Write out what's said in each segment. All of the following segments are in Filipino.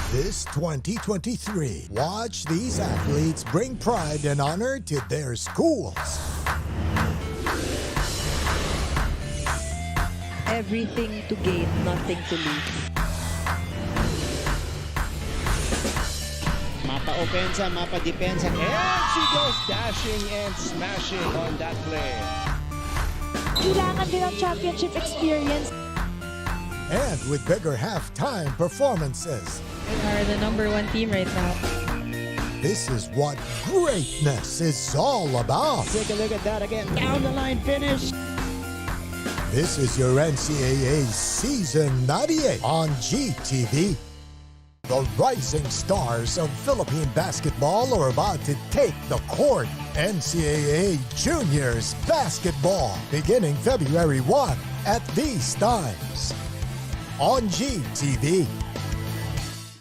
This 2023, watch these athletes bring pride and honor to their schools. Everything to gain, nothing to lose. Mapa opensa, mapa depensa, and she goes dashing and smashing on that play. Kailangan din ang championship experience. And with bigger halftime performances. They are the #1 team right now. This is what greatness is all about. Take a look at that again. Down the line finish. This is your NCAA Season 98 on GTV. The rising stars of Philippine basketball are about to take the court. NCAA Juniors Basketball beginning February 1 at these times. On GTV.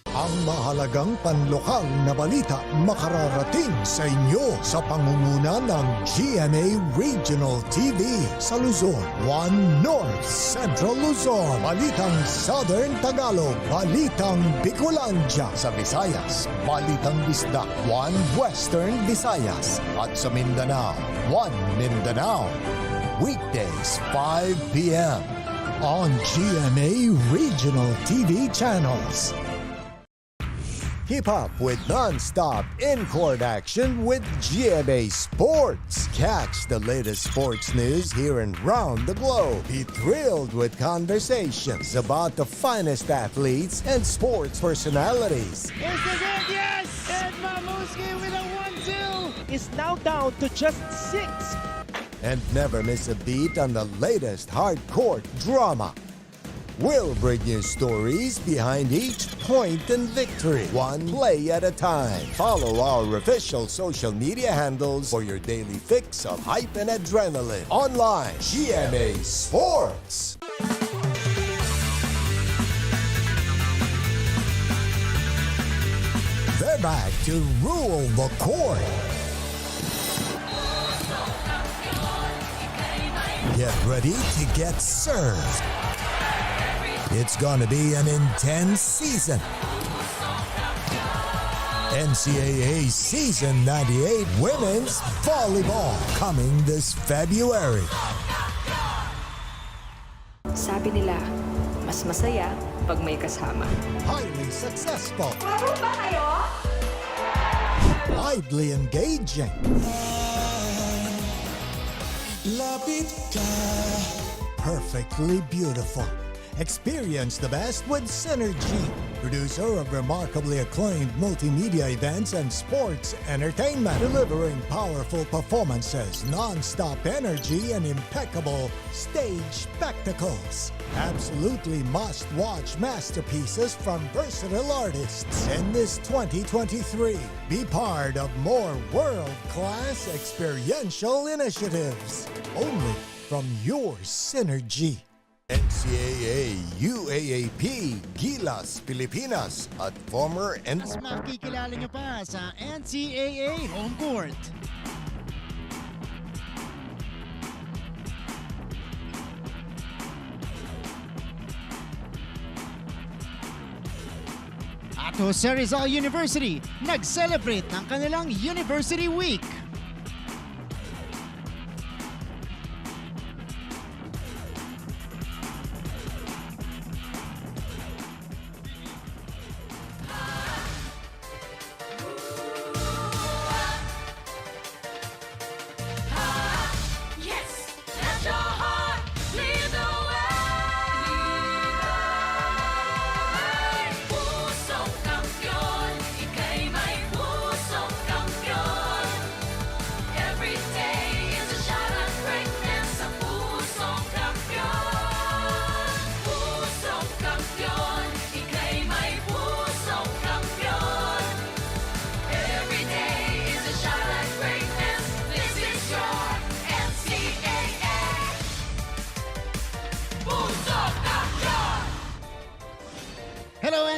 Ang mahalagang panlokal na balita makararating sa inyo sa pangunguna ng GMA Regional TV sa Luzon, 1 North Central Luzon, Balitang Southern Tagalog, Balitang Bicolandia sa Visayas, Balitang Bisdak, 1 Western Visayas, at sa Mindanao, 1 Mindanao. Weekdays, 5 p.m. on GMA Regional TV channels. Keep up with non-stop in-court action with GMA Sports. Catch the latest sports news here and round the globe. Be thrilled with conversations about the finest athletes and sports personalities. Is this it? Yes! And Mamuski with a 1-2 is now down to just 6. And never miss a beat on the latest hard-court drama. We'll bring you stories behind each point and victory, one play at a time. Follow our official social media handles for your daily fix of hype and adrenaline. Online, GMA Sports. They're back to rule the court. Get ready to get served. It's gonna be an intense season. NCAA Season 98 Women's Volleyball coming this February. Sabi nila, mas masaya pag may kasama. Highly successful. Laro ba kayo? Widely engaging. Perfectly beautiful. Experience the best with Synergy, producer of remarkably acclaimed multimedia events and sports entertainment, delivering powerful performances, non-stop energy, and impeccable stage spectacles. Absolutely must-watch masterpieces from versatile artists in this 2023. Be part of more world-class experiential initiatives, only from your Synergy. NCAA, UAAP, Gilas, Pilipinas, at former Mas makikilala nyo pa sa NCAA Home Court. At Jose Rizal University, nag-celebrate ng kanilang University Week.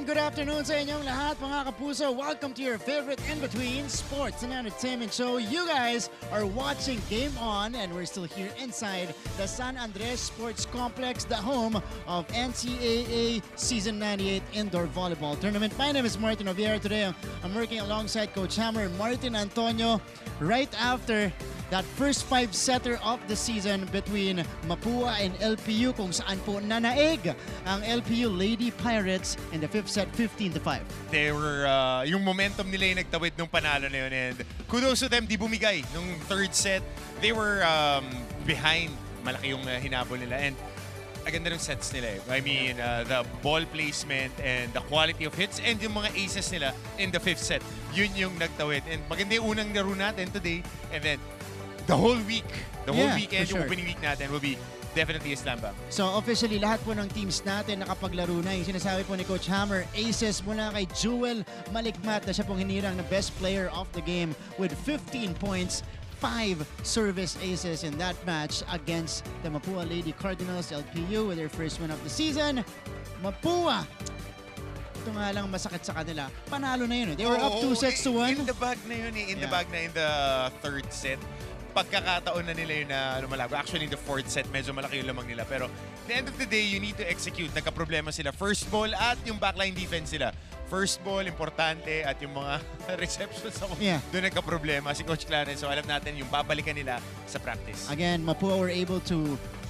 and good afternoon sa inyong lahat mga kapuso. Welcome to your favorite in-between sports and entertainment show. You guys are watching Game On and we're still here inside the San Andres Sports Complex, the home of NCAA Season 98 Indoor Volleyball Tournament. My name is Martin Oviera. Today I'm working alongside Coach Hammer and Martin Antonio right after that first five-setter of the season between Mapua and LPU kung saan po nanaig ang LPU Lady Pirates in the fifth set 15-5. They were, yung momentum nila yung nagtawid nung panalo na yun, and kudos to them, di bumigay. Nung third set, they were behind. Malaki yung hinabol nila, and aganda ng sets nila eh. I mean, the ball placement and the quality of hits and yung mga aces nila in the fifth set, yun yung nagtawid. And maganda yung unang laro natin today, and then the whole week, weekend, sure. Yung opening week natin will be definitely a slam bang. So officially, lahat po ng teams natin nakapaglaro na. Yung sinasabi po ni Coach Hammer, aces mula kay Jewel Maligmat na siya pong hinirang na best player of the game with 15 points. 5 service aces in that match against the Mapua Lady Cardinals LPU with their first win of the season. Mapua! Ito nga lang masakit sa kanila. Panalo na yun. They were up 2 sets to 1. In the bag na yun eh. In the bag na in the third set. Pagkakataon na nila yun na lumalago. Actually, in the fourth set, medyo malaki yung lamang nila. Pero at the end of the day, you need to execute. Nagka-problema sila. First ball at yung backline defense sila. First ball, importante. At yung mga receptions ako, doon nagka-problema si Coach Clarence. So alam natin yung babalikan nila sa practice. Again, Mapua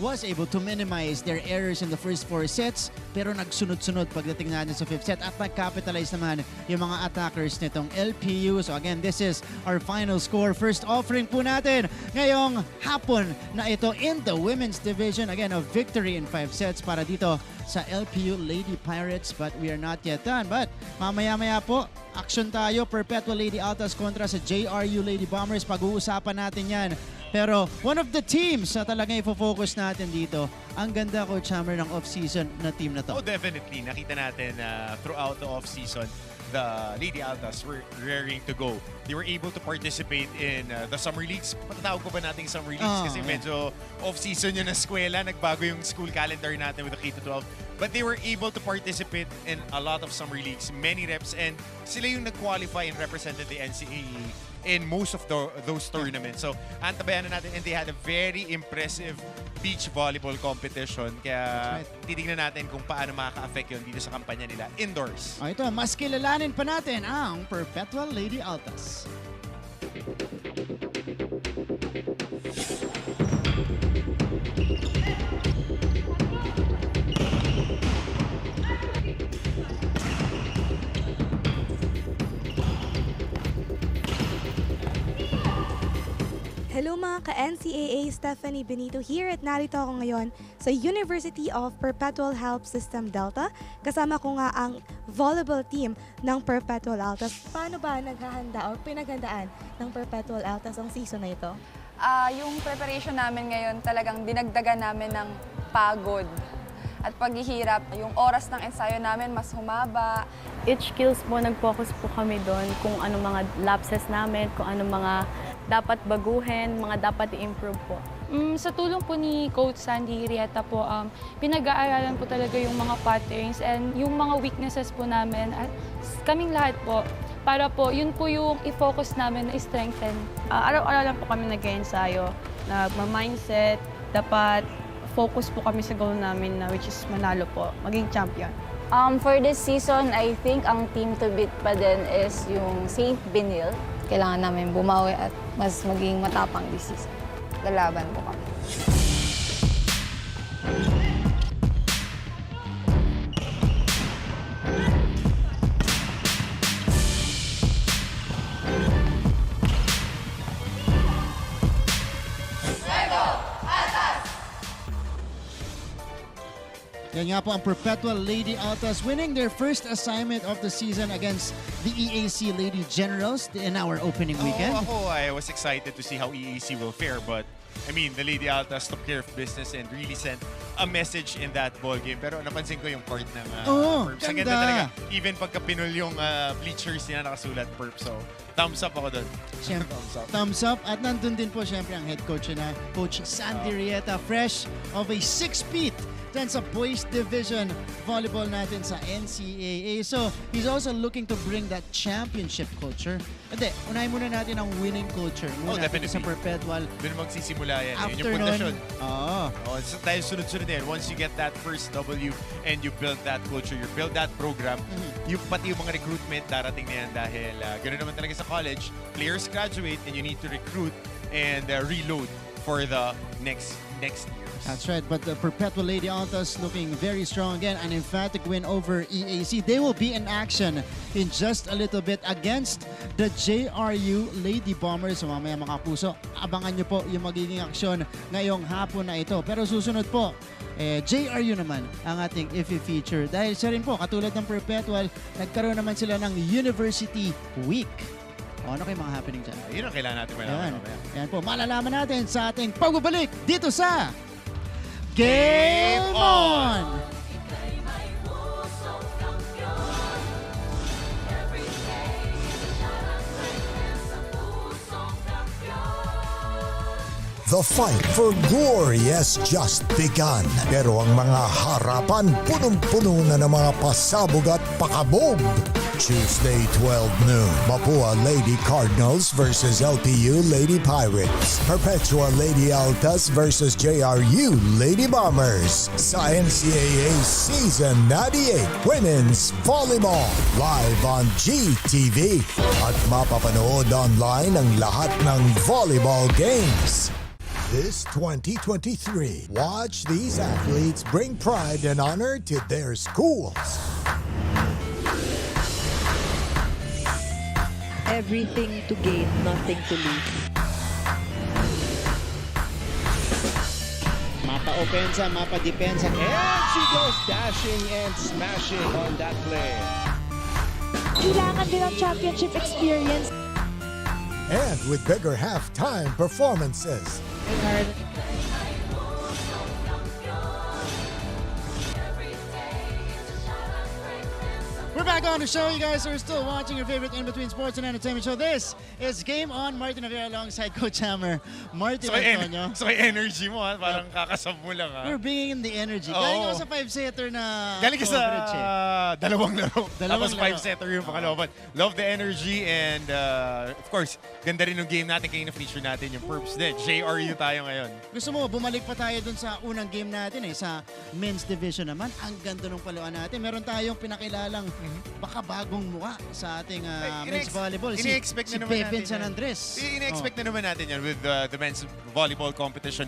was able to minimize their errors in the first 4 sets. Pero nagsunod-sunod pagdating natin sa 5th set. At nag-capitalize naman yung mga attackers nitong LPU. So again, this is our final score. First offering po natin ngayong hapon na ito in the women's division. Again, a victory in 5 sets para dito sa LPU Lady Pirates, but we are not yet done. But mamaya-maya po, action tayo. Perpetual Lady Altas kontra sa JRU Lady Bombers. Pag-uusapan natin yan. Pero one of the teams na talagang ifo-focus natin dito, ang ganda, Coach Hammer, ng off-season na team na to. Oh, definitely. Nakita natin throughout the off-season, the Lady Altas were raring to go. They were able to participate in the summer leagues. Patatawag ko ba nating summer leagues? Kasi medyo off-season yun na eskwela. Nagbago yung school calendar natin with the K-12. But they were able to participate in a lot of summer leagues, many reps, and sila yung nag-qualify and represented the NCAA in most of those tournaments. So, antabayan na natin, and they had a very impressive beach volleyball competition. Kaya titignan natin kung paano makaka-affect yun dito sa kampanya nila indoors. Ito, mas kilalanin pa natin ang Perpetual Lady Altas. Hello mga ka-NCAA, Stephanie Benito here at narito ako ngayon sa University of Perpetual Health System Delta. Kasama ko nga ang volleyball team ng Perpetual Altas. Paano ba naghahanda o pinaghandaan ng Perpetual Altas ang season na ito? Yung preparation namin ngayon talagang dinagdagan namin ng pagod at paghihirap. Yung oras ng ensayo namin mas humaba. Each skills po, nag-focus po kami doon kung ano mga lapses namin, kung ano mga dapat baguhin, mga dapat i-improve po. Sa tulong po ni Coach Sandy Rieta po, pinag-aaralan po talaga yung mga patterns and yung mga weaknesses po namin at kaming lahat po para po yun po yung i-focus namin na i-strengthen. Araw-araw lang po kami nag-ensayo, nag-mindset, dapat focus po kami sa goal namin na which is manalo po, maging champion. For this season, I think ang team to beat pa din is yung St. Benil. Kailangan namin bumawi at mas maging matapang this season. Lalaban po kami. Yan nga po ang Perpetual Lady Altas winning their first assignment of the season against the EAC Lady Generals in our opening weekend. I was excited to see how EAC will fare, but I mean, the Lady Altas took care of business and really sent a message in that ball game. Pero napansin ko yung court ng Perps. Ang ganda talaga. Even pagka pinul yung bleachers niya nakasulat Perps. So, thumbs up ako doon. Siyempre, thumbs up. At nandun din po siyempre ang head coach na Coach Sandy Rieta, fresh of a 6-peat dyan sa boys division volleyball natin sa NCAA. So, he's also looking to bring that championship culture. Hindi, unahin muna natin ang winning culture. Muna definitely. sa Perpetual. Doon magsisimula yan. Yun After yung pundasyon. Dahil sunod-sunod yan. Once you get that first W and you build that culture, you build that program, yung pati yung mga recruitment darating na yan dahil ganoon naman talaga sa college. Players graduate and you need to recruit and reload for the next year. That's right, but the Perpetual Lady Altas looking very strong again. An emphatic win over EAC. They will be in action in just a little bit against the JRU Lady Bombers. So mamaya mga puso, abangan nyo po yung magiging aksyon ngayong hapon na ito. Pero susunod po, JRU naman ang ating i-feature. Dahil siya rin po, katulad ng Perpetual, nagkaroon naman sila ng University Week. Ano kayo mga happening dyan? Yun ang kailangan natin malaman. Yan po, malalaman natin sa ating pagbabalik dito sa Game On! The fight for glory has just begun. Pero ang mga harapan, punong-puno na ng mga pasabog at pakabog. Tuesday, 12 noon, Mapua Lady Cardinals versus LPU Lady Pirates. Perpetual Lady Altas versus JRU Lady Bombers. Sa NCAA Season 98 Women's Volleyball. Live on GTV. At mapapanood online ang lahat ng volleyball games. This 2023, watch these athletes bring pride and honor to their schools. Everything to gain, nothing to lose. Mapa opensa, mapa depensa. And she goes dashing and smashing on that play. Kailangan din ang championship experience. And with bigger halftime performances. We're back on the show. You guys are still watching your favorite in-between sports and entertainment show. This is Game On. Martin Avera alongside Coach Hammer. Martin Antonio. So energy mo ha, parang kakasab mo lang ha. We're bringing in the energy. Oo. Galing ako sa 5-setter na Galing ka coverage sa dalawang laro. Dalawang Tapos laro. 5-setter yung pakalaban. Love the energy and of course, ganda rin yung game natin. Kanina feature natin yung Perps din. JRU tayo ngayon. Gusto mo, bumalik pa tayo dun sa unang game natin sa men's division naman. Ang ganda ng paluan natin. Meron tayong pinakilalang baka bagong mukha sa ating men's volleyball. Ini-expect si na naman Beben natin San yan. Andres. Ini-expect na naman natin yan with the men's volleyball competition.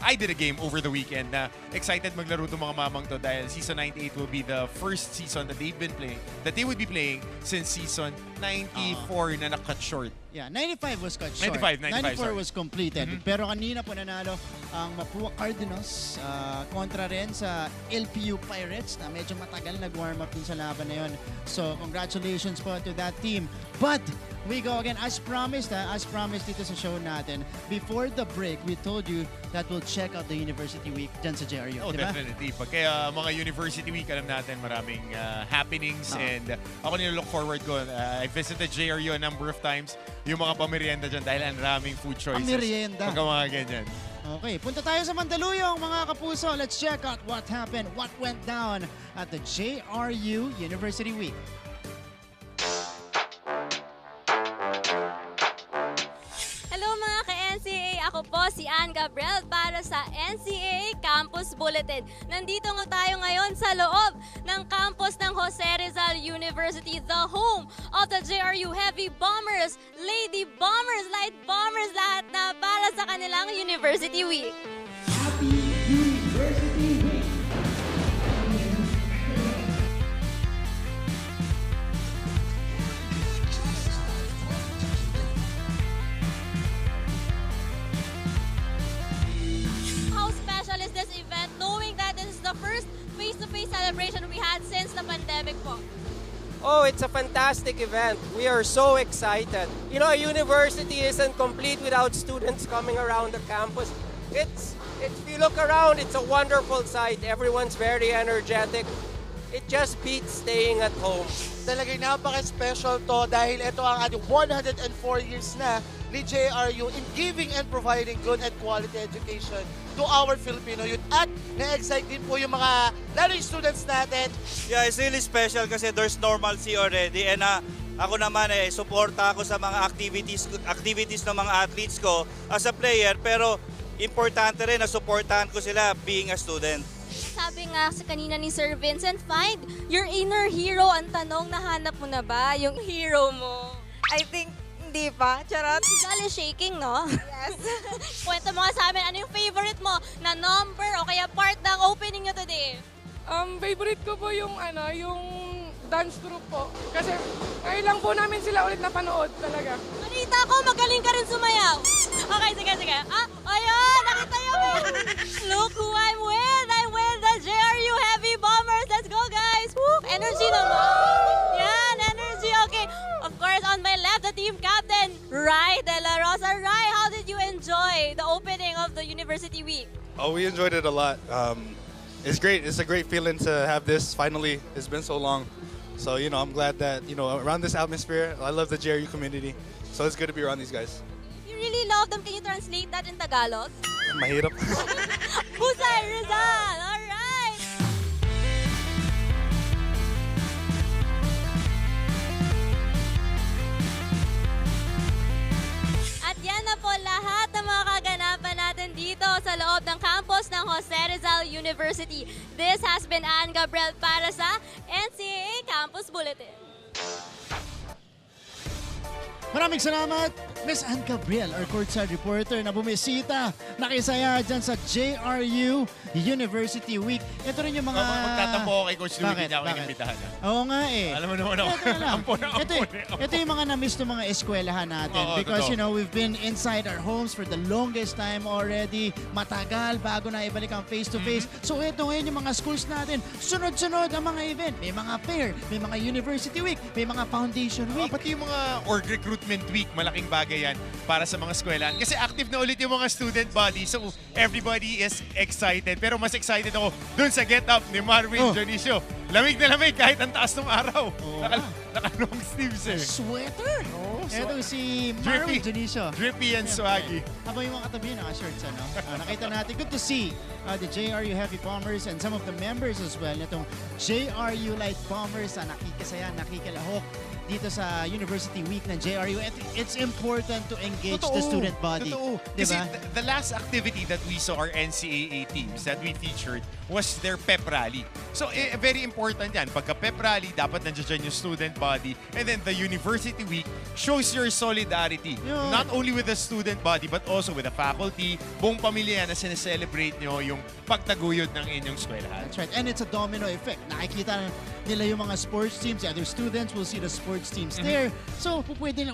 I did a game over the weekend na excited maglaro itong mga mamang to dahil season 98 will be the first season that they would be playing since season 94 na na-cut short. Yeah, 95 was cut short. 95, 94 sorry. was completed. Pero kanina po nanalo ang Mapua Cardinals kontra rin sa LPU Pirates na medyo matagal nag-warm up din sa laban na yun. So, congratulations po to that team. But, we go again. As promised dito sa show natin, before the break, we told you that we'll check out the University Week dyan sa JRU. Oh, diba? definitely. Pagka mga University Week, alam natin maraming happenings and ako nilook forward ko. I visited JRU a number of times. Yung mga pamerienda dyan dahil ang raming food choices. Pamerienda. Pagka mga ganyan. Okay, punta tayo sa Mandaluyong mga kapuso. Let's check out what happened, what went down at the JRU University Week. Hello mga ka-NCAA! Ako po si Ann Gabriel para sa NCAA Campus Bulletin. Nandito nga tayo ngayon sa loob ng campus ng Jose Rizal University, the home of the JRU Heavy Bombers, Lady Bombers, Light Bombers, lahat na para sa kanilang University Week. Happy University Week! How special is this event knowing that this is the first face-to-face celebration we had since the pandemic po? Oh, it's a fantastic event. We are so excited. You know, a university isn't complete without students coming around the campus. If you look around, it's a wonderful sight. Everyone's very energetic. it just beats staying at home. Talagang napaka-special to dahil ito ang ating 104 years na ni JRU in giving and providing good and quality education to our Filipino youth. At na-excite din po yung mga, lalo yung students natin. Yeah, it's really special kasi there's normalcy already and ako naman suporta ako sa mga activities ng mga athletes ko as a player pero importante rin na suportahan ko sila being a student. Sabi nga sa kanina ni Sir Vincent, find your inner hero. Ang tanong, nahanap mo na ba yung hero mo? I think hindi pa. Charot. Rizal is shaking, no? Yes. Kwento mo nga sa amin, ano yung favorite mo na number o kaya part ng opening nyo today? Favorite ko po yung yung dance group po. Kasi ngayon lang po namin sila ulit napanood talaga. Nakita ko, magaling ka rin sumayaw. Okay, sige. Ayun, nakita niyo ba? Look who I'm with. I'm with the JRU Heavy Bombers. Let's go, guys. Woo! Energy naman. Yan, energy. Okay. Of course, on my left, the team captain, Rai De La Rosa. Rai, how did you enjoy the opening of the University Week? Oh, we enjoyed it a lot. It's great. It's a great feeling to have this finally. It's been so long. So, I'm glad that, around this atmosphere, I love the JRU community. So it's good to be around these guys. You really love them. Can you translate that in Tagalog? Mahirap. Husay Rizal! All right! At yan na po lahat ng mga kaganapan natin dito sa loob ng campus ng Jose Rizal University. This has been Ann Gabriel para sa NCAA Campus Bulletin. Maraming salamat, Miss Ann Gabriel, our courtside reporter na bumisita, nakisaya dyan sa JRU University Week. Ito rin yung mga... Magtatampo ako kay Coach Louie, hindi ako Bakit? inimbitahan. Oo nga eh. Alam mo naman ako. Ito yung mga na-miss ng mga eskwelahan natin. Oo, Because, totoo. we've been inside our homes for the longest time already. Matagal bago na ibalik ang face-to-face. So ito ngayon yung mga schools natin. Sunod-sunod ang mga event. May mga fair, may mga University Week, may mga Foundation Week. Pati yung mga org recruitment week, malaking bagay yan para sa mga eskwelahan. Kasi active na ulit yung mga student body. So everybody is excited. Pero mas excited ako dun sa get-up ni Marvin Dionisio. Lamig na lamig kahit ang taas ng araw. Naka-long sleeves eh. Sweater! Ito si Drippy. Marvin Dionisio. Drippy and swaggy. Habang yung mga katabi naka-shirts, nakita natin. Good to see the JRU Heavy Bombers and some of the members as well. Itong JRU Light Bombers na nakikisaya, nakikilahok dito sa University Week ng JRU. It's important to engage the student body. Totoo. Kasi the last activity that we saw our NCAA teams that we featured was their pep rally. So very important yan. Pagka pep rally, dapat nandiyan yung student body. And then the University Week shows your solidarity. Yun. Not only with the student body but also with the faculty. Buong pamilya na sineselebrate nyo yung pagtaguyod ng inyong eskwelahan. That's right. And it's a domino effect. Nakikita nila yung mga sports teams. The other students will see the sports teams there. So, pwede na,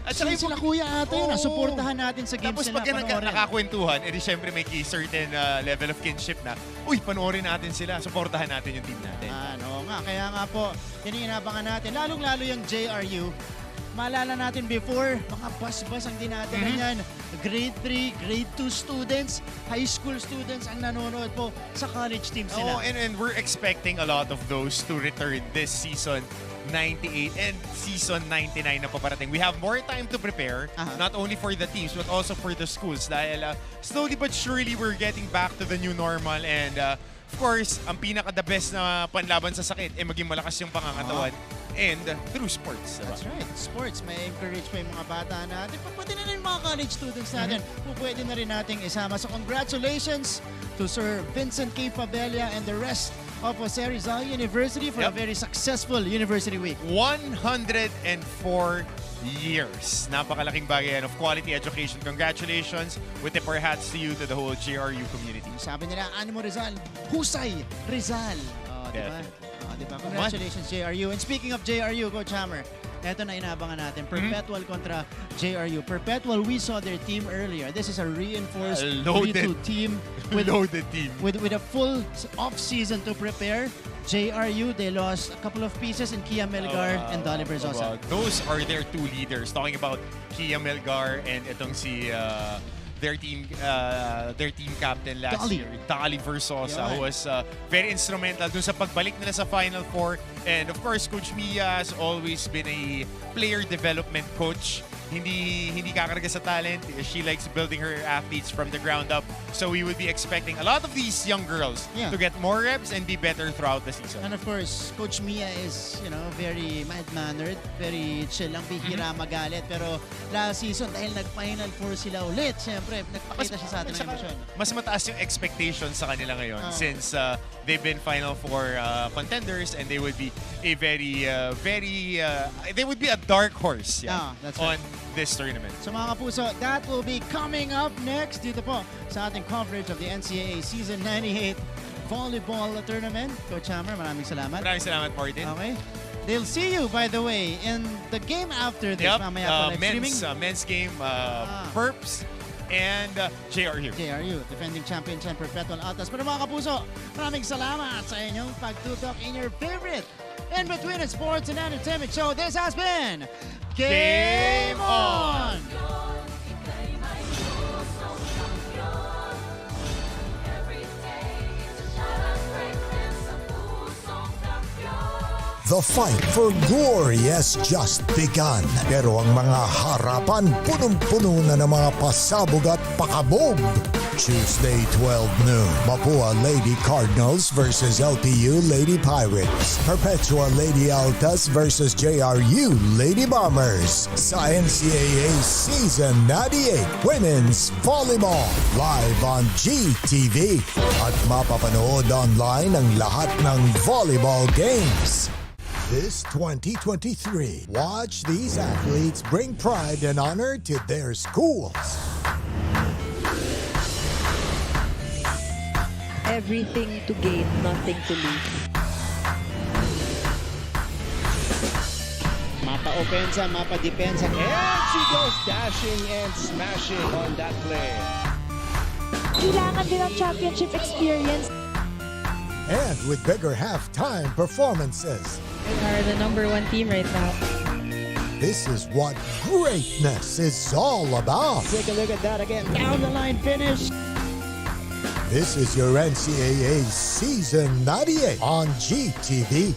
At sila kuya ate yun. Supportahan natin sa games Tapos nila. pag nakakwentuhan, edi syempre may certain level of kinship na, panoorin natin sila, supportahan natin yung team natin. Ano nga, kaya nga po, yan yung inabangan natin. Lalong-lalo yung JRU. Maalala natin before, mga bus-bus ang dinadala niyan. Grade 3, grade 2 students, high school students ang nanonood po sa college teams nila. And we're expecting a lot of those to return this season 98 and season 99 na paparating. We have more time to prepare, not only for the teams but also for the schools dahil slowly but surely we're getting back to the new normal and of course, ang pinaka-the best na panlaban sa sakit maging malakas yung pangangatawan and through sports. That's right. Sports, may encourage pa yung mga bata natin. Pati na rin yung mga college students natin. Pwede na rin nating isama. So congratulations to Sir Vincent K. Fabella and the rest of Jose Rizal University for a very successful University Week. 104 years. Napakalaking bagay yan of quality education. Congratulations. We tip our hats to you, to the whole JRU community. Sabi nila, Animo Rizal, Husay Rizal. Diba? Diba? Congratulations, JRU. And speaking of JRU, Coach Hammer, eto na inaabangan natin. Perpetual kontra JRU. Perpetual, we saw their team earlier. This is a reinforced loaded team. Loaded team. With a full off-season to prepare. JRU, they lost a couple of pieces in Kia Melgar and Dolly Berzosa. Those are their two leaders. Talking about Kia Melgar and itong si their team captain last Dolly. year, Dolly Versosa, Yun. who was very instrumental dun sa pagbalik nila sa Final Four. And of course, Coach Mia has always been a player development coach. Hindi kakarga sa talent. She likes building her athletes from the ground up. So we would be expecting a lot of these young girls to get more reps and be better throughout the season. And of course, Coach Mia is, very mild-mannered, very chill, ang bihira magalit. Pero last season, dahil nag-Final Four sila ulit, siyempre, nagpakita siya sa atin ng emosyon. Mas mataas yung expectations sa kanila ngayon since they've been Final Four contenders and they would be a they would be a dark horse that's on right. this tournament. So mga kapuso, that will be coming up next dito po sa ating coverage of the NCAA Season 98 Volleyball Tournament. Coach Hammer, maraming salamat. Maraming salamat, Martin. Okay. They'll see you, by the way, in the game after this. Mamaya po live streaming. Men's game, Perps, and JRU. JRU, defending champion and Perpetual Altas. Pero mga kapuso, maraming salamat sa inyong pagtutok in your favorite In Between Sports and Entertainment Show. This has been Game On! The fight for glory has just begun. Pero ang mga harapan punong-puno na ng mga pasabog at pakabog. Tuesday, 12 noon, Mapua Lady Cardinals versus LPU Lady Pirates. Perpetual Lady Altas versus JRU Lady Bombers. Sa NCAA Season 98 Women's Volleyball. Live on GTV. At mapapanood online ang lahat ng volleyball games. This 2023, watch these athletes bring pride and honor to their schools. Everything to gain, nothing to lose. Mapa-opensa, mapa-depensa, and she goes dashing and smashing on that play. Kailangan din ang championship experience. And with bigger halftime performances. We are the #1 team right now. This is what greatness is all about. Take a look at that again. Down the line finish. This is your NCAA Season 98 on GTV.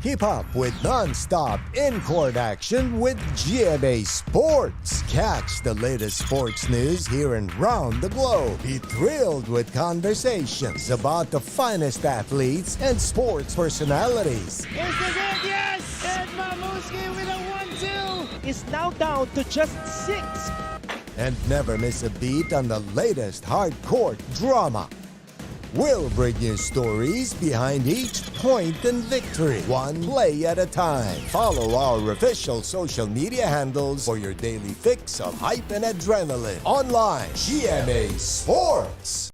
Keep up with non-stop in-court action with GMA Sports. Catch the latest sports news here and round the globe. Be thrilled with conversations about the finest athletes and sports personalities. Is this it? Yes! And Mamuski with a 1-2 is now down to just 6. And never miss a beat on the latest hard-court drama. We'll bring you stories behind each point and victory, one play at a time. Follow our official social media handles for your daily fix of hype and adrenaline. Online, GMA Sports.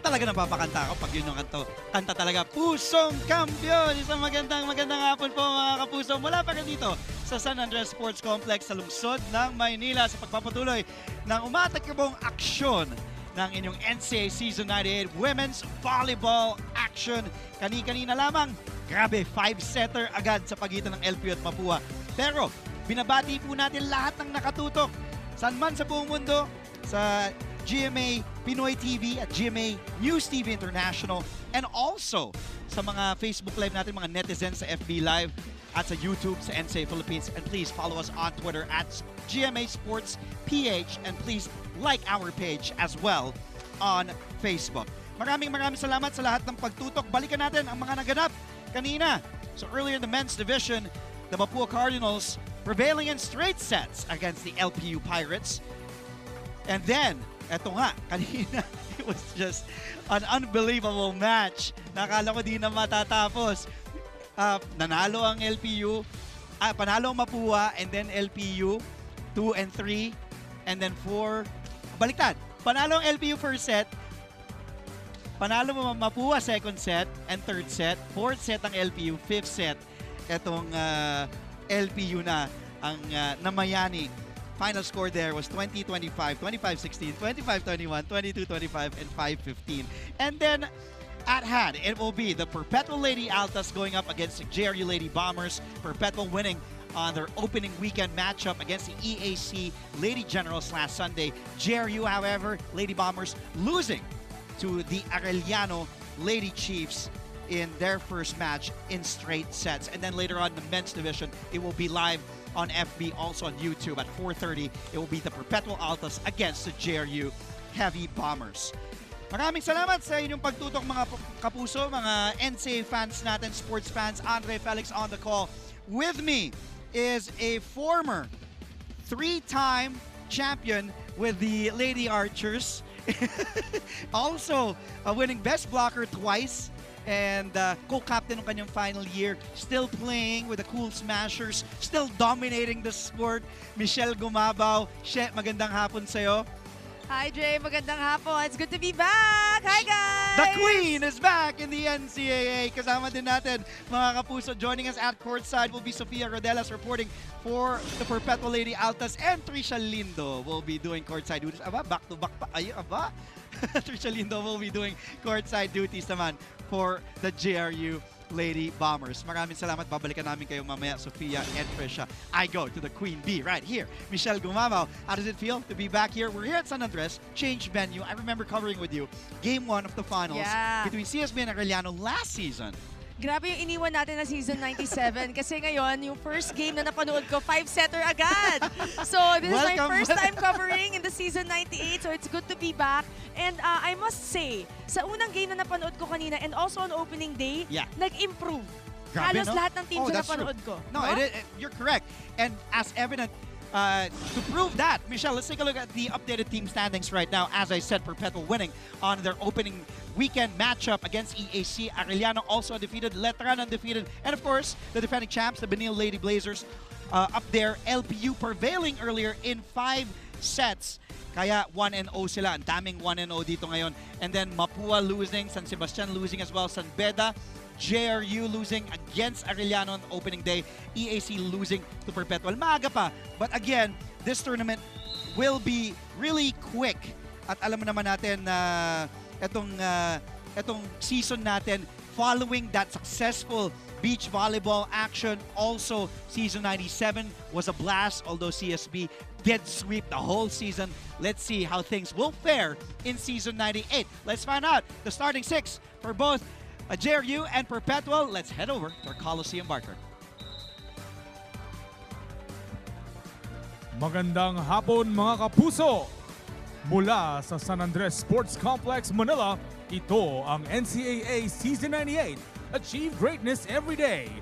Talaga napapakanta ako pag yun yung kanta talaga. Pusong Kampiyon! Isang magandang hapon po mga kapuso. Mula pa dito sa San Andres Sports Complex sa lungsod ng Maynila sa pagpapatuloy ng umatakbong aksyon ng inyong NCAA Season 98 Women's Volleyball Action. Kani-kanina lamang, grabe, 5-setter agad sa pagitan ng LPU at Mapua. Pero binabati po natin lahat ng nakatutok saan man sa buong mundo, sa GMA Pinoy TV at GMA News TV International, and also sa mga Facebook Live natin, mga netizens sa FB Live at sa YouTube sa NCAA Philippines. And please follow us on Twitter at GMA Sports PH, and please like our page as well on Facebook. Maraming salamat sa lahat ng pagtutok. Balikan natin ang mga naganap kanina. So earlier in the men's division, the Mapua Cardinals prevailing in straight sets against the LPU Pirates. And then, eto nga, kanina, it was just an unbelievable match. Nakala ko di na matatapos. Nanalo ang LPU, panalo ang Mapua, and then LPU, 2 and 3, and then 4. Baliktad, panalo ang LPU first set, panalo mo Mapua second set and third set. Fourth set ang LPU, fifth set. Itong LPU na ang namayani. Final score there was 20-25, 25-16, 25-21, 22-25, and 5-15. And then at hand, it will be the Perpetual Lady Altas going up against the JRU Lady Bombers. Perpetual winning on their opening weekend matchup against the EAC Lady Generals last Sunday. JRU, however, Lady Bombers losing to the Arellano Lady Chiefs in their first match in straight sets. And then later on in the men's division, it will be live on FB, also on YouTube at 4:30. It will be the Perpetual Altas against the JRU Heavy Bombers. Maraming salamat sa inyong pagtutok mga kapuso, mga NCAA fans natin, sports fans. Andre Felix on the call. With me is a former 3-time champion with the Lady Archers. Also, winning Best Blocker twice and co-captain ng kanyang final year. Still playing with the Cool Smashers. Still dominating the sport. Michelle Gumabaw. She, magandang hapon sa'yo. Hi, Jay. Magandang hapon. It's good to be back. Hi, guys! The Queen is back in the NCAA. Kasama din natin, mga kapuso. Joining us at Courtside will be Sofia Rodelas reporting for the Perpetual Lady Altas, and Trisha Lindo will be doing Courtside duties. Aba, back-to-back pa. Ay, aba. Trisha Lindo will be doing Courtside duties naman for the JRU Lady Bombers. Maraming salamat. Babalikan namin kayo mamaya, Sofia and Trisha. I go to the Queen Bee right here. Michelle Gumabaw, how does it feel to be back here? We're here at San Andres, changed venue. I remember covering with you Game 1 of the finals between CSB and Arellano last season. Grabe yung iniwan natin na season 97 kasi ngayon, yung first game na napanood ko, 5-setter agad. So this is my first time covering in the season 98, so it's good to be back. And I must say, sa unang game na napanood ko kanina and also on opening day, nag-improve. Grabe, Halos no? lahat ng teams na napanood ko. No, you're correct. And as evident, to prove that, Michelle, let's take a look at the updated team standings right now. As I said, Perpetual winning on their opening weekend matchup against EAC. Arellano also undefeated, Letran undefeated, and of course, the defending champs, the Benil Lady Blazers, up there. LPU prevailing earlier in 5 sets. Kaya 1-0 sila. Ang daming 1-0 dito ngayon. And then Mapua losing, San Sebastian losing as well, San Beda, JRU losing against Arellano on opening day, EAC losing to Perpetual. Maaga pa. But again, this tournament will be really quick. At alam mo naman natin na itong season natin following that successful beach volleyball action. Also, season 97 was a blast, although CSB did sweep the whole season. Let's see how things will fare in season 98. Let's find out the starting 6 for both JRU and Perpetual. Let's head over to our Coliseum Barker. Magandang hapon mga kapuso! Mula sa San Andres Sports Complex, Manila, ito ang NCAA Season 98, Achieve Greatness Every Day.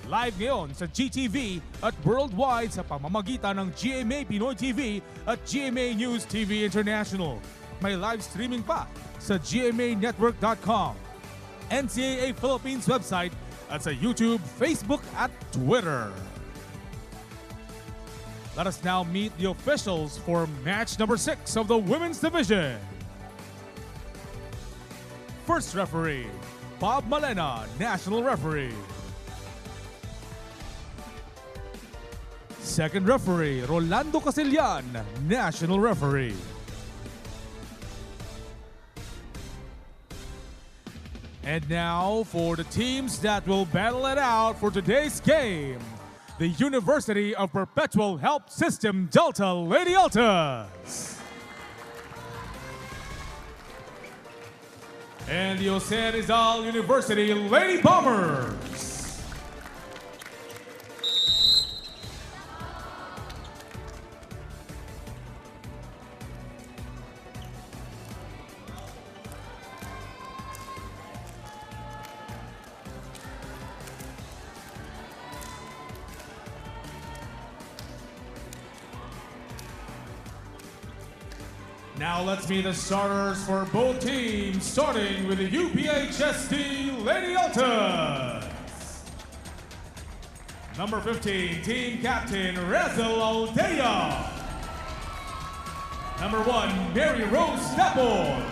Live ngayon sa GTV at worldwide sa pamamagitan ng GMA Pinoy TV at GMA News TV International. May live streaming pa sa gmanetwork.com, NCAA Philippines website at sa YouTube, Facebook at Twitter. Let us now meet the officials for match number 6 of the women's division. First referee, Bob Malena, national referee. Second referee, Rolando Casillan, national referee. And now for the teams that will battle it out for today's game. The University of Perpetual Help System Delta Lady Altas. And the Jose Rizal University Lady Bombers. Now let's meet the starters for both teams, starting with the UPHSD Lady Altas. Number 15, Team Captain Razel Aldea. Number 1, Mary Rose Dapol.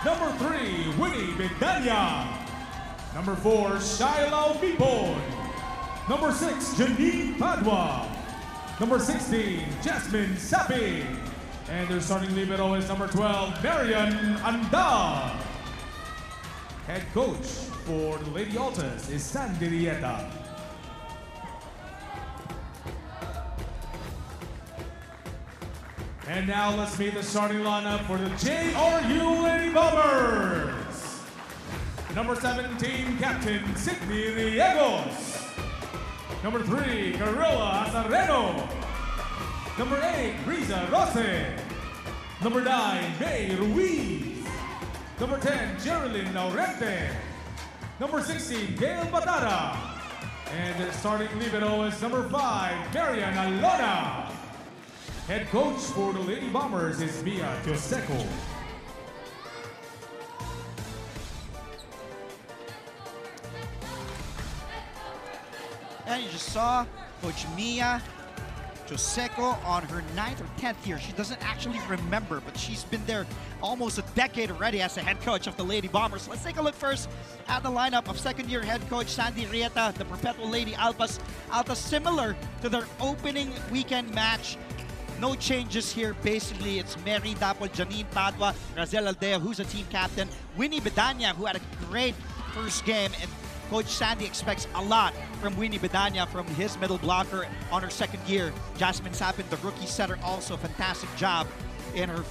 Number 3, Winnie Bedanya. Number 4, Shaila Mipon. Number 6, Janine Padua. Number 16, Jasmine Sapi. And their starting libero is number 12, Marian Andal. Head coach for the Lady Altas is Sandy Rieta. And now let's meet the starting lineup for the JRU Lady Bombers. Number 17, Captain Sidney Riegos. Number 3, Carilla Azareno. Number 8, Riza Rose. Number 9, May Ruiz. Number 10, Geraldine Laurente. Number 16, Gail Batara. And the starting libero is number 5, Marian Alona. Head coach for the Lady Bombers is Mia Joseco. And you just saw Coach Mia Joseco on her 9th or 10th year. She doesn't actually remember, but she's been there almost a decade already as the head coach of the Lady Bombers. Let's take a look first at the lineup of second-year head coach Sandy Rieta, the Perpetual Lady Altas. Altas similar to their opening weekend match. No changes here. Basically, it's Mary Dapol, Janine Padua, Razel Aldea, who's a team captain, Winnie Bedanya, who had a great first game, and Coach Sandy expects a lot from Winnie Bedanya, from his middle blocker on her second year. Jasmine Sapin, the rookie setter, also a fantastic job in her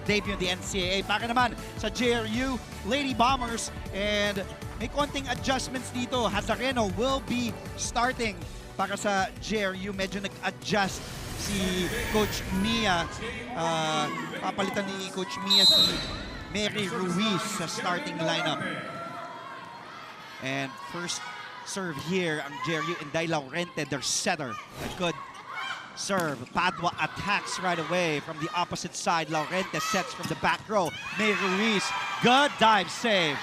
debut in the NCAA. Para naman sa JRU Lady Bombers, and may konting adjustments dito. Hazareno will be starting para sa JRU. Medyo nag-adjust si Coach Mia. Papalitan ni Coach Mia si Mary Ruiz sa starting lineup. And first serve here ang JRU, Inday Laurente, their setter. A good serve. Padua attacks right away from the opposite side. Laurente sets from the back row. May Ruiz, good dive save.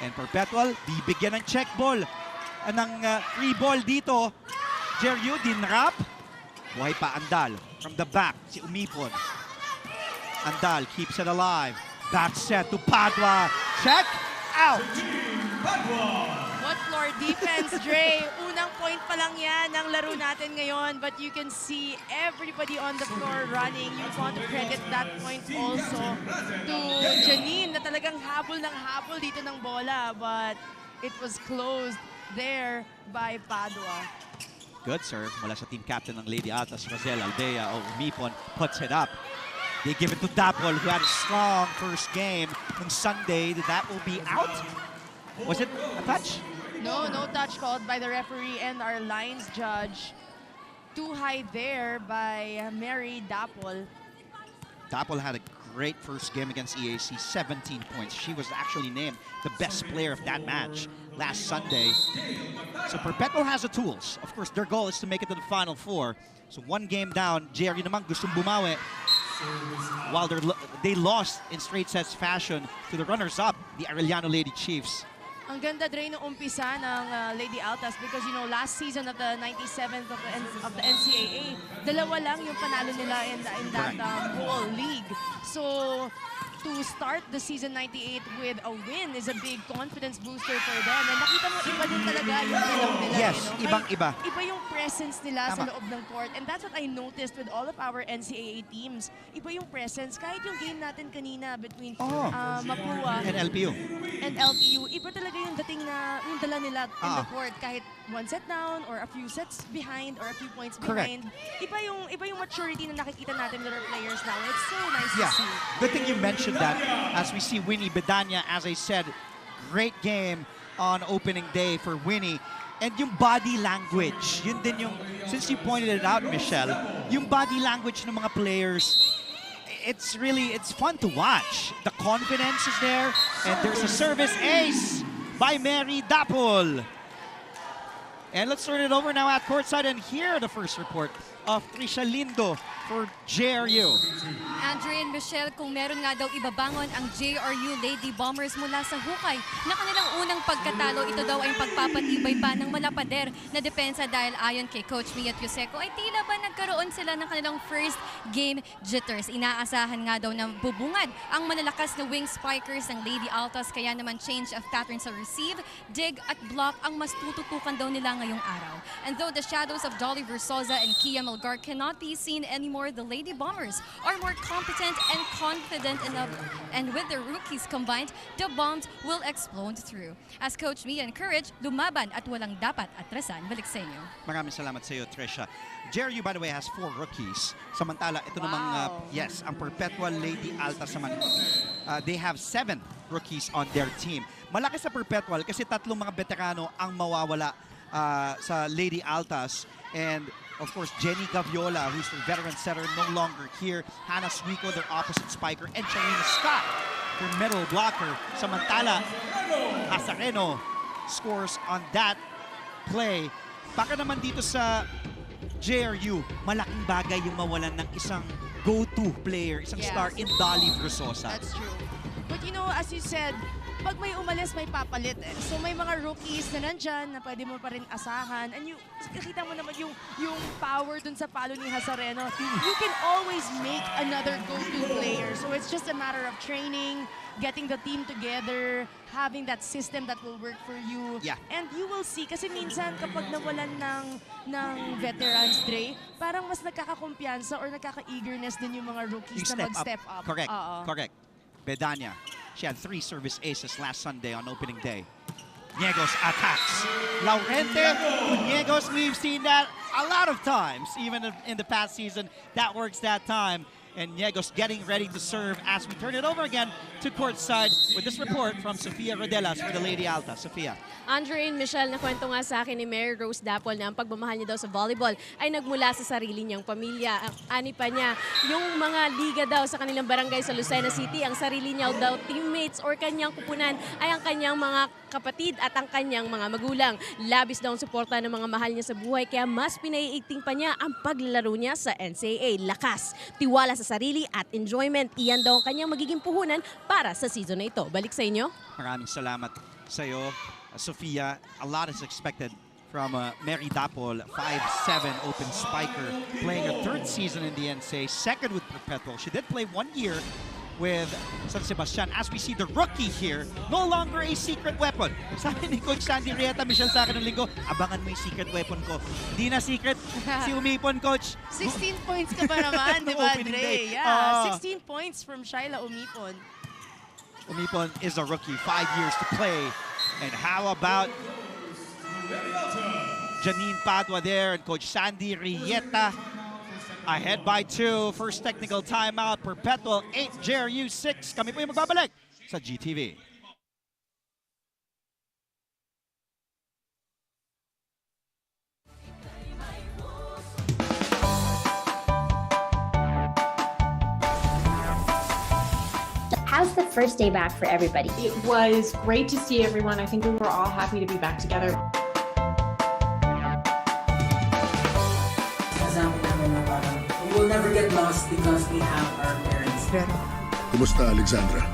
And Perpetual, bibigyan ng check ball. Ng free ball dito. JRU, dinrap. Buhay pa Andal from the back, si Umipon. Andal keeps it alive. Back set to Padua. Check out! What floor defense, Dre? Unang point pa lang yan ng laro natin ngayon, but you can see everybody on the floor running. You want to credit that point also to Janine na talagang habol ng habol dito ng bola, but it was closed there by Padua. Good serve mula sa team captain ng Lady Altas, Razel Aldea. Umipon puts it up. They give it to Dapol, who had a strong first game on Sunday. That will be out. Was it a touch? No touch called by the referee and our lines judge. Too high there by Mary Dapol. Dapol had a great first game against EAC, 17 points. She was actually named the best player of that match last Sunday. So Perpetual has the tools. Of course, their goal is to make it to the Final Four. So one game down, JRU naman gustong bumawi. While they lost in straight sets fashion to the runners-up, the Arellano Lady Chiefs. Ang ganda, Dre, ng umpisa ng Lady Altas because, you know, last season of the 97th of the NCAA, dalawa lang yung panalo nila in that whole league. So, to start the season 98 with a win is a big confidence booster for them. And nakita mo, iba din talaga yung bilang nila. Yes, you know? ibang-iba. Iba yung presence nila sa loob ng court. And that's what I noticed with all of our NCAA teams. Iba yung presence. Kahit yung game natin kanina between Mapua and LPU. Iba talaga yung dating na yung dala nila in the court. Kahit one set down or a few sets behind or a few points behind. Iba yung maturity na nakikita natin with our players now. It's so nice to see. Good thing you mentioned that as we see Winnie Bedanya, as I said, great game on opening day for Winnie. And yung body language, yun din yung, since you pointed it out, Michelle, yung body language ng mga players, it's fun to watch. The confidence is there, and there's a service ace by Mary Dapol. And let's turn it over now at courtside and hear the first report of Trisha Lindo for JRU. Andre and Michelle, kung meron nga daw ibabangon ang JRU Lady Bombers mula sa hukay na kanilang unang pagkatalo, ito daw ay pagpapatibay pa ng malapader na depensa dahil ayon kay Coach Mia Yuseco ay tila ba nagkaroon sila ng kanilang first game jitters. Inaasahan nga daw na bubungad ang malalakas na wing spikers ng Lady Altas, kaya naman change of pattern sa receive, dig at block ang mas tututukan daw nila ngayong araw. And though the shadows of Dolly Versosa and Kia Melgar cannot be seen anymore, the Lady Bombers are more competent and confident enough, and with their rookies combined, the bombs will explode through. As Coach Mia encouraged, lumaban at walang dapat atrasan. Balik sa inyo. Maraming salamat sa iyo, Trisha. JRU, by the way, has 4 rookies. Samantala, ito namang, yes, ang Perpetual Lady Altas naman, they have 7 rookies on their team. Malaki sa Perpetual kasi 3 mga veterano ang mawawala sa Lady Altas. And of course, Jenny Gaviola, who's the veteran setter, no longer here. Hannah Suico, their opposite spiker, and Charina Scott, their middle blocker. Samantala, Asareno scores on that play. Baka naman dito sa JRU, malaking bagay yung mawalan ng isang go-to player, isang star in Dolly Versosa. That's true. But you know, as you said, pag may umalis, may papalit eh. So may mga rookies na nandyan na pwede mo pa rin asahan. And nakita mo naman yung power dun sa palo ni Hazareno. You can always make another go-to player. So it's just a matter of training, getting the team together, having that system that will work for you. Yeah. And you will see, kasi minsan kapag nawalan ng veterans, Dre, parang mas nagkakakumpiyansa or nagkaka-eagerness din yung mga rookies na mag-step up. Correct, correct. Bedania, she had 3 service aces last Sunday on opening day. Niegos attacks. Laurente to Niegos, we've seen that a lot of times, even in the past season. That works that time. And Niegos getting ready to serve as we turn it over again to courtside with this report from Sofia Rodelas for the Lady Alta. Sofia. Andre and Michelle, nakwento nga sa akin ni Mary Rose Dapol na ang pagmamahal niya daw sa volleyball ay nagmula sa sarili niyang pamilya. Ani pa niya, yung mga liga daw sa kanilang barangay sa Lucena City, ang sarili niya daw teammates or kanyang kupunan ay ang kanyang mga kapatid at ang kanyang mga magulang. Labis daw ang suporta ng mga mahal niya sa buhay, kaya mas pinaiigting pa niya ang paglalaro niya sa NCAA. Lakas, tiwala sa sarili at enjoyment. Iyan daw ang kanyang magiging puhunan para sa season na ito. Balik sa inyo. Maraming salamat sa iyo, Sofia. A lot is expected from Mary Dapol, 5'7" open spiker, playing her 3rd season in the NCAA, 2nd with Perpetual. She did play 1 year with San Sebastian. As we see the rookie here, no longer a secret weapon. Sabi ni Coach Sandy Rieta, Michelle sa akin ng linggo, abangan mo yung secret weapon ko. Hindi na secret, si Umipon, Coach. 16 points ka pa naman, di ba, Dre? Yeah, 16 points from Shyla Umipon. Umipon is a rookie, 5 years to play. And how about Janine Padua there and Coach Sandy Rieta? Ahead by 2. First technical timeout. Perpetual 8, JRU 6. Kami po yung magbabalik sa GTV. How's the first day back for everybody? It was great to see everyone. I think we were all happy to be back together. We'll never get lost because we have our parents. Kumusta, Alexandra?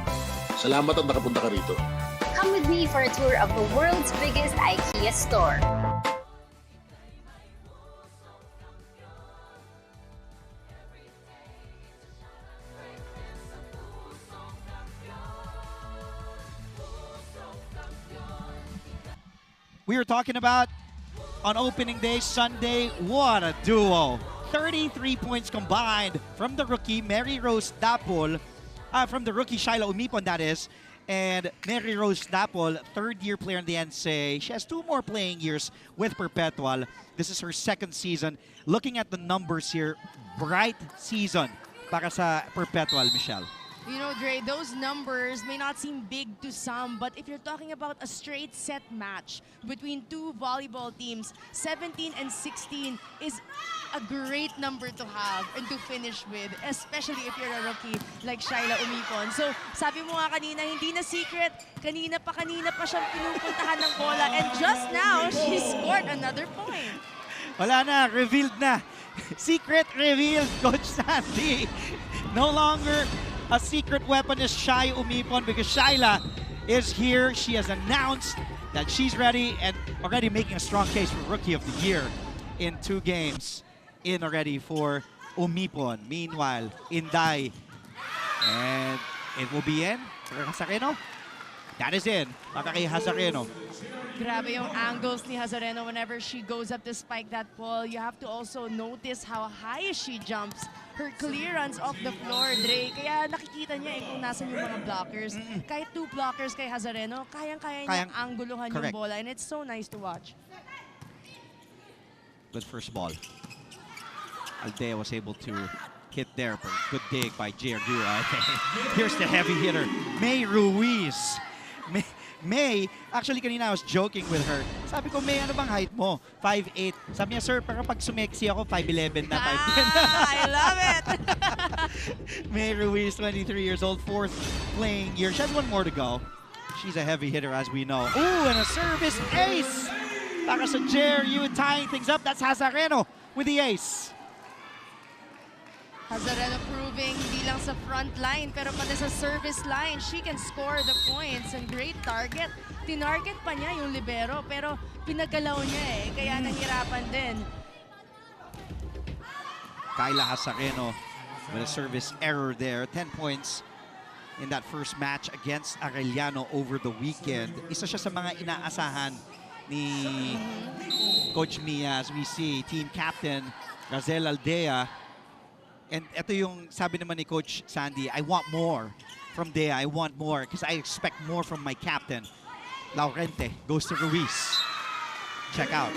Salamat at nakapunta ka rito. Come with me for a tour of the world's biggest IKEA store. We were talking about on opening day, Sunday, what a duo. 33 points combined from the rookie, Mary Rose Dapol, from the rookie, Shyla Umipon, that is, and Mary Rose Dapol, 3rd-year player in the NCAA. She has 2 more playing years with Perpetual. This is her 2nd season. Looking at the numbers here, bright season para sa Perpetual, Michelle. You know, Dre, those numbers may not seem big to some, but if you're talking about a straight set match between 2 volleyball teams, 17 and 16 is a great number to have and to finish with, especially if you're a rookie like Shyla Umipon. So, sabi mo nga kanina, hindi na secret. Kanina pa siyang pinupuntahan ng bola. And just now, she scored another point. Wala na, revealed na. Secret revealed, Coach Sandy. No longer a secret weapon is Shy Umipon because Shyla is here. She has announced that she's ready and already making a strong case for Rookie of the Year in 2 games in already for Umipon. Meanwhile, Inday, and it will be in for Hazareno. That is in para kay Hazareno. Grabe yung angles ni Hazareno whenever she goes up to spike that ball. You have to also notice how high she jumps. Her clearance off the floor, Dre. Kaya nakikita niya kung nasan yung mga blockers. Kahit 2 blockers kay Hazareno, kayang-kaya niyang angguluhan yung bola. And it's so nice to watch. Good first ball. Aldea was able to hit there, but good dig by JRU. Here's the heavy hitter, May Ruiz. May, actually kanina I was joking with her. Sabi ko, May, ano bang height mo? 5'8". Sabi niya, sir, para pag sumexy ako, 5'11 na, 5'10 na. I love it! May Ruiz, 23 years old, 4th playing year. She has 1 more to go. She's a heavy hitter, as we know. Ooh, and a service ace! Para sa JRU, tying things up. That's Hazareno with the ace. Hazareno proving hindi lang sa front line pero pati sa service line, she can score the points and great target. Tinarget pa niya yung libero pero pinagalaw niya kaya nahirapan din. Kyla Hazareno with a service error there. 10 points in that first match against Arellano over the weekend. Isa siya sa mga inaasahan ni Coach Mia as we see team captain Razel Aldea. And ito yung sabi naman ni Coach Sandy, I want more from Dea. I want more because I expect more from my captain. Laurente goes to Ruiz. Check out.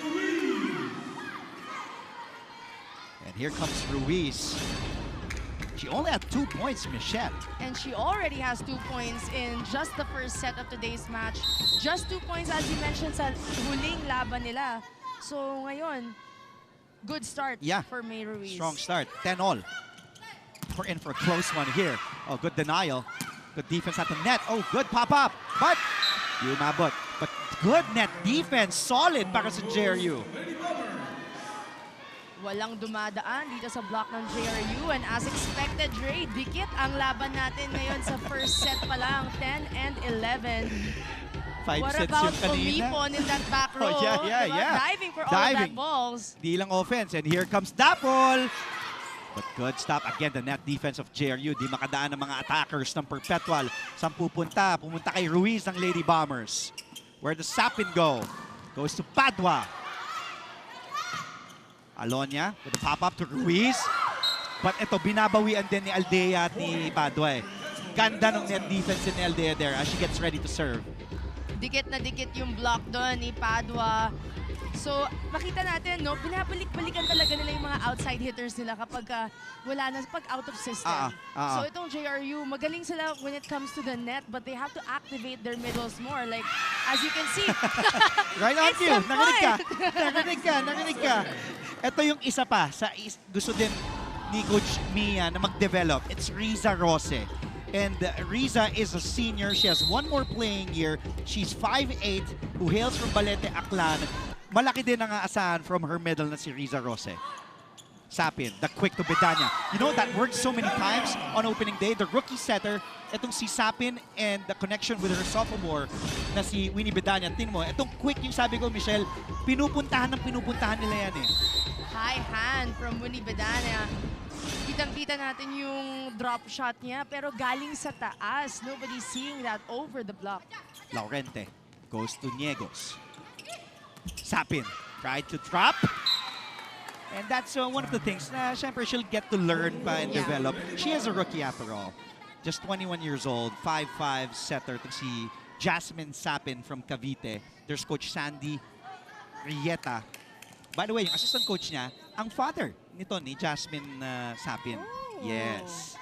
And here comes Ruiz. She only had 2 points, Michelle. And she already has 2 points in just the first set of today's match. Just 2 points as you mentioned sa huling laban nila. So ngayon, good start for May Ruiz. Strong start. 10-all. We're in for a close one here. Oh, good denial. Good defense at the net. Oh, good pop-up. But, umabot. But good net defense. Solid para sa JRU. Walang dumadaan dito sa block ng JRU. And as expected, Dre, dikit ang laban natin ngayon sa first set pa lang. 10 and 11. 5 What sets about yung kanina? Umipon in that back row? Yeah. Diving for all of that balls. Di lang offense. And here comes Dapol. But good stop. Again, the net defense of JRU. Di makadaan ng mga attackers ng Perpetual. Saan pupunta? Pumunta kay Ruiz ng Lady Bombers. Where does Sapin go? Goes to Padua. Alonia with a pop-up to Ruiz. But ito, binabawian din ni Aldea at ni Padua. Ganda ng net defense ni Aldea there as she gets ready to serve. Dikit na dikit yung block doon ni Padua. So, makita natin, no, binabalik-balikan talaga nila yung mga outside hitters nila kapag wala na, pag out of system. So, itong JRU, magaling sila when it comes to the net, but they have to activate their middles more. Like, as you can see, right on you. Narinig ka. Ito yung isa pa sa gusto din ni Coach Mia na mag-develop. It's Riza Rose. And Riza is a senior. She has 1 more playing year. She's 5'8", who hails from Balete, Aklan. Malaki din ang aasahan from her middle na si Riza Rose. Sapin, the quick to Bedanya. You know, that worked so many times on opening day. The rookie setter, itong si Sapin and the connection with her sophomore na si Winnie Bedanya. Tingnan mo, itong quick yung sabi ko, Michelle, pinupuntahan nila yan eh. High hand from Winnie Bedanya. Kitang-kita natin yung drop shot niya, pero galing sa taas. Nobody's seeing that over the block. Laurente goes to Niegos. Sapin tried to drop. And that's one of the things na syempre she'll get to learn pa and develop. She is a rookie after all. Just 21 years old, 5'5" setter to si Jasmine Sapin from Cavite. There's Coach Sandy Rieta. By the way, yung assistant coach niya, ang father nito ni Jasmine Sapin. Yes.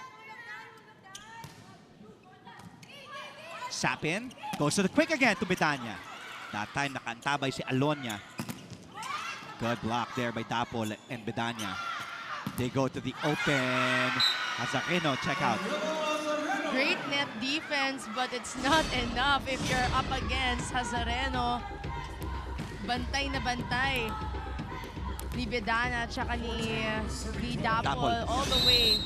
Sapin goes to the quick again to Betania. That time nakantabay si Alonia. Good block there by Dapol and Bedanya. They go to the open. Hazareno, check out. Great net defense, but it's not enough if you're up against Hazareno. Bantay na bantay ni Bedana tsaka ni Dapol all the way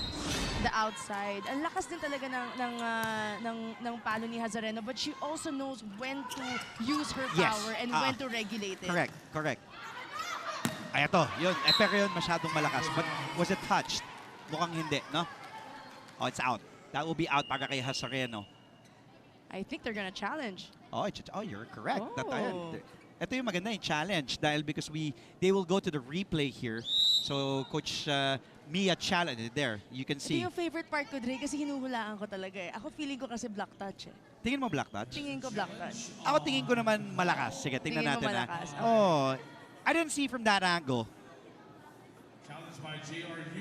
the outside. Ang lakas din talaga ng palo ni Hazareno, but she also knows when to use her power and when to regulate it. Correct. Ay, ito. Yun. Pero yun masyadong malakas. But was it touched? Mukhang hindi, no? Oh, it's out. That will be out para kay Hazareno. I think they're gonna challenge. Oh, you're correct. Ito yung maganda yung challenge dahil because they will go to the replay here. So Coach Mia challenge there. You can see. Ito yung favorite part ko, Dre, kasi hinuhulaan ko talaga eh. Ako feeling ko kasi black touch eh. Tingin mo black touch? Tingin ko black touch. Ako tingin ko naman malakas. Sige, tingnan natin na. Okay. Oh, I didn't see from that angle.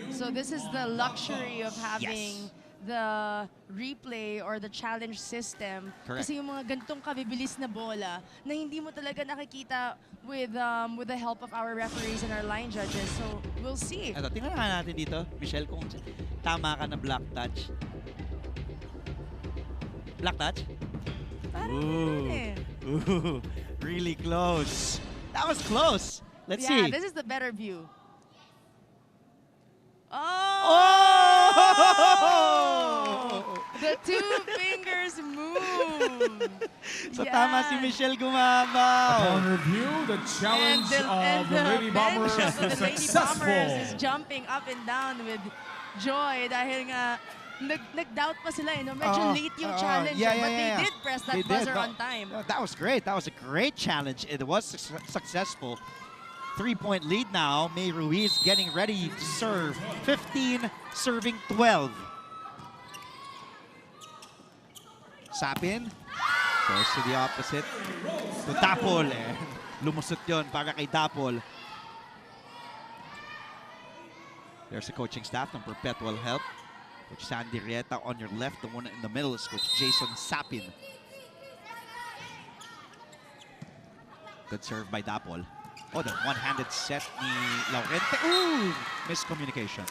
So this is the luxury of having the replay or the challenge system. Correct. Kasi yung mga ganitong kabibilis na bola na hindi mo talaga nakikita with the help of our referees and our line judges. So we'll see. Ito, tingnan natin dito, Michelle, kung tama ka na black touch. Black touch? Ooh, really close. That was close. Let's see. Yeah, this is the better view. The two fingers move. So tama si Michelle gumabaw. Upon review, the challenge of the Lady Bombers is successful. Is jumping up and down with joy dahil nga nag-doubt pa sila, no? Medyo late yung challenge, but they did press that buzzer on time. That was great. That was a great challenge. It was successful. 3-point lead now. May Ruiz getting ready to serve. 15, serving 12. Sapin goes to the opposite. To Dapol. Lumusot yun para kay Dapol. There's the coaching staff ng Perpetual Help. Coach Sandy Rieta on your left. The one in the middle is Coach Jason Sapin. Good serve by Dapol. Oh, the one-handed set ni Laurente. Ooh! Miscommunication.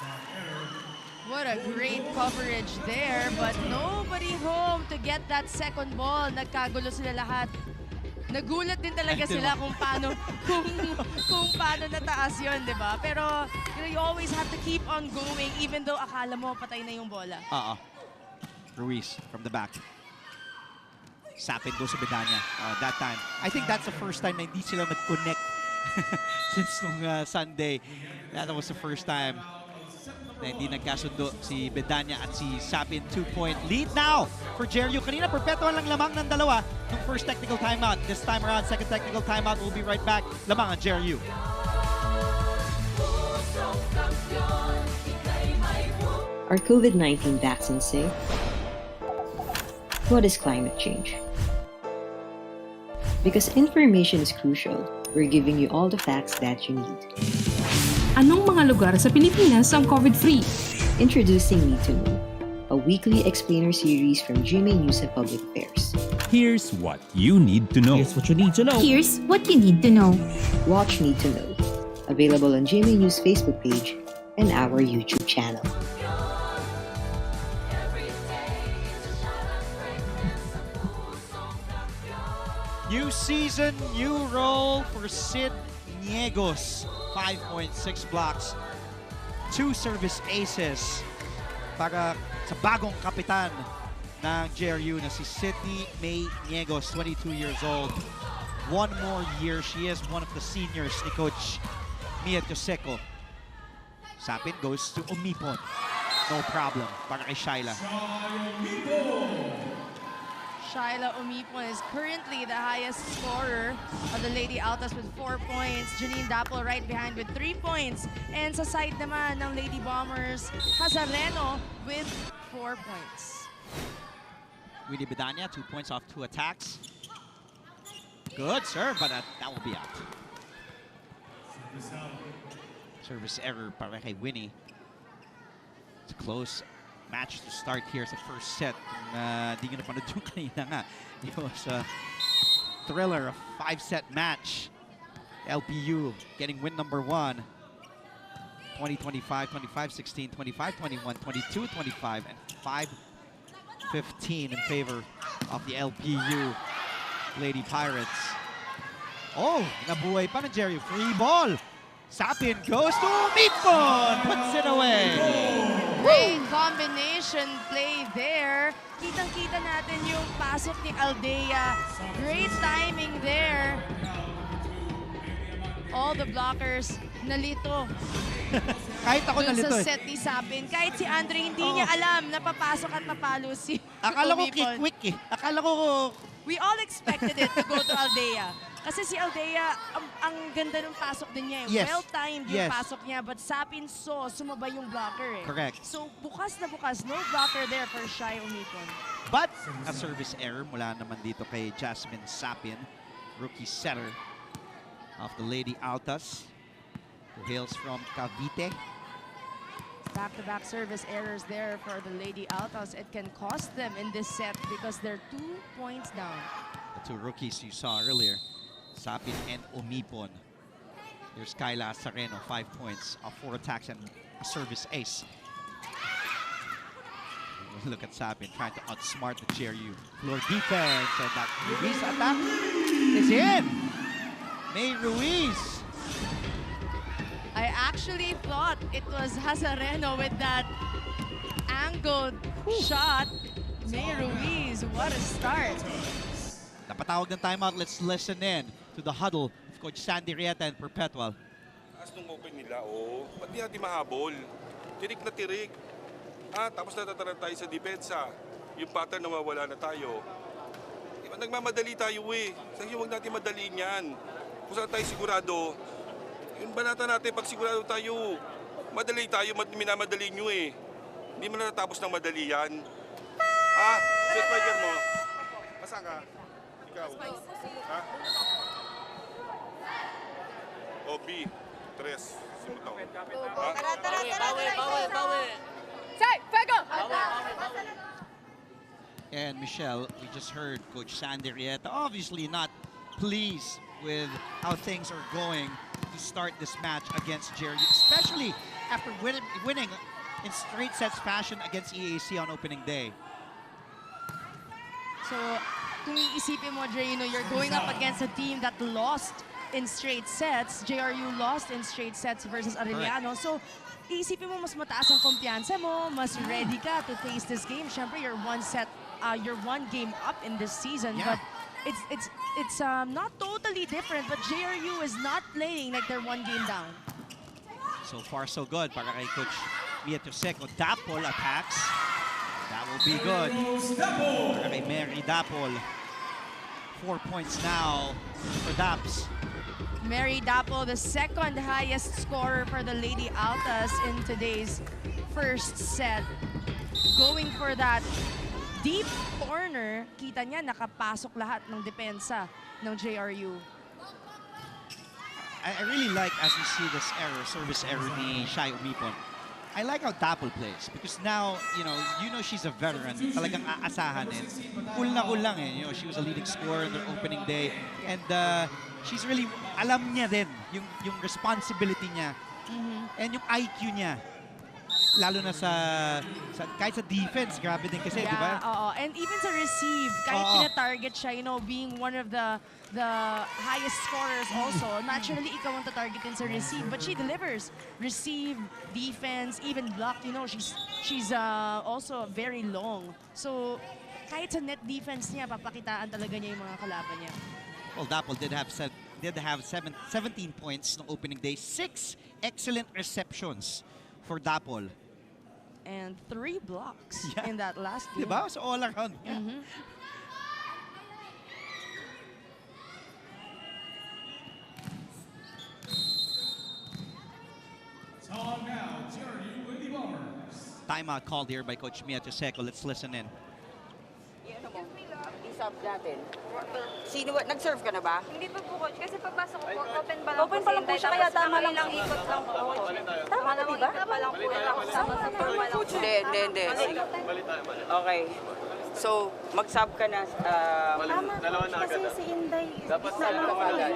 What a great coverage there, but nobody home to get that second ball. Nagkagulo sila lahat. Nagulat din talaga sila kung paano nataas yun, di ba? Pero you always have to keep on going even though akala mo patay na yung bola. Ruiz from the back. Sapin goes to Bedanya. That time. I think that's the first time na hindi sila nag-connect since nung Sunday. That was the first time na hindi nagkasundo si Bedanya at si Sapin. 2-point lead now for JRU. Kanina, Perpetual lang lamang ng dalawa nung first technical timeout. This time around, second technical timeout. We'll be right back. Lamang ang JRU. Are COVID-19 vaccines safe? What is climate change? Because information is crucial, we're giving you all the facts that you need. Anong mga lugar sa Pilipinas ang COVID-free? Introducing Need to Know, a weekly explainer series from GMA News and Public Affairs. Here's what you need to know. Here's what you need to know. Here's what you need to know. Watch Need to Know, available on GMA News Facebook page and our YouTube channel. New season, new role for Sid Niegos. 5.6 blocks, 2 service aces para sa bagong kapitan ng JRU na si Sydney May Niegos, 22 years old. One more year, she is one of the seniors ni Coach Mia Joseco. Sapin goes to Umipon. No problem para kay Shyla. Shyla Umipon is currently the highest scorer of the Lady Altas with 4 points. Janine Dapol right behind with 3 points. And sa side naman ng Lady Bombers, Hazareno with 4 points. Willie Bedanya, 2 points off 2 attacks. Good serve, but that will be out. Service error para kay Winnie. It's a close match to start here sa first set. Di nyo napanood yung kanina nga. It was a thriller, a 5-set match. LPU getting win number 1. 20-25, 25-16, 25-21, 22-25, and 5-15 in favor of the LPU Lady Pirates. Oh, nabuhay pa ng JRU. Free ball. Sapin goes to Midpon. Puts it away. Great combination play there. Kitang-kita natin yung pasok ni Aldea. Great timing there. All the blockers nalito. Kahit ako nalito Sa set ni Sapin. Kahit si Andre, hindi niya alam na papasok at papalo si Akala ko Umipon. quick eh. Akala ko... We all expected it to go to Aldea. Kasi si Aldea, ang ganda ng pasok din niya. Yes. Well-timed yung pasok niya. But Sapin sumabay yung blocker eh. Correct. So bukas na bukas, no blocker there for Shy Umipon. But a service error mula naman dito kay Jasmine Sapin, rookie setter of the Lady Altas, who hails from Cavite. Back-to-back service errors there for the Lady Altas. It can cost them in this set because they're 2 points down. The two rookies you saw earlier, Sapin and Umipon. Here's Kyla Sareno, 5 points, 4 attacks and a service ace. Look at Sapin trying to outsmart the JRU floor defense, and that Ruiz attack is in. May Ruiz. I actually thought it was Hazareno with that angled shot. May Ruiz, what a start. Napatawag ng timeout. Let's listen in to the huddle of Coach Sandy Rieta and Perpetual. As nung open nila, ba't di natin mahabol? Tirik na tirik. Tapos natataran tayo sa depensa. Yung pattern na mawala na tayo. Nagmamadali tayo eh. Sige, huwag natin madaliin yan. Kung saan tayo sigurado, yung banata natin, pag sigurado tayo, madali tayo, minamadali nyo eh. Hindi mo na natapos ng madali yan. Si Spiker mo, asa ka? Ikaw? Ha? O, B, 3, simutaw. Bawi. Say, Fuego! And Michelle, we just heard Coach Sandy Rieta obviously not pleased with how things are going to start this match against JRU, especially after winning in straight sets fashion against EAC on opening day. So, kung iisipin mo, Dre, you're going up against a team that lost in straight sets. JRU lost in straight sets versus Arellano. So, iisipin mo mas mataas ang kumpiyansa mo, mas ready ka to face this game. Siyempre, you're one game up in this season, but it's not totally different. But JRU is not playing like they're 1 game down. So far, so good para kay Coach Mia Toseco. Dapol attacks. That will be good. Para kay Mary Dapol. 4 points now for Daps. Mary Dapol, the second highest scorer for the Lady Altas in today's first set. Going for that deep corner, kita niya nakapasok lahat ng depensa ng JRU. I really like, as we see this service error ni Shy Umipon, I like how Dapol plays because now, you know she's a veteran. Talagang aasahan eh. Cool lang eh. She was a leading scorer in their opening day, and she's really, alam niya din yung responsibility niya and yung IQ niya. Lalo na kahit sa defense, grabe din kasi, di ba? And even sa receive, kahit tina-target siya, being one of the highest scorers also, naturally ikaw ang tatargetin sa receive, but she delivers. Receive, defense, even block, she's also very long. So, kahit sa net defense niya, papakitaan talaga niya yung mga kalaban niya. Well, Dapol did have 17 points no opening day, 6 excellent receptions for Dapol. And 3 blocks in that last game. Diba? So all around. Timeout called here by Coach Mia Toseco. Let's listen in. I-sub natin. Sino, nag-serve ka na ba? Hindi pa po, coach. Kasi pagpasok ko po, open pa lang Open pa lang po siya, kaya tama lang ikot lang po, coach. Tama na, diba? Ikot pa lang po. Kasama sa formal lang. Hindi. Okay. So, mag-sub ka na. Dalawa na agad. Kasi si Inday. Dapat sub ka agad.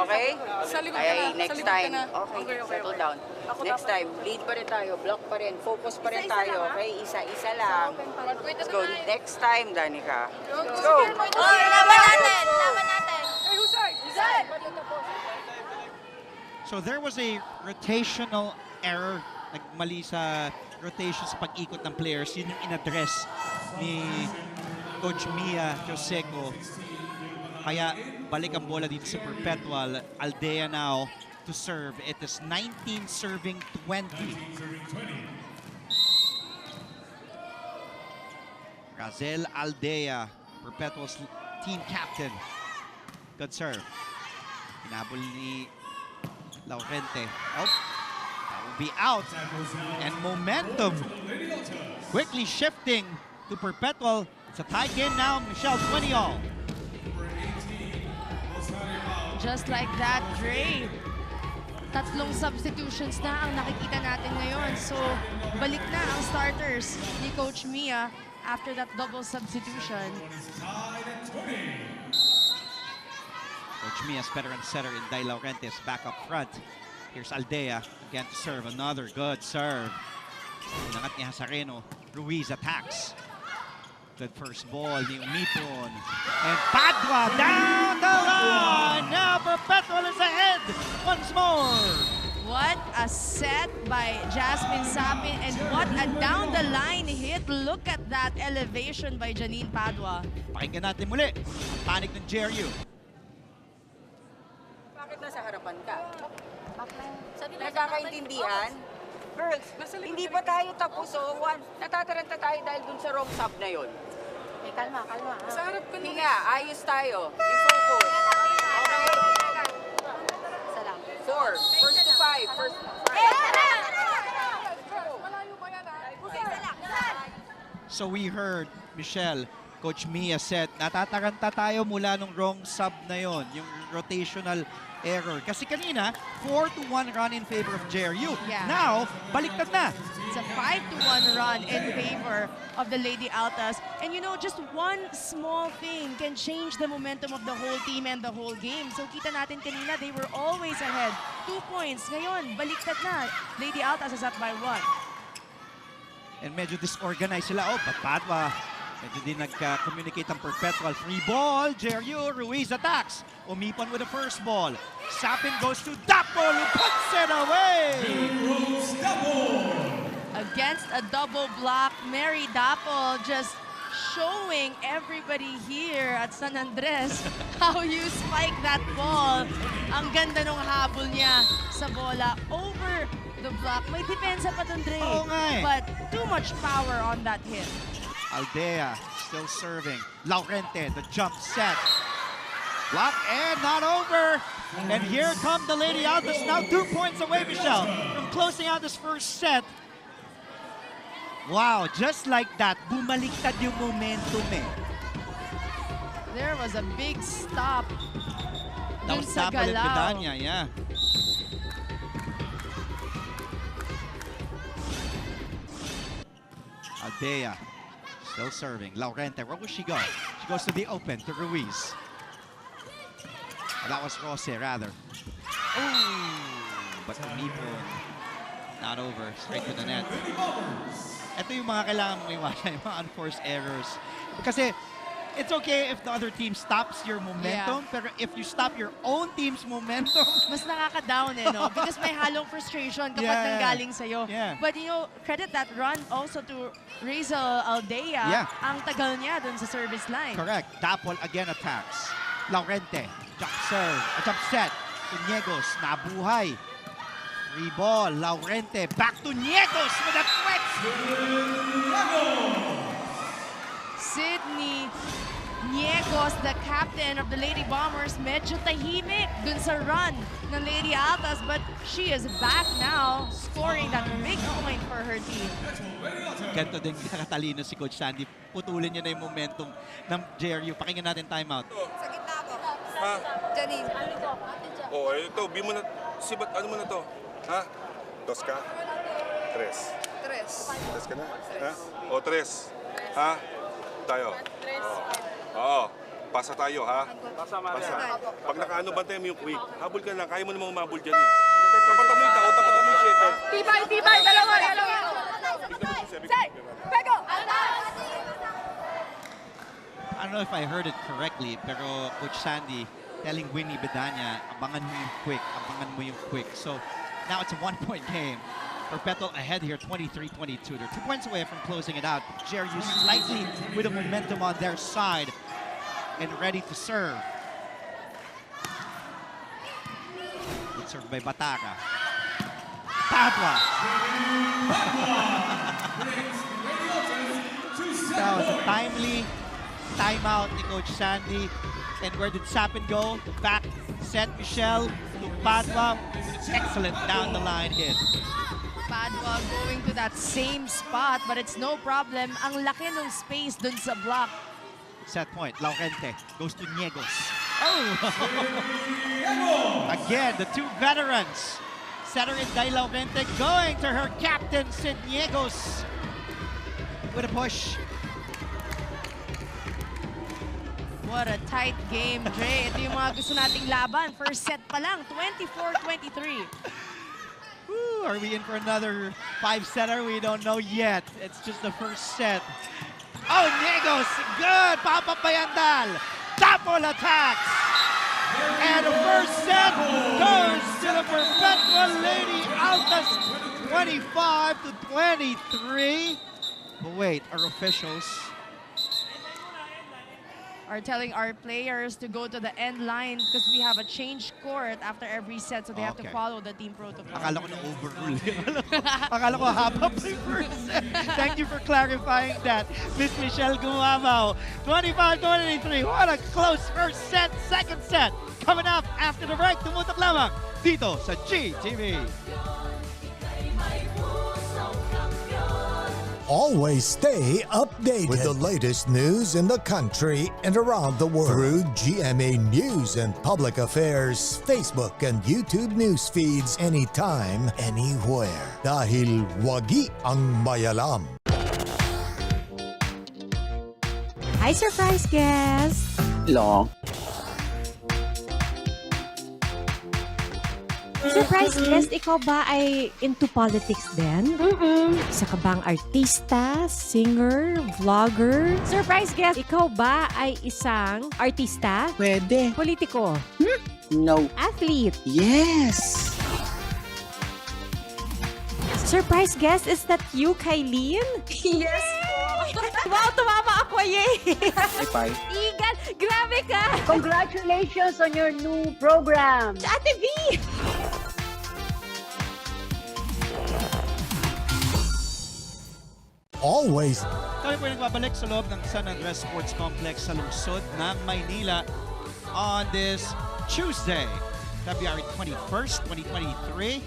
Okay? Sa likod ka Ay, na. next time. Okay, settle down. Next time, lead pa rin tayo, block pa rin, focus pa rin tayo. Okay? Isa-isa lang. Let's go. Next time, Danica. Let's go! Laban natin! Laban natin! So there was a rotational error. Nagmali sa rotation sa pag-ikot ng players. Yun yung in-address ni Coach Mia Joseco. Kaya balik ang bola dito sa Perpetual. Aldea now to serve. It is 19 serving 20. Razel Aldea, Perpetual's team captain. Good serve. Hinabol ni Laurente. Oh, that will be out. And momentum quickly shifting to Perpetual. It's a tie game now. Michelle, 20 all. Just like that, Dre. Tatlong substitutions na ang nakikita natin ngayon. So, balik na ang starters ni Coach Mia after that double substitution. Coach Mia's veteran setter in Day Laurentiis back up front. Here's Aldea again to serve. Another good serve. Inangat ni Hazareno. Ruiz attacks. Good first ball ni Umipon. And Padua down the line. Now Perpetual is ahead once more. What a set by Jasmine Sapin and what a down the line hit. Look at that elevation by Janine Padua. Pakinggan natin muli ang panig ng JRU. Bakit nasa harapan ka? Nagkakaintindihan? Girls, hindi pa tayo tapos. So, natataranta tayo dahil dun sa wrong sub na yun. Kalma. Sa harap ka na. Hinga, ayos tayo. I-focus. Okay? Salam. 4. First to 5. First to 5. So we heard, Michelle, Coach Mia said, natataranta tayo mula nung wrong sub na yon, yung rotational error. Kasi kanina, 4-1 run in favor of JRU. Yeah. Now, baliktad na. It's a 5-1 run in favor of the Lady Altas. And you know, just one small thing can change the momentum of the whole team and the whole game. So kita natin kanina, they were always ahead. 2 points. Ngayon, baliktad na. Lady Altas is up by 1. And medyo disorganized sila. Oh, Padua. Medyo din nag-communicate ang Perpetual. Free ball. JRU. Ruiz attacks. Umipon with the first ball. Sapin goes to Dapo, who puts it away. Against a double block, Mary Dapo just showing everybody here at San Andres how you spike that ball. Ang ganda nung habol niya sa bola over the block. May depensa pa dun, Dre. Oo nga eh. But too much power on that hit. Aldea still serving. Laurente, the jump set. Block and not over. And here come the Lady Altas, now 2 points away, Michelle, from closing out this first set. Wow, just like that, bumaliktad yung momentum eh. There was a big stop. That dun was sa Dapo galaw. Ledvidania, yeah. Aldea still serving. Laurente, where will she go? She goes to the open, to Ruiz. That was Rose, rather. Ooh, but Umipon, not over, straight to the net. Ito yung mga kailangan mong iwasan, yung mga unforced errors. Kasi it's okay if the other team stops your momentum, pero if you stop your own team's momentum, mas nakaka-down eh, no? Because may halong frustration kapag nanggaling sa'yo. Yeah. But you know, credit that run also to Razel Aldea. Yeah. Ang tagal niya dun sa service line. correct. Dapol again attacks. Laurente, jump serve, jump set. To Niegos, nabuhay. Free ball, Laurente, back to Niegos with a threat. Sydney Niegos, the captain of the Lady Bombers, medyo tahimik dun sa run ng Lady Altas, but she is back now, scoring that big point for her team. Ganito din nakatalino si Coach Sandy. Putulin niya na yung momentum ng JRU. Pakinggan natin timeout. Sa gitna ako. Ha? Janine. Oh, ito, mo na, sibat, ano mo na to? Ha? Dos ka? Tres. Tres. Tres ka na? Ha? O, tres. Ha? tayo. Oo. Pasa tayo, ha? Pasa. Pag nakaano, bantay mo yung quick. Habol ka lang. Kaya mo namang umabol dyan, eh. Tapatan mo yung tao, tapatan mo yung 7. Tibay! Dalawa! I don't know if I heard it correctly, pero Coach Sandy telling Winnie Bedanya, abangan mo yung quick. So now it's a 1-point game. Perpetual ahead here, 23-22. They're 2 points away from closing it out. JRU slightly with the momentum on their side and ready to serve. Good serve by Bataka. Padua. That was a timely timeout ni Coach Sandy. And where did Sapin go? Back set Michelle to Padua. Excellent down the line hit. Padua going to that same spot, but it's no problem. Ang laki ng space dun sa block. Set point, Laurente goes to Niegos. Oh! Again, the two veterans. Setter in Day Laurente going to her captain, Sid Niegos. With a push. What a tight game, Dre. Ito yung mga gusto nating laban. First set pa lang, 24-23. Are we in for another 5-setter? We don't know yet. It's just the first set. Oh, Niegos, good! Papa Bayandal, double attacks! And the first set goes to the Perpetual Lady Altas, 25-23. But wait, our officials are telling our players to go to the end line because we have a change court after every set, so they have to follow the team protocol. Akala ko na overrule. Akala ko haba pa yung first set. Thank you for clarifying that, Miss Michelle Gumamao. 25-23. What a close first set. Second set coming up after the break. Tumutok lamang dito sa GTV. Always stay updated with the latest news in the country and around the world through GMA News and Public Affairs Facebook and YouTube news feeds anytime, anywhere. Dahil wagi ang mayalam. Hi, surprise guest! Long. Surprise guest, ikaw ba ay into politics din? Isa ka bang artista, singer, vlogger? Surprise guest, ikaw ba ay isang artista? Pwede. Politiko? No. Athlete? Yes! Surprise guest, is that you, Kylene? Yes po! Wow, tumama ako, yay! High five. Igan, grabe ka! Congratulations on your new program! Ate V! Always. Kami po nagbabalik sa loob ng San Andres Sports Complex sa lungsod ng Maynila on this Tuesday, February 21st, 2023.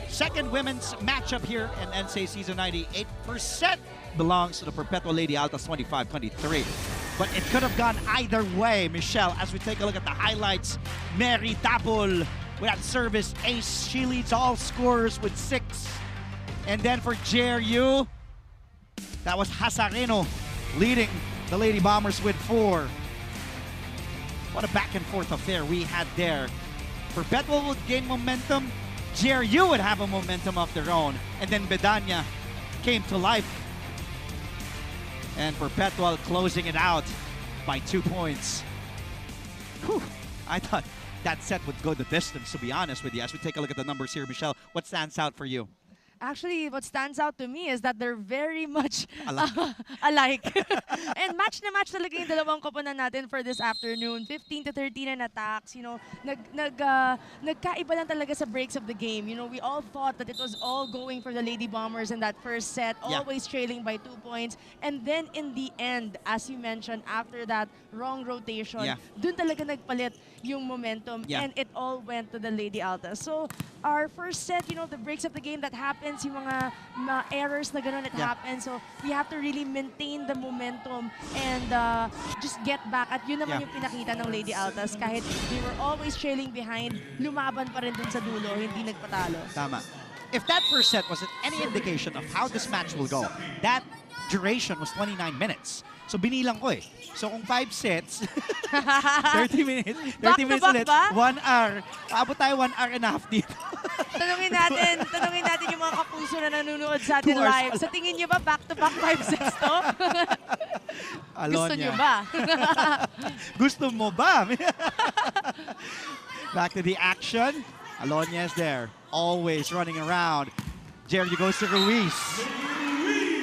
Second women's matchup here in NCAA Season 98. First set belongs to the Perpetual Lady Altas 25-23. But it could have gone either way, Michelle, as we take a look at the highlights. Mary Tapol with that service ace. She leads all scorers with 6. And then for JRU, that was Hasareno leading the Lady Bombers with 4. What a back and forth affair we had there. Perpetual would gain momentum. JRU would have a momentum of their own. And then Bedanya came to life. And Perpetual closing it out by 2 points. Whew. I thought that set would go the distance, to be honest with you. As we take a look at the numbers here, Michelle, what stands out for you? Actually, what stands out to me is that they're very much alike. And match na match talaga yung dalawang koponan natin for this afternoon. 15-13 in attacks. You know, nagkaiba lang talaga sa breaks of the game. You know, we all thought that it was all going for the Lady Bombers in that first set, always trailing by 2 points. And then in the end, as you mentioned, after that wrong rotation, dun talaga nagpalit yung momentum, and it all went to the Lady Altas. So our first set, you know, the breaks of the game that happens, yung mga errors na ganun, it happens. So we have to really maintain the momentum and just get back. At yun naman yung pinakita ng Lady Altas. Kahit they were always trailing behind, lumaban pa rin dun sa dulo, hindi nagpatalo. Tama. If that first set wasn't any indication of how this match will go, that duration was 29 minutes. So binilang ko eh. So kung 5 sets, 30 minutes, 30 Back to minutes back ulit, ba? 1 hour. Abot tayo 1 hour and a half dito. Tanungin natin yung mga kapuso na nanonood sa atin 2 hours live. Sa tingin nyo ba back-to-back 5 sets to? Gusto nyo ba? Gusto mo ba? Back to the action. Alonia is there, always running around. JRU goes to Ruiz.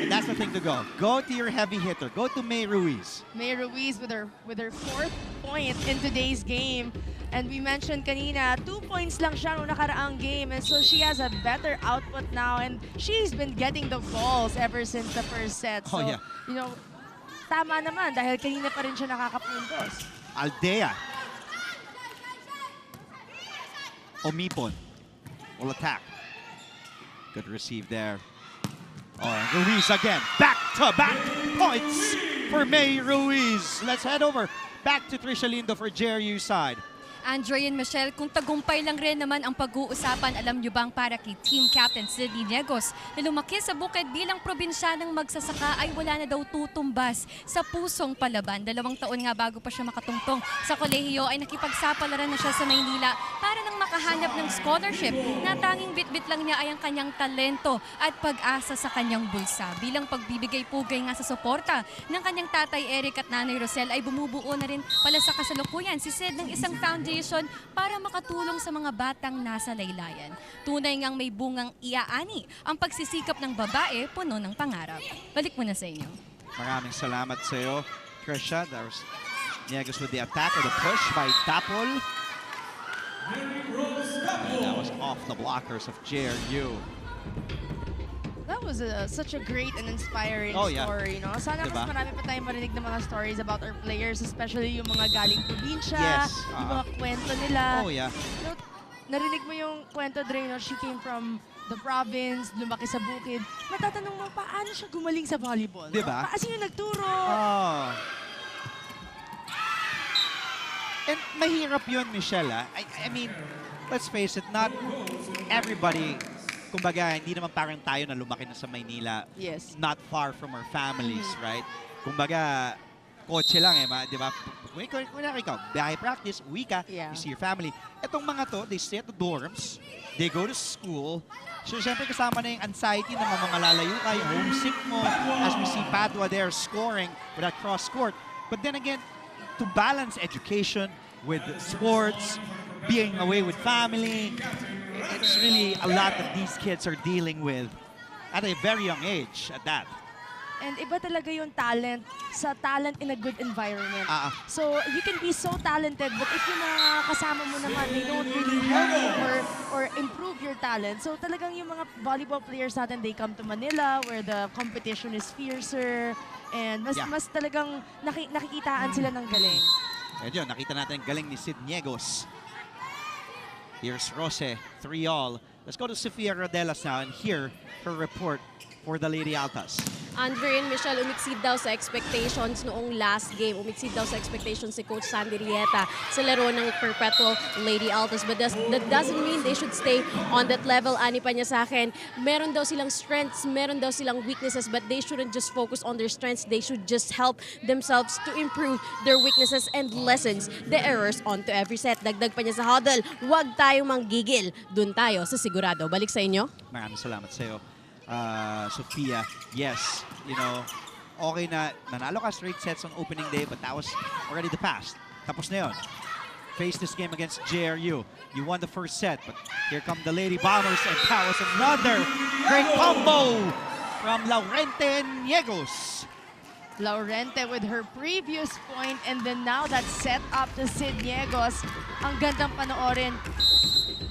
And that's the thing to go. Go to your heavy hitter. Go to May Ruiz. May Ruiz with her 4th point in today's game. And we mentioned kanina, 2 points lang siya noong nakaraang game. And so she has a better output now. And she's been getting the balls ever since the first set. So, you know, tama naman dahil kanina pa rin siya nakakapuntos. Aldea. Omipon will attack. Good receive there. Oh, and Ruiz again. Back-to-back points for May Ruiz. Let's head over back to Trisha Lindo for JRU side. Andre and Michelle, kung tagumpay lang rin naman ang pag-uusapan, alam nyo bang para kay Team Captain Sidney Negos na lumaki sa bukid bilang probinsyanang magsasaka ay wala na daw tutumbas sa pusong palaban. 2 taon nga bago pa siya makatungtong sa kolehiyo ay nakipagsapalaran na siya sa Maynila para nang makahanap ng scholarship na tanging bitbit lang niya ay ang kanyang talento at pag-asa sa kanyang bulsa. Bilang pagbibigay pugay nga sa suporta ng kanyang tatay Eric at nanay Rosel ay bumubuo na rin pala sa kasalukuyan si Sid ng isang foundation para makatulong sa mga batang nasa laylayan. Tunay ngang may bungang iaani ang pagsisikap ng babae puno ng pangarap. Balik muna sa inyo. Maraming salamat sa iyo, Trisha. That was Niegas with the attack or the push by Dapol. And that was off the blockers of JRU. That was such a great and inspiring story, no? Sana mas marami pa tayong marinig ng mga stories about our players, especially yung mga galing probinsya, yung mga kwento nila. Oh, yeah. You know, narinig mo yung kwento, Dre, no? She came from the province, lumaki sa bukid. Matatanong mo, paano siya gumaling sa volleyball? No? Diba? Sino nagturo? Oh. And mahirap yun, Michelle. I mean, let's face it, not everybody, kumbaga, hindi naman parang tayo na lumaki na sa Maynila. Yes. Not far from our families, right? Kumbaga, kotse lang di ba? Kung ikaw, biyahe practice, uwi ka, you see your family. Etong mga to, they stay at the dorms, they go to school. So, syempre kasama na yung anxiety na mamalalayo ka, yung homesick mo, as we see Padua there scoring with that cross court. But then again, to balance education with sports, being away with family, it's really a lot that these kids are dealing with at a very young age at that. And iba talaga yung talent sa talent in a good environment. So you can be so talented, but if yung mga kasama mo naman, they don't really help you or improve your talent. So talagang yung mga volleyball players natin, they come to Manila where the competition is fiercer and mas talagang nakikitaan sila ng galing. And yun, nakita natin ang galing ni Sid Niegos. Here's Rose, 3-all. Let's go to Sofia Rodelas now and hear her report for the Lady Altas. Andre and Michelle, umiksid daw sa expectations noong last game. Umiksid daw sa expectations si Coach Sandy Rieta sa laro ng Perpetual Lady Altas. But that doesn't mean they should stay on that level. Ani pa niya sa akin, meron daw silang strengths, meron daw silang weaknesses, but they shouldn't just focus on their strengths. They should just help themselves to improve their weaknesses and lessons the errors onto every set. Dagdag pa niya sa huddle, huwag tayong manggigil. Dun tayo sa sigurado. Balik sa inyo. Maraming salamat sa iyo. Sophia, yes, you know, okay na, nanalo ka straight sets on opening day, but that was already the past. Tapos na yun. Face this game against JRU. You won the first set, but here come the Lady Bombers, and that was another great combo from Laurente Niegos. Laurente with her previous point, and then now that set up to Sid Niegos. Ang gandang panoorin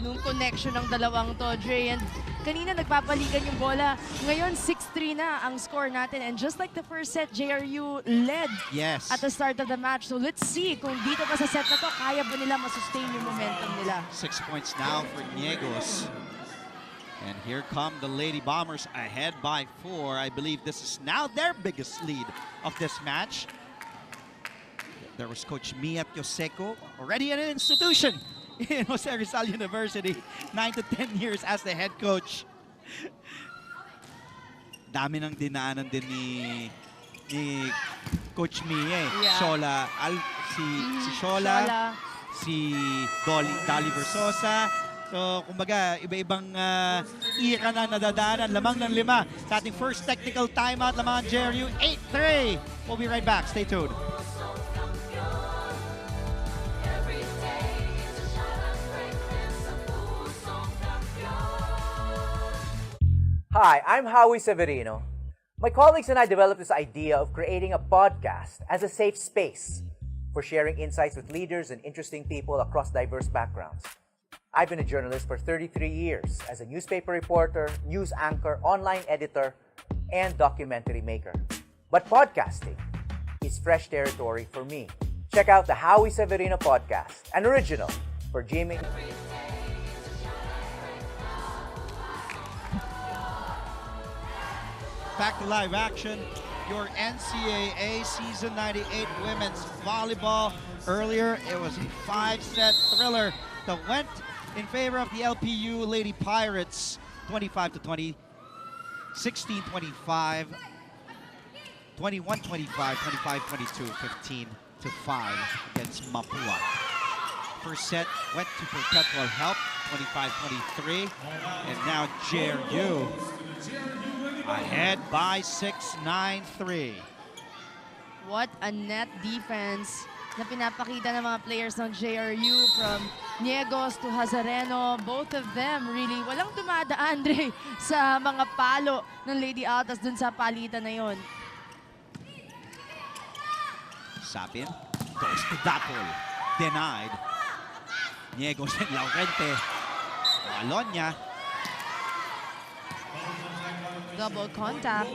nung connection ng dalawang to, Dre. And kanina nagpapaligan yung bola. Ngayon, 6-3 na ang score natin. And just like the first set, JRU led at the start of the match. So let's see kung dito pa sa set na to, kaya ba nila masustain yung momentum nila. 6 points now for Niegos. And here come the Lady Bombers ahead by 4. I believe this is now their biggest lead of this match. There was Coach Mia Tioseco, already an institution in Jose Rizal University, 9 to 10 years as the head coach. Dami ng dinaanan din ni Coach Mie. Yeah. Shola, si Shola, si Dolly Versosa. So, kumbaga, iba-ibang era na nadadaanan. Lamang ng 5 sa ating first technical timeout. Lamang ang JRU, 8-3. We'll be right back. Stay tuned. Hi, I'm Howie Severino. My colleagues and I developed this idea of creating a podcast as a safe space for sharing insights with leaders and interesting people across diverse backgrounds. I've been a journalist for 33 years as a newspaper reporter, news anchor, online editor, and documentary maker. But podcasting is fresh territory for me. Check out the Howie Severino podcast, an original for GMA. Back to live action, your NCAA Season 98 Women's Volleyball. Earlier, it was a 5-set thriller that went in favor of the LPU Lady Pirates, 25-20, 16-25, 21-25, 25-22, 15-5 against Mapua. First set went to Perpetual help, 25-23, and now JRU ahead by 6-9-3. What a net defense na pinapakita ng mga players ng JRU from Niegos to Hazareno. Both of them really walang dumadaan, Andre, sa mga palo ng Lady Altas dun sa palitan na yon. Sapin goes to Dapol. Denied. Niegos and Laurente. Alonya. Double contact.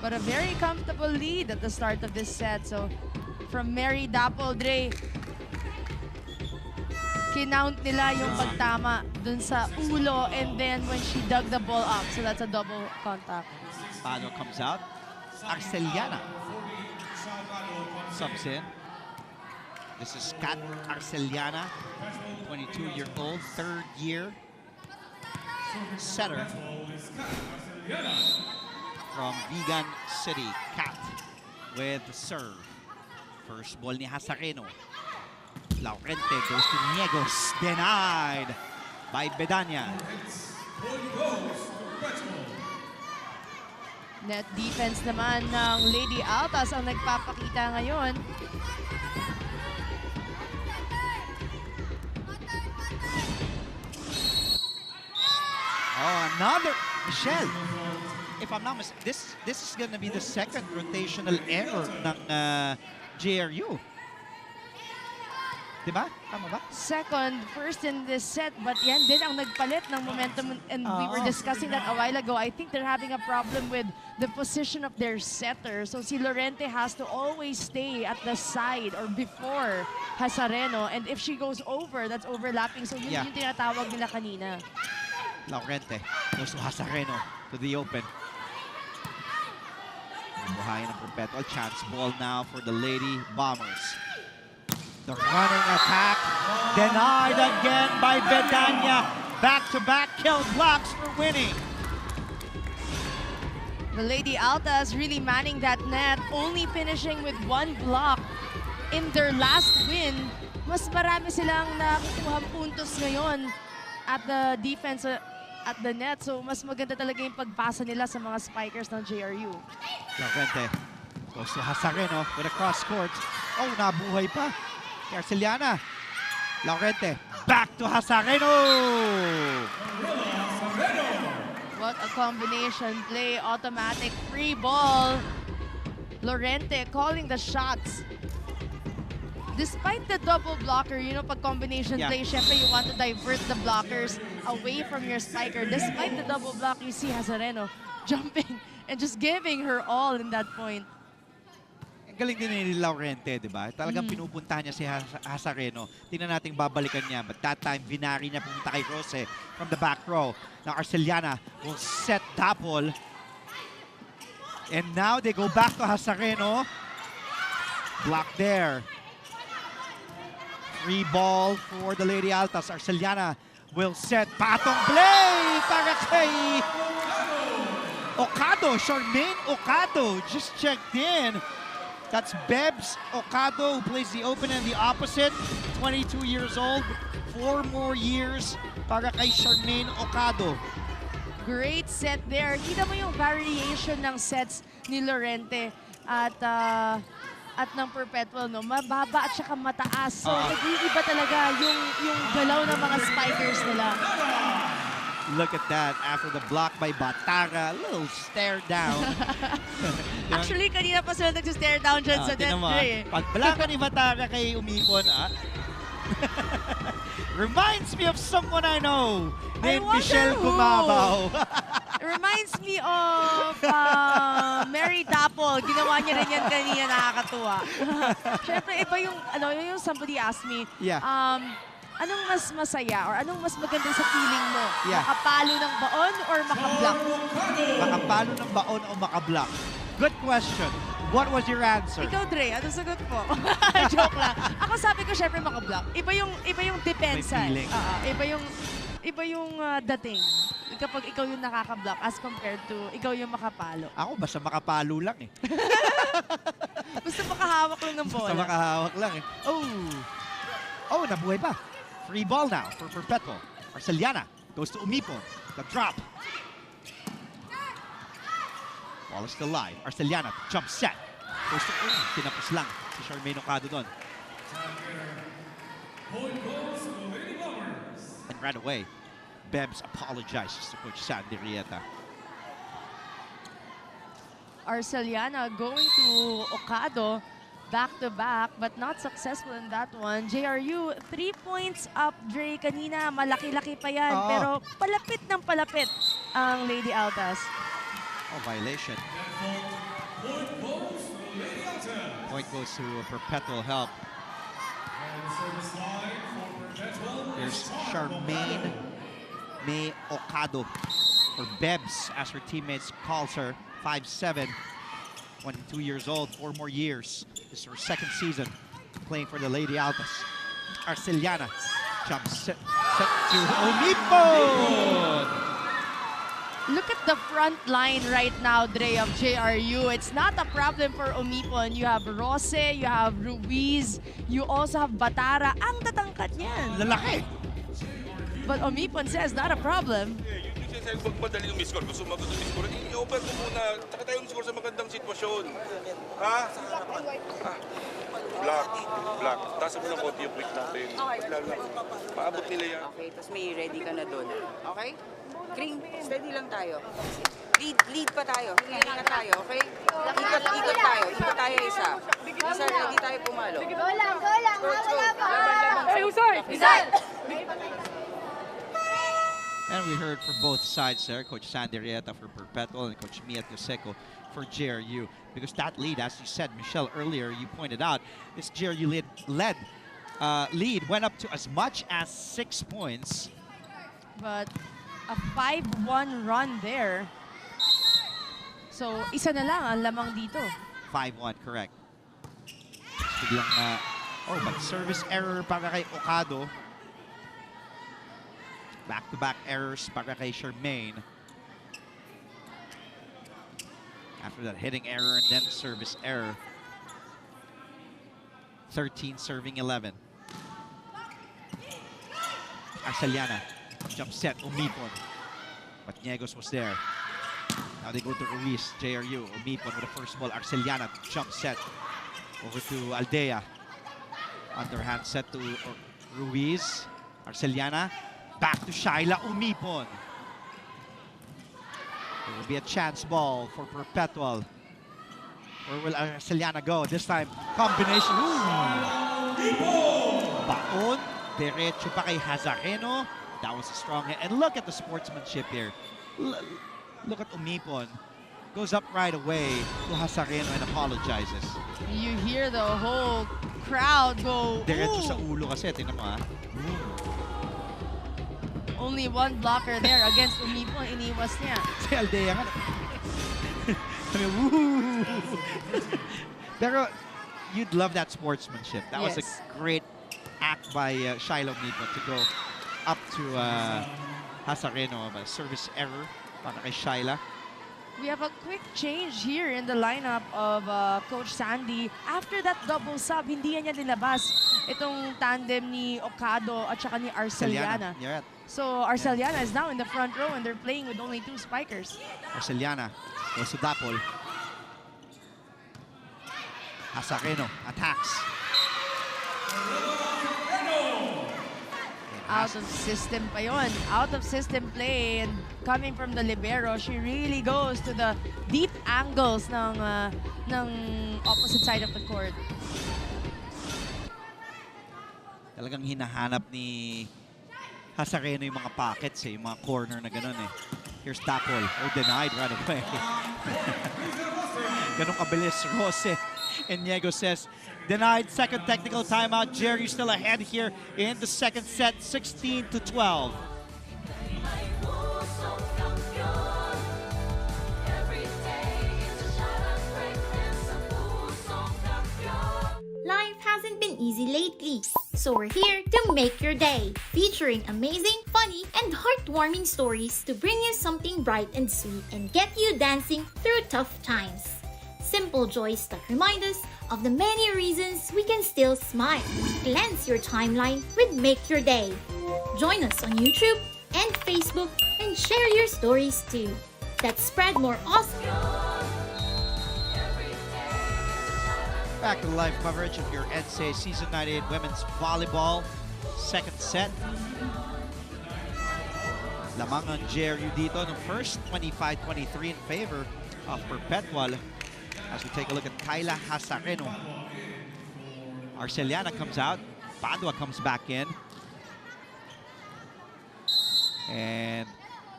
But a very comfortable lead at the start of this set. So, from Mary Dapol, Dre, kinount nila yung pagtama dun sa ulo and then when she dug the ball up. So, that's a double contact. Pano comes out. Arceliana subs in. This is Kat Arceliana, 22-year-old, third year setter from Vigan City. Kat with the serve. First ball ni Hazareno. Laurente goes to Niegos. Denied by Bedania. Net defense naman ng Lady Altas ang nagpapakita ngayon. Oh, another Michelle. If I'm not mistaken, this is gonna be the second rotational error ng JRU. Diba? Tama ba? Second, first in this set, but yan din ang nagpalit ng momentum and we were discussing that a while ago. I think they're having a problem with the position of their setter. So si Lorente has to always stay at the side or before Hazareno, and if she goes over, that's overlapping. So yun yung tinatawag nila kanina. Laurente goes to Hazareno to the open. Buhayin ng Perpetual. Chance ball now for the Lady Bombers. The running attack denied again by Bedania. Back-to-back kill blocks for winning. The Lady Altas really manning that net, only finishing with 1 block in their last win. Mas marami silang nakukuhang puntos ngayon at the defense at the net. So mas maganda talaga yung pagpasa nila sa mga spikers ng JRU. Laurente goes to Hazareno with a cross court. Oh, nabuhay pa. Arceliana. Laurente back to Hazareno. What a combination play. Automatic free ball. Lorente calling the shots. Despite the double blocker, you know, pag combination play, syempre you want to divert the blockers away from your spiker. Despite the double block, you see Hazareno jumping and just giving her all in that point. Galing din ni Laurente, di ba? Talagang pinupunta niya si Hazareno. Tingnan natin babalikan niya. But that time, vinari niya pumunta kay Rose from the back row. Now Arceliana will set Dapol. And now they go back to Hazareno. Block there. Free ball for the Lady Altas. Arceliana will set patong play para kay Ocado, Charmaine Ocado just checked in. That's Bebs Ocado, who plays the open and the opposite. 22 years old. 4 more years para kay Charmaine Ocado. Great set there. Kita mo yung variation ng sets ni Lorente at ng Perpetual, no? Mababa at saka mataas. So, nag-iiba talaga yung galaw ng mga spikers nila. Look at that. After the block by Batara, a little stare down. Actually, kanina pa sila nag-stare down dyan sa net tray. Pag blocka ni Batara kay Umipon, reminds me of someone I know named Michelle Gumabaw. Reminds me of Mary Dapple. Ginawa niya rin yan kanina, nakakatuwa. Siyempre, iba yung somebody asked me, anong mas masaya or anong mas maganda sa feeling mo? Makapalo ng baon or makablock? Makapalo ng baon o makablock? Good question. What was your answer? Ikaw, Dre, ano sagot mo? Joke lang. Ako sabi ko, syempre makablock. Iba yung depensa. Iba yung dating. Kapag ikaw yung nakaka-block as compared to ikaw yung makapalo. Ako, basta makapalo lang eh. Basta makahawak lang ng bola. Basta makahawak lang eh. Oh, nabuhay pa. Free ball now for Perpetual. Arceliana goes to Umipon. The drop. Ball is still live. Arceliana, jump set. Goes to tinapos lang si Charmaine Ocado doon. And right away, Bebs apologizes to Coach Sandy Rieta. Arceliana going to Ocado. Back-to-back, but not successful in that one. JRU, 3 points up, Dre. Kanina, malaki-laki pa yan. Pero palapit ng palapit ang Lady Altas. Oh, violation. Point goes to Perpetual help. There's Charmaine May Ocado, or Bebs, as her teammates calls her, 5'7", 22 years old, 4 more years. This is her second season playing for the Lady Altas. Arceliana jumps set to Umipon. Look at the front line right now, Dre, of JRU. It's not a problem for Umipon. You have Rose, you have Ruiz, you also have Batara. Ang tatangkat niyan. Lalaki. But Umipon says not a problem. Sa'yo magmadali yung miss-score. Gusto mag-gusto miss-score. I-open mo muna. Tsaka tayo miss-score sa magandang sitwasyon. Ha? Black. Taas mo ng konti yung quick natin. Maabot nila yan. Okay, tapos may ready ka na doon. Okay? Green, steady lang tayo. Lead pa tayo. Hinga tayo, okay? Ikot tayo isa. Isa ready tayo pumalo. Go lang. Laban. Hey, Usay! Usay! And we heard from both sides there, Coach Sandy Rieta for Perpetual and Coach Mia Teseco for JRU. Because that lead, as you said, Michelle, earlier, you pointed out, this JRU lead went up to as much as 6 points. But a 5-1 run there. So, isa na lang ang lamang dito. 5-1, correct. Biglang but service error para kay Ocado. Back-to-back errors para kay Charmaine. After that hitting error and then service error. 13 serving 11. Arceliana, jump set, Umipon. But Niegos was there. Now they go to Ruiz, JRU. Umipon with the first ball. Arceliana, jump set. Over to Aldea. Underhand set to Ruiz. Arceliana. Back to Shaila Umipon. There will be a chance ball for Perpetual. Where will Arceliana go? This time, combination. Baon. Derecho pa kay Hazareno. That was a strong hit. And look at the sportsmanship here. Look at Umipon. Goes up right away to Hazareno and apologizes. You hear the whole crowd go, Derecho sa ulo kasi. Tingnan mo ha. Only one blocker there against Umipon. Iniwas niya. Si Aldea nga. Woo! Pero you'd love that sportsmanship. That was a great act by Shaila Umipon to go up to Hazareno. Service error para kay Shaila. we have a quick change here in the lineup of Coach Sandy. After that double sub, hindi niya nilabas itong tandem ni Ocado at saka ni Arceliana. Yeah. So Arceliana is now in the front row and they're playing with only 2 spikers. Arceliana goes to Dapol. Hasareno attacks. Out of system pa yun. Out of system play, and coming from the libero, she really goes to the deep angles ng opposite side of the court. Talagang hinahanap ni Hasareno yung mga pockets, yung mga corner na ganun eh. Here's Dapol. Oh, denied right away. Ganun kabilis. Rose and Diego says, denied. Second technical timeout. JRU still ahead here in the second set, 16-12. Life hasn't been easy lately, so we're here to make your day, featuring amazing, funny, and heartwarming stories to bring you something bright and sweet and get you dancing through tough times. Simple joys that remind us of the many reasons we can still smile. Cleanse your timeline with Make Your Day. Join us on YouTube and Facebook and share your stories too. Let's spread more awesome. Back to the live coverage of your NCAA Season 98 Women's Volleyball second set. Lamang ang JRU dito ng first, 25-23 in favor of Perpetual. As we take a look at Kyla Hasareno. Arceliana comes out. Padua comes back in. And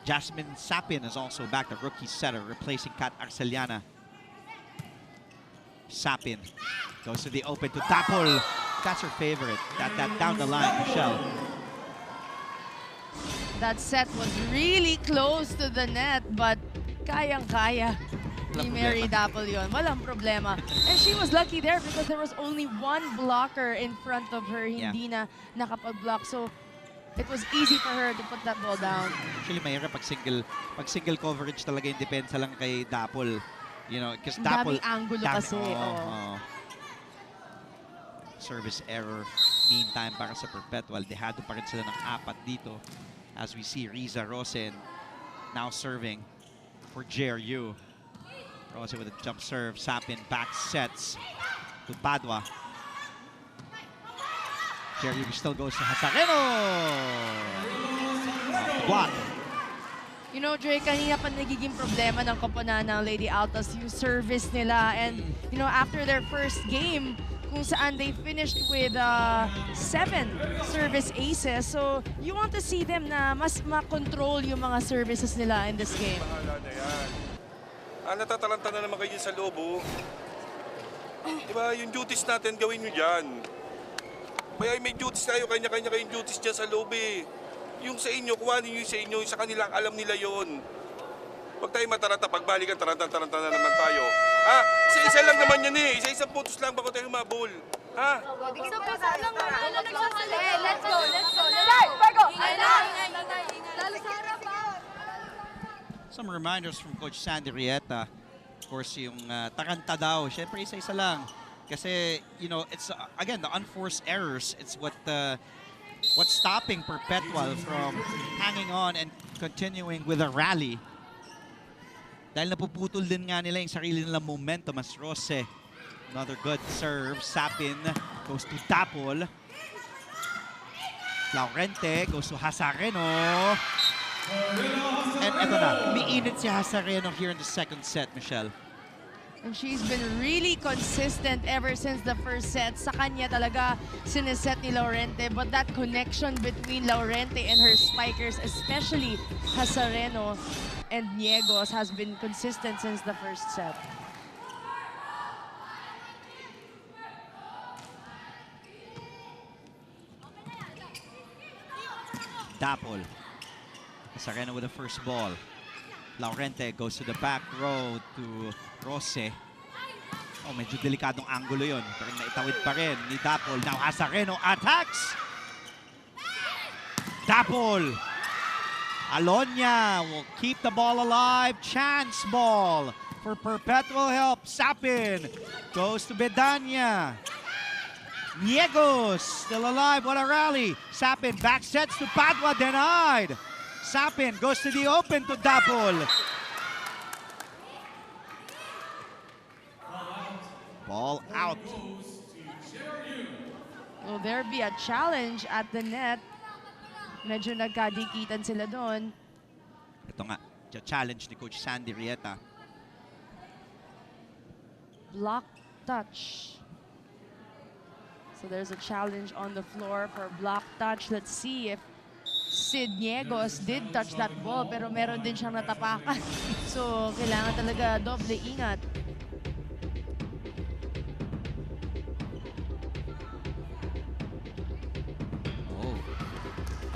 Jasmine Sapin is also back, the rookie setter, replacing Kat Arceliana. Sapin goes to the open to Dapol. That's her favorite. That down the line, Michelle. That set was really close to the net, but kayang-kaya ni Mary Dapol yun. Walang problema. And she was lucky there because there was only one blocker in front of her. Hindi na nakapag-block. So it was easy for her to put that ball down. Actually, mahirap pag single coverage talaga yung depensa lang kay Dapol. You know, because Dapol... Daming angulo kasi. Service error. Meantime, para sa Perpetual, dehado pa rin sila ng 4 dito. As we see Riza Rosen now serving for JRU. Rose with a jump serve. Sapin back sets to Padua. JRU still goes to Hasareno. Block. You know, Dre, kanina pa nagiging problema ng koponan ng Lady Altas yung service nila. And, you know, after their first game, kung saan they finished with 7 service aces. So, you want to see them na mas makontrol yung mga services nila in this game. Natatalanta na naman kayo sa loob, oh. Diba, yung duties natin, gawin nyo dyan. Kaya may duties tayo, kanya-kanya kayong duties dyan sa loob, eh. Yung sa inyo, kuhanin nyo yung sa inyo, yung sa kanila, alam nila yon. Huwag tayo mataranta, pagbalikan, taranta na naman tayo. Ha? Isa-isa lang naman yan, eh. Isa-isang putos lang bago tayo humabol. Ha? Isa-isa lang naman. Let's go. Lalo sa harap, Some reminders from Coach Sandy Rieta. Of course, yung taranta daw, syempre isa-isa lang. Kasi, you know, it's, again, the unforced errors. It's what's stopping Perpetual from hanging on and continuing with a rally. Dahil napuputol din nga nila yung sarili nilang momentum as Rose. Another good serve. Sapin goes to Dapol. Laurente goes to Hasareno. And eto na, umiinit si Hasareno here in the second set, Michelle. And she's been really consistent ever since the first set. Sa kanya talaga siniset ni Laurente. But that connection between Laurente and her spikers, especially Hasareno and Niegos, has been consistent since the first set. Dapol. Hasareno with the first ball. Laurente goes to the back row to Rose. Oh, medyo delikadong angulo yun. Pero naitawid pa rin ni Dapol. Now Hasareno attacks! Dapol! Alonia will keep the ball alive. Chance ball for Perpetual help. Sapin goes to Bedania. Niegos still alive. What a rally. Sapin back sets to Padua. Denied. Sapin goes to the open to Dapol. Ball out. Will there be a challenge at the net? Medyo nagkadikitan sila doon. Ito nga, challenge ni Coach Sandy Rieta. Block touch. So there's a challenge on the floor for block touch. Let's see if Sid Niegos did touch that ball, pero meron din siyang natapakan. So kailangan talaga doble ingat.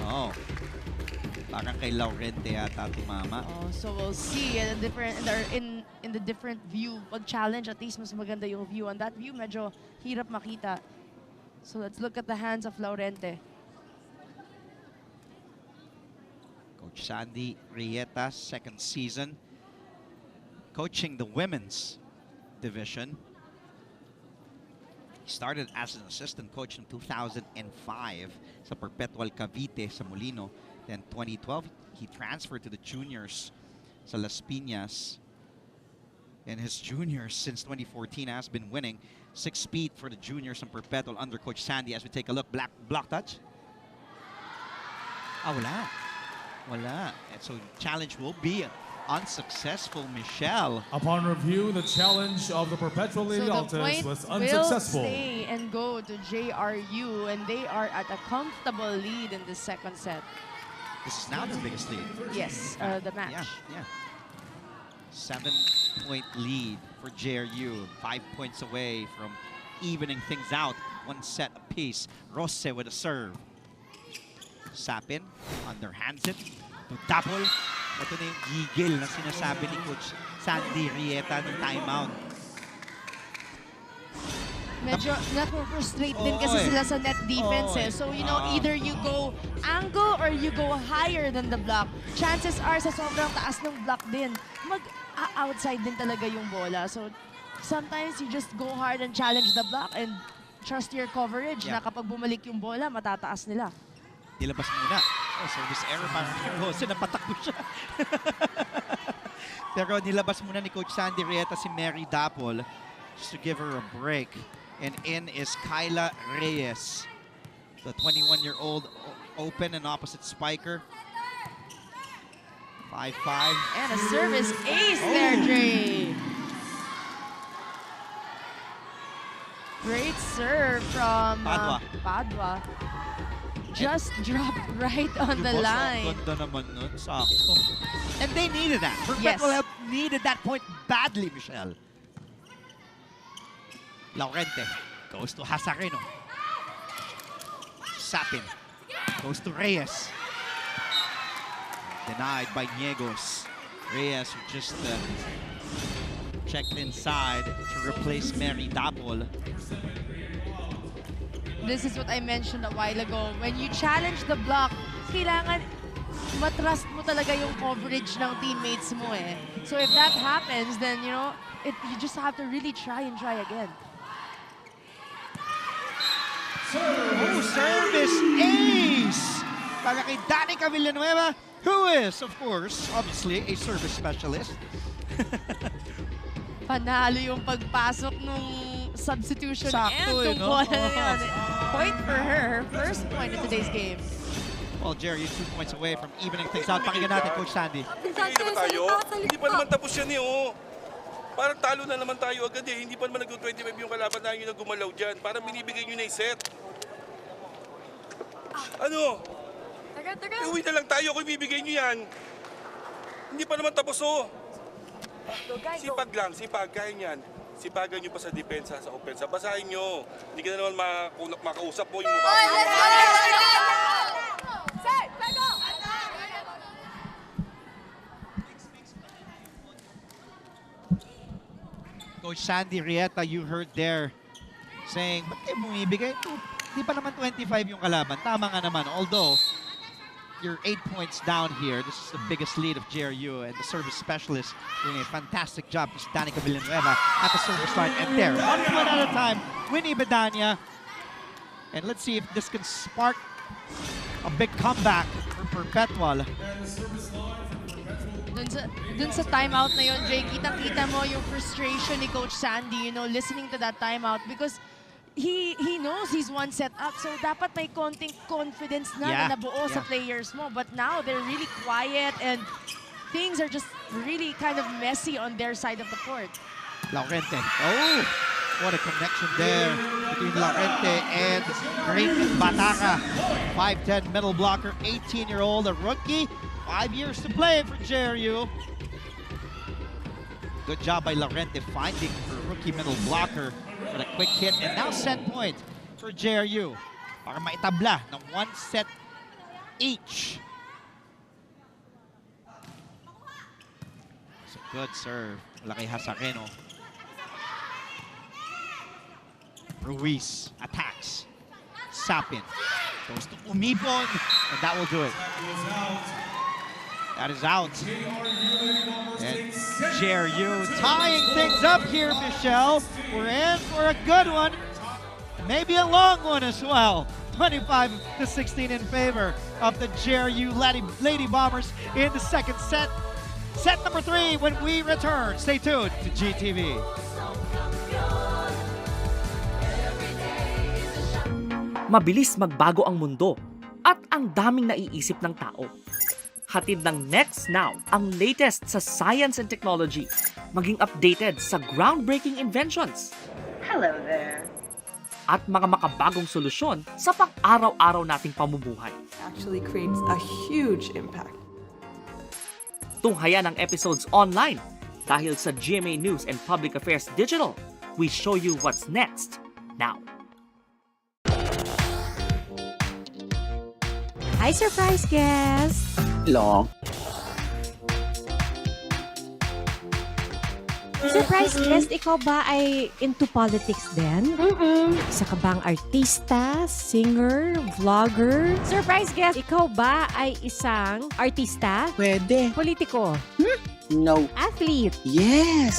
Oh. Parang kay Laurente yata tumama. Oh, so we'll see in the different view. Pag challenge, at least mas maganda yung view. On that view, medyo hirap makita. So let's look at the hands of Laurente. Coach Sandy Rieta, second season, coaching the women's division. He started as an assistant coach in 2005 sa Perpetual Cavite sa Molino. Then 2012, he transferred to the juniors sa Las Piñas. And his juniors since 2014 has been winning 6 speed for the juniors in Perpetual under Coach Sandy. As we take a look, block touch. Wala. Wala. And so challenge will be unsuccessful, Michelle. Upon review, the challenge of the Perpetual Lady Altas was unsuccessful. Will stay and go to JRU, and they are at a comfortable lead in the second set. This is now the biggest lead. Yes, the match. Yeah. 7-point lead for JRU. 5 points away from evening things out. 1 set apiece. Rosse with a serve. Sapin underhands it to Dapol. Ito na yung gigil na sinasabi ni Coach Sandy Rieta ng timeout. Medyo na-frustrate din kasi sila sa net defense eh. So, you know, either you go angle or you go higher than the block. Chances are sa sobrang taas ng block din, mag-outside din talaga yung bola. So, sometimes you just go hard and challenge the block and trust your coverage na kapag bumalik yung bola, matataas nila. Nilabas muna. Oh, service error parang Jose, napatakbo siya. Pero nilabas muna ni Coach Sandy Rieta si Mary Dapol just to give her a break. And in is Kyla Reyes, the 21-year-old open and opposite spiker. 5-5. And a service ace there, Dre. Great serve from Padua. Just dropped right on the line. Ganda naman nun, sakto. And they needed that. Perpetual help needed that point badly, Michelle. Laurente goes to Hazareno. Sapin goes to Reyes. Denied by Niegos. Reyes who just checked inside to replace Mary Dapol. This is what I mentioned a while ago. When you challenge the block, kailangan matrust mo talaga yung coverage ng teammates mo eh. So if that happens, then you know, you just have to really try and try again. Oh, service ace! Para kay Danica Villanueva, who is, of course, obviously, a service specialist. Panalo yung pagpasok nung substitution Sakto, and yung bola na yun. Point for her, first point in today's game. Well, Jerry is 2 points away from evening things out. Pakinggan natin, Coach Sandy. Hindi naman tayo. Hindi pa naman tapos yan eh, oh. Parang talo na naman tayo agad eh. Hindi pa naman nag-25 yung kalaban na yun na gumalaw dyan. Parang binibigay nyo na yung set. Ano? Uwi na lang tayo kung ibibigay nyo yan. Hindi pa naman tapos oh. Sipag lang, sipag. Kaya yan. Sipagan nyo pa sa depensa, sa opensa. Basahin nyo. Hindi ka na naman makausap mo yung mukha mo. Coach Sandy Rieta, you heard there saying, ba't kayo bumibigay? Di pa naman 25 yung kalaban. Tama nga naman. Although, you're 8 points down here. This is the biggest lead of JRU, and the service specialist doing a fantastic job. It's Danica Villanueva at the service line, and there, 1 point at a time, Winnie Bedania. And let's see if this can spark a big comeback for Perpetual. Dun sa timeout na yun, Jay, kitang-kita mo yung frustration ni Coach Sandy, you know, listening to that timeout because he knows he's one set up, so dapat may konting confidence na nabuo sa players mo. But now they're really quiet and things are just really kind of messy on their side of the court. Laurente. Oh, what a connection there between Laurente and great Bataka. 5'10" middle blocker, 18-year-old, a rookie. 5 years to play for JRU. Good job by Laurente finding her rookie middle blocker with a quick hit. And now set point for JRU para maitabla ng 1 set each. It's a good serve mula kay Hasareno. Ruiz attacks. Sapin goes to Umipon, and that will do it. That is out. And JRU tying things up here, Michelle. We're in for a good one. Maybe a long one as well. 25-16 in favor of the JRU Lady Bombers in the second set. Set number 3 when we return. Stay tuned to GTV. Mabilis magbago ang mundo at ang daming naiisip ng tao. Hatid ng Next Now ang latest sa science and technology, maging updated sa groundbreaking inventions. Hello there. At mga makabagong solusyon sa pang-araw-araw nating pamumuhay. Actually creates a huge impact. Tunghayan ang episodes online dahil sa GMA News and Public Affairs Digital. We show you what's next now. Hi, surprise guest! Long. Surprise guest, ikaw ba ay into politics din? Isa ka bang artista, singer, vlogger? Surprise guest, ikaw ba ay isang artista? Pwede. Politiko? No. Athlete? Yes.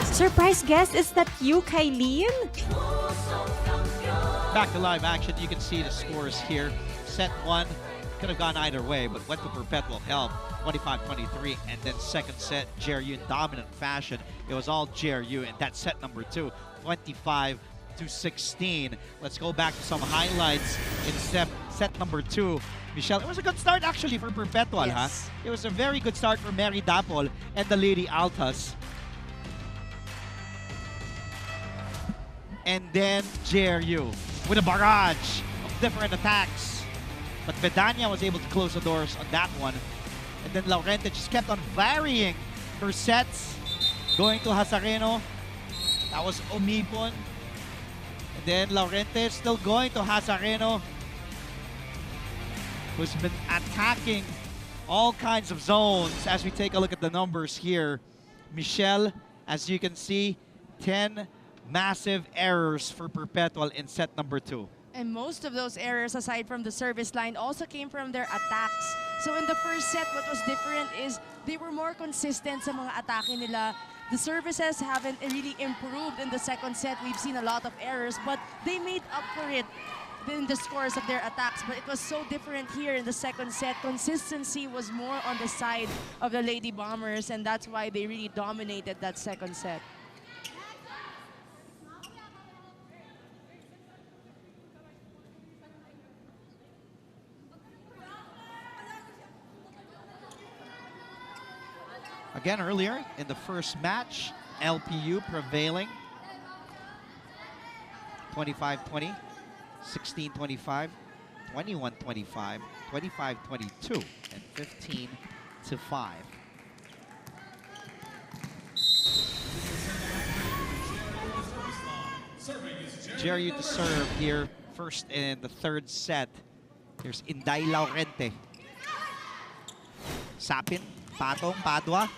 Surprise guest, is that you, Kylene? Back to live action. You can see the scores here. Set 1 could have gone either way, but went to Perpetual help. 25-23, and then second set, JRU in dominant fashion. It was all JRU, and that's set number 2, 25-16. Let's go back to some highlights in set number 2. Michelle, it was a good start actually for Perpetual, Yes. It was a very good start for Mary Dapol and the Lady Altas. And then JRU with a barrage of different attacks. But Bedania was able to close the doors on that one. And then Laurente just kept on varying her sets. Going to Hasareno. That was Omipon. And then Laurente still going to Hasareno, who's been attacking all kinds of zones as we take a look at the numbers here. Michelle, as you can see, 10 massive errors for Perpetual in set number 2. And most of those errors, aside from the service line, also came from their attacks. So in the first set, what was different is they were more consistent sa mga atake nila. The services haven't really improved in the second set. We've seen a lot of errors, but they made up for it in the scores of their attacks. But it was so different here in the second set. Consistency was more on the side of the Lady Bombers, and that's why they really dominated that second set. Again, earlier in the first match, LPU prevailing 25-20, 16-25, 21-25, 25-22, and 15-5. JRU to serve here first in the third set. Here's Inday Laurente. Sapin, Patong, Padua.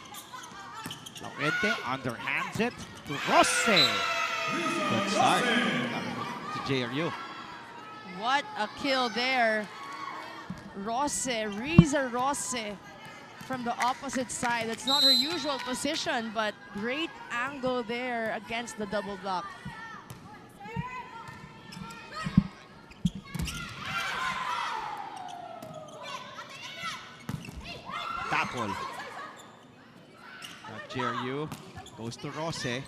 Laurente underhands it to Rose. Good start to JRU. What a kill there. Riza Rose from the opposite side. That's not her usual position, but great angle there against the double block. Tapol. JRU goes to Rose.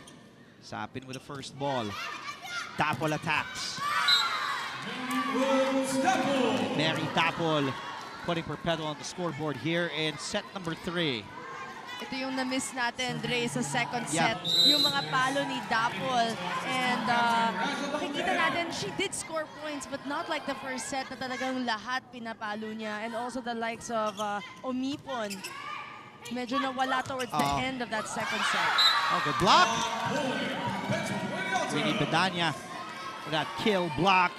Sapin with the first ball. Tapol attacks. Mary Tapol putting Perpetual on the scoreboard here in set number 3. Ito yung na-miss natin, Dre, sa second set. Yung mga palo ni Dapol. And makikita natin, she did score points, but not like the first set na talagang lahat pinapalo niya. And also the likes of Omipon. Medyo nawala towards the end of that second set. Oh, good block. We need Bedanya for that kill block.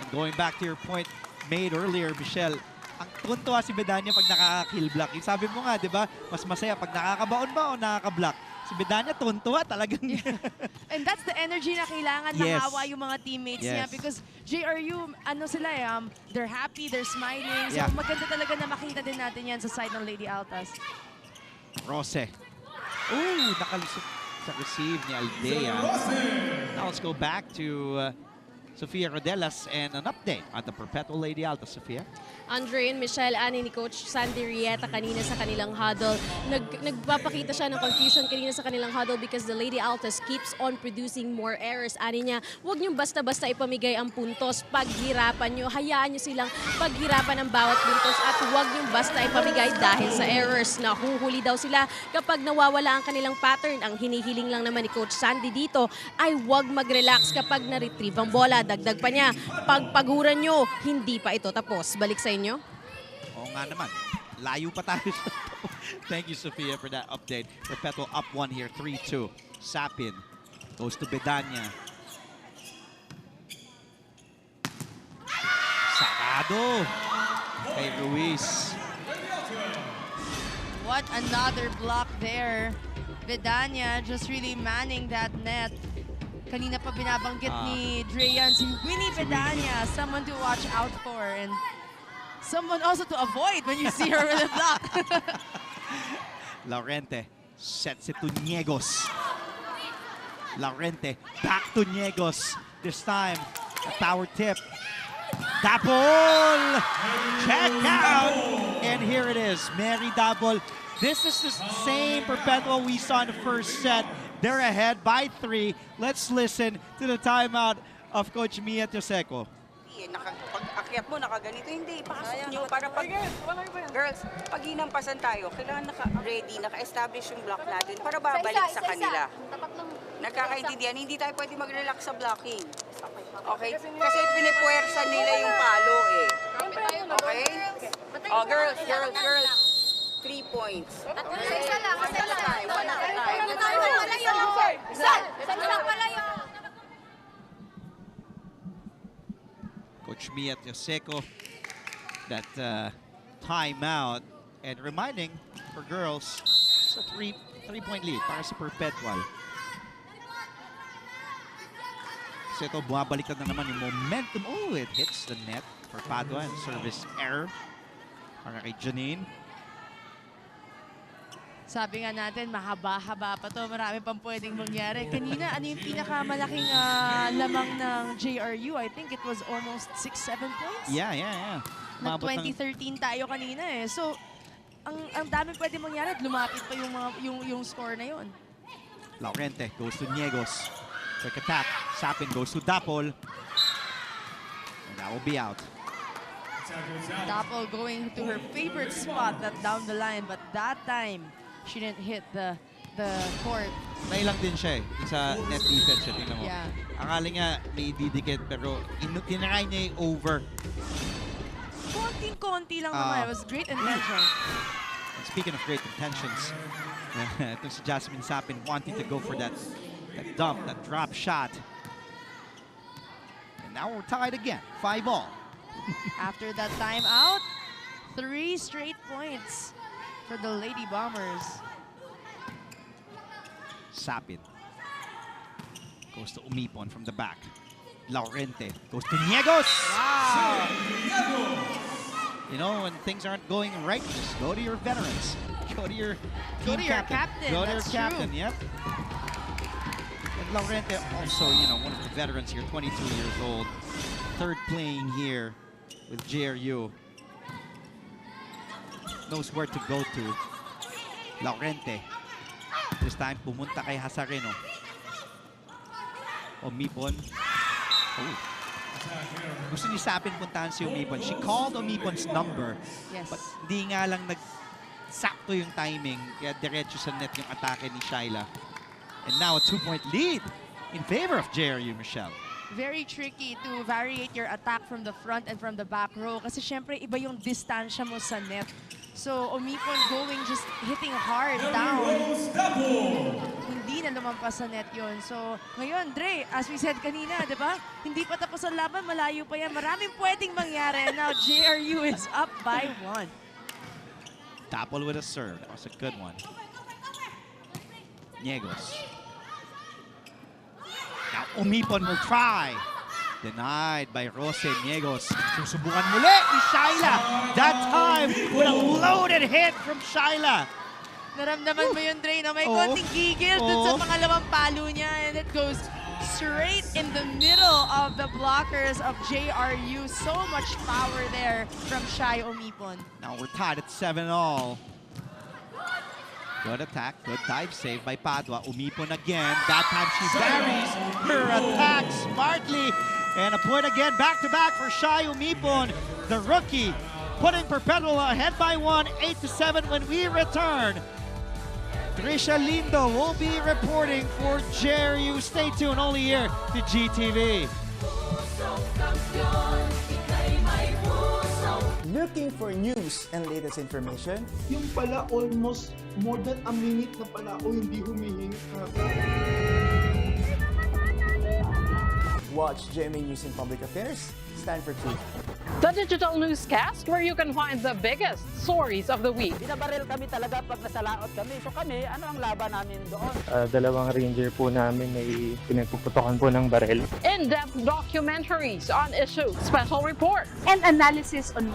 And going back to your point made earlier, Michelle, ang tuntua si Bedanya pag nakaka-kill block. Yung sabi mo nga, di ba? Mas masaya pag nakakabaon ba o nakaka-block. Si Bedanya tuntua talagang. And that's the energy na kailangan mahawa yung mga teammates niya because JRU, ano sila they're happy, they're smiling. So maganda talaga na makita din natin yan sa side ng Lady Altas. Rose. Ooh, nakalusot sa receive ni Aldea. Now let's go back to Sofia Rodelas and an update on the Perpetual Lady Altas. Sofia? Andre and Michelle, ani ni Coach Sandy Rieta kanina sa kanilang huddle. Nagpapakita siya ng confusion kanina sa kanilang huddle because the Lady Altas keeps on producing more errors. Ani niya, huwag niyong basta-basta ipamigay ang puntos. Paghirapan niyo, hayaan niyo silang paghirapan ng bawat puntos at huwag niyong basta ipamigay dahil sa errors. Nahuhuli daw sila kapag nawawala ang kanilang pattern. Ang hinihiling lang naman ni Coach Sandy dito ay huwag mag-relax kapag na-retrieve ang bola. Dagdag pa niya, pagpaguran nyo, hindi pa ito tapos. Balik sa inyo. Oo nga naman. Layo pa tayo. Thank you, Sofia, for that update. Perpetual up 1 here, 3-2. Sapin goes to Bedanya. Sacado kay Ruiz. What another block there. Bedanya just really manning that net. Kanina pa binabanggit ni Dreyan si Winnie Bedanya, someone to watch out for and someone also to avoid when you see her with a block. Laurente sets it to Niegos. Laurente back to Niegos. This time, a power tip. Dapol! Check out! And here it is, Mary Dapol. This is the same Perpetual we saw in the first set. They're ahead by 3. Let's listen to the timeout of Coach Mia Tioseco. Pag akyat mo, nakaganito. Hindi, pakasok nyo para pag... Girls, pag hinampasan tayo, kailangan naka-ready, naka-establish yung block natin para babalik sa kanila. Nagkakaintindihan, hindi tayo pwede mag-relax sa blocking. Okay? Kasi pinipuwersa nila yung palo eh. Okay? Oh, girls. 3 points. Isa lang. Wala tayo. Coach Mia Tioseco, that timeout, and reminding for girls, it's a 3-point lead para sa Perpetual. So ito, bumabaliktad na naman yung momentum. Oh, it hits the net for Padua and service error para kay Janine. Sabi nga natin, mahaba-haba pa to. Marami pang pwedeng mangyari. Kanina, ano yung pinakamalaking lamang ng JRU? I think it was almost 6-7 points. Yeah. Nag-2013 tayo kanina eh. So, ang dami pwedeng mangyari at lumapit pa yung score na yun. Laurente goes to Niegos. Quick attack. Sapin goes to Dapol. And that will be out. Dapol going to her favorite spot, that down the line. But that time, she didn't hit the court. Nailang din siya eh, sa net defense. Tingnan mo. Yeah. Akala niya may didikit pero tinry niya yung over. Konting-konti lang naman. It was great intention. And speaking of great intentions, ito si Jasmine Sapin wanting to go for that dump, that drop shot. And now we're tied again, 5-all. After that timeout, 3 straight points for the Lady Bombers. Sapin goes to Umipon from the back. Laurente goes to Niegos. Wow. You know, when things aren't going right, just go to your veterans. Go to your captain. Go to your captain, yep. And Laurente also, you know, one of the veterans here, 22 years old. Third playing here with JRU. Knows where to go to. Laurente. This time, pumunta kay Hazareno. Omipon. Oh. Gusto ni Sapin puntahan si Omipon. She called Omipon's number. Yes. But di nga lang nagsakto yung timing. Kaya diretso sa net yung atake ni Shaila. And now a 2-point lead in favor of JRU, Michelle. Very tricky to variate your attack from the front and from the back row. Kasi syempre, iba yung distansya mo sa net. So, Omipon going, just hitting hard down. Hindi na lumampas sa net yun. So, ngayon, Dre, as we said kanina, di ba? Hindi pa tapos ang laban, malayo pa yan. Maraming pwedeng mangyari. And now, JRU is up by 1. Dapol with a serve. That was a good one. Niegos. Now, Omipon will try. Denied by Rose Niegos. Susubukan muli ni Shaila. That time with a loaded hit from Shaila. Naramdaman mo yun, Dre, na may konting gigil dun sa pangalawang palo niya. And it goes straight in the middle of the blockers of JRU. So much power there from Shai Omipon. Now we're tied at 7-all. Good attack, good dive save by Padua. Omipon again. That time she varies her attack smartly. And a point again, back-to-back for Shai Omipon, the rookie, putting Perpetual ahead by 1, 8-7 when we return. Trisha Lindo will be reporting for JRU. Stay tuned, only here to GTV. Looking for news and latest information? Yung pala almost more than a minute na pala o hindi humihingi. Watch GMA News in Public Affairs. Stand for truth. The digital newscast where you can find the biggest stories of the week. Binabaril kami talaga pag nasalaot kami. So kami, ano ang laban namin doon? Dalawang ranger po namin ay pinagpuputokan po ng baril. In-depth documentaries on issues, special reports, and analysis on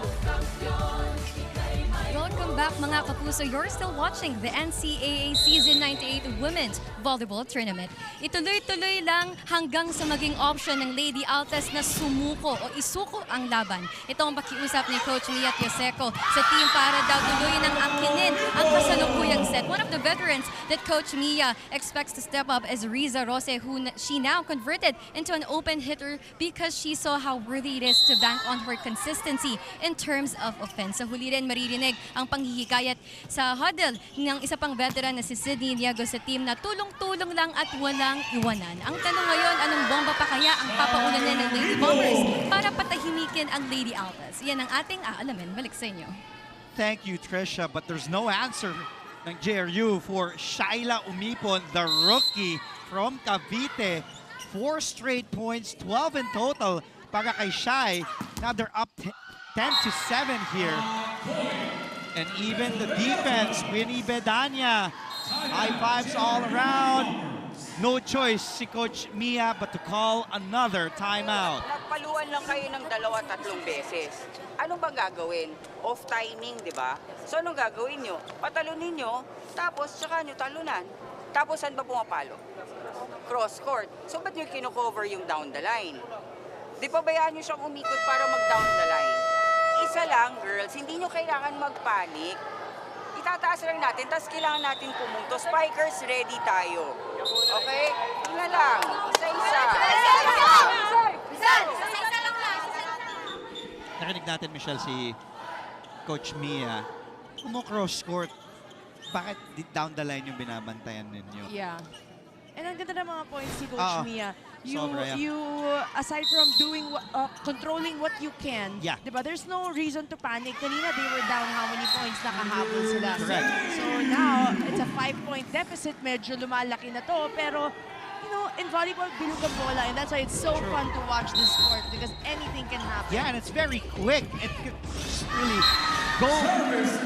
Welcome back mga kapuso. You're still watching the NCAA Season 98 Women's Volleyball Tournament. Ituloy-tuloy lang hanggang sa maging option ng Lady Altas na sumuko o isuko ang laban. Ito ang pakiusap ni Coach Mia Tioseco sa team para daw tuloy ng angkinin ang kasalukuyang set. One of the veterans that Coach Mia expects to step up is Riza Rose, who she now converted into an open hitter because she saw how worthy it is to bank on her consistency in terms of offense. Sa huli rin maririnig ang panghihikayat sa huddle ng isa pang veteran na si Sydney Niago sa team na tulong-tulong lang at walang iwanan. Ang tanong ngayon, anong bomba pa kaya ang papaulanan ng Lady Bombers para patahimikin ang Lady Altas? Yan ang ating aalamin. Balik sa inyo. Thank you, Trisha, but there's no answer ng JRU for Shaila Omipon, the rookie from Cavite. 4 straight points, 12 in total para kay Shai. Now they're up 10-7 here. And even the defense, Winnie Bedania, high fives all around. No choice si Coach Mia but to call another timeout. Nagpaluan lang kayo ng 2-3 beses. Ano bang gagawin? Off timing, di ba? So anong gagawin nyo? Patalunin nyo, tapos tsaka nyo talunan. Tapos saan ba pumapalo? Cross court. So ba't nyo kino-cover yung down the line? Di pa bayaan nyo siyang umikot para mag-down the line? Isa lang, girls, hindi nyo kailangan mag-panic. Itataas lang natin, tapos kailangan natin pumunto. Spikers, ready tayo. Okay? Yun na lang. Isa-isa. Narinig natin, Michelle, si Coach Mia. Kung mo cross court, bakit down the line yung binabantayan ninyo? Yeah. And ang ganda ng mga points si Coach Mia. Sobra, You aside from doing controlling what you can, diba, there's no reason to panic. Kanina they were down how many points, nakahabol sila. Correct. So now it's a 5-point deficit, medyo lumalaki na to, pero you know, in volleyball, bilog ang bola, and that's why it's so fun to watch this sport because anything can happen. Yeah, and it's very quick. It could just really go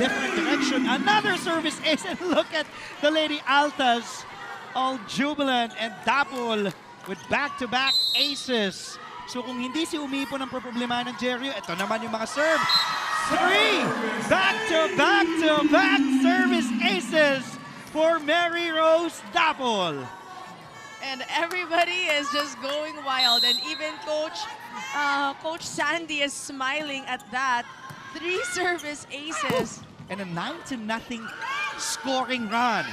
different direction. Another service ace, and look at the Lady Altas, all jubilant, and Dapol with back-to-back aces. So kung hindi si Umipon ang problema ng JRU, ito naman yung mga serve. 3 back-to-back service aces for Mary Rose Dapol. And everybody is just going wild. And even Coach Sandy is smiling at that. 3 service aces. And a 9-0 scoring run.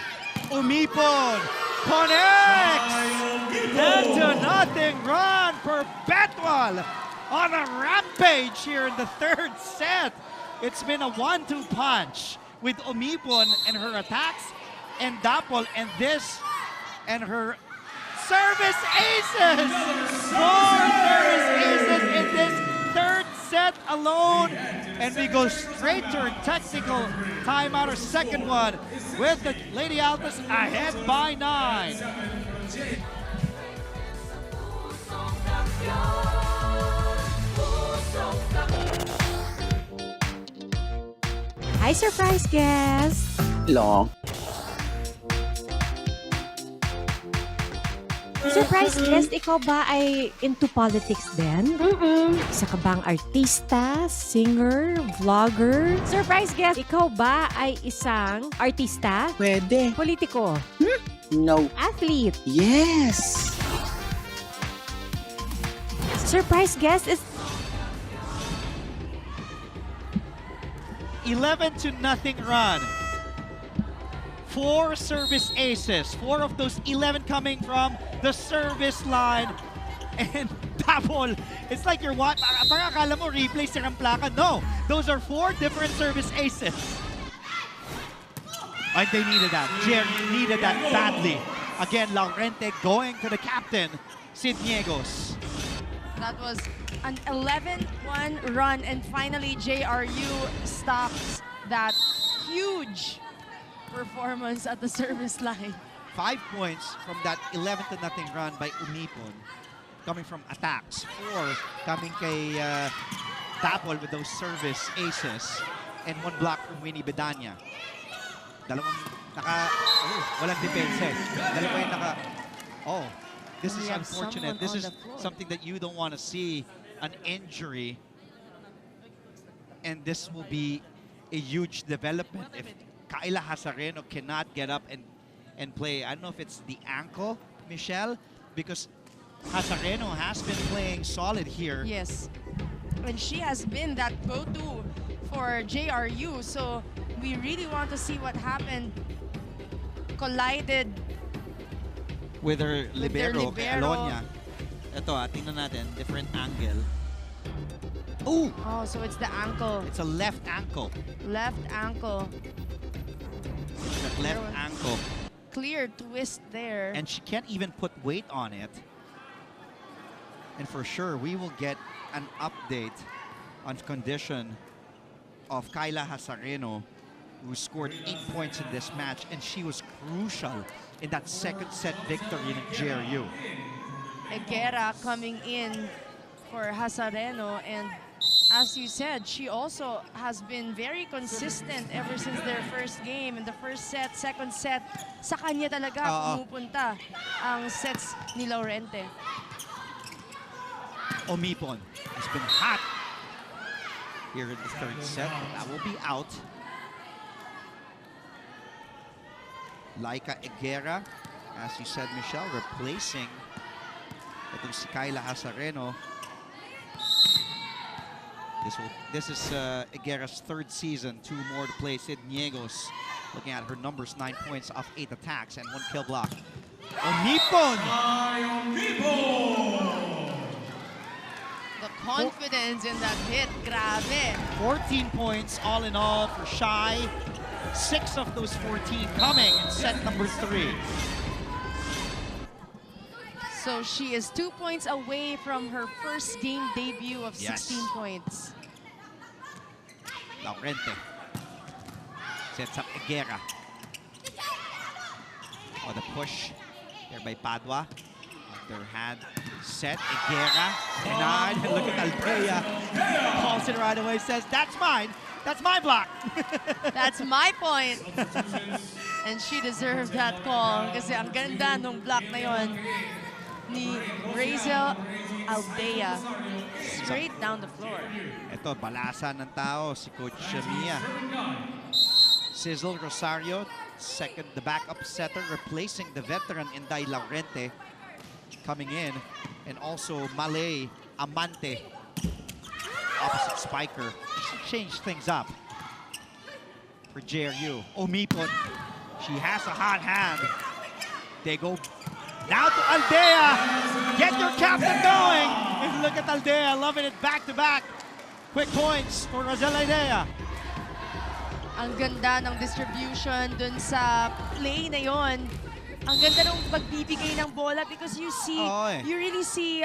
Umipon connects! 10-0 run. Perpetual on a rampage here in the third set. It's been a 1-2 punch with Umipon and her attacks and Dapol and her service aces! 4 service aces in this third set alone. And we go straight to our technical timeout, our second one, with the Lady Altas ahead by 9. Hi, surprise guest! Long. Surprise guest, ikaw ba ay into politics din? Isa ka bang artista, singer, vlogger? Surprise guest, ikaw ba ay isang artista? Pwede. Politiko? No. Athlete? Yes. Surprise guest is 11-0 run. 4 service aces. 4 of those 11 coming from the service line. And Dapol, it's like you're what? Parang akala mo replay si Ramplaca. No, those are 4 different service aces. And they needed that. JRU needed that badly. Again, Laurente going to the captain, Sid Niegos. That was an 11-1 run, and finally JRU stops that huge performance at the service line. 5 points from that 11-0 run by Umipon, coming from attacks. 4 coming kay Dapol with those service aces, and 1 block from Winnie Bedanya. Dalawang walang depensa. Dalawa yung this is unfortunate. This is something that you don't want to see, an injury. And this will be a huge development if Kayla Hazareno cannot get up and play. I don't know if it's the ankle, Michelle, because Hazareno has been playing solid here. Yes, and she has been that go-to for JRU, so we really want to see what happened. Collided with her libero, libero. Alonia. Ito tingnan natin, different angle. Oh, so it's the ankle. It's a left ankle. Left ankle. It's the left ankle. Clear twist there. And she can't even put weight on it. And for sure, we will get an update on condition of Kayla Hazareno, who scored 8 points in this match, and she was crucial in that second set victory in JRU. Higuera coming in for Hazareno, and as you said, she also has been very consistent ever since their first game. In the first set, second set, sa kanya talaga pumupunta ang sets ni Laurente. Umipon has been hot here in the third set. That will be out. Laika Higuera, as you said, Michelle, replacing itong si Kayla Hazareno. This is Higuera's third season, 2 more to play. Sid Niegos looking at her numbers, 9 points off 8 attacks and 1 kill block. Umipon! The confidence in that hit, grabe. 14 points all in all for Shai. 6 of those 14 coming in set number 3. So she is 2 points away from her first game debut of 16 points. Laurente sets up Higuera. Oh, the push there by Padua. Underhand set. Higuera denied. Look at Althea. Calls it right away. Says, "That's mine. That's my block." That's my point. And she deserved that call kasi ang ganda nung block na yon ni Razel Aldea. Straight down the floor. Ito, balasan ng tao si Coach Mia. Sizzle Rosario, the backup setter, replacing the veteran Inday Laurente coming in. And also Malay Amante, opposite spiker. Just to change things up for JRU. Omipon, she has a hot hand. They go now to Aldea. Get your captain going. And look at Aldea, loving it back-to-back. Quick points for Rosel Aldea. Ang ganda ng distribution dun sa play na yon. Ang ganda ng pagbibigay ng bola because you really see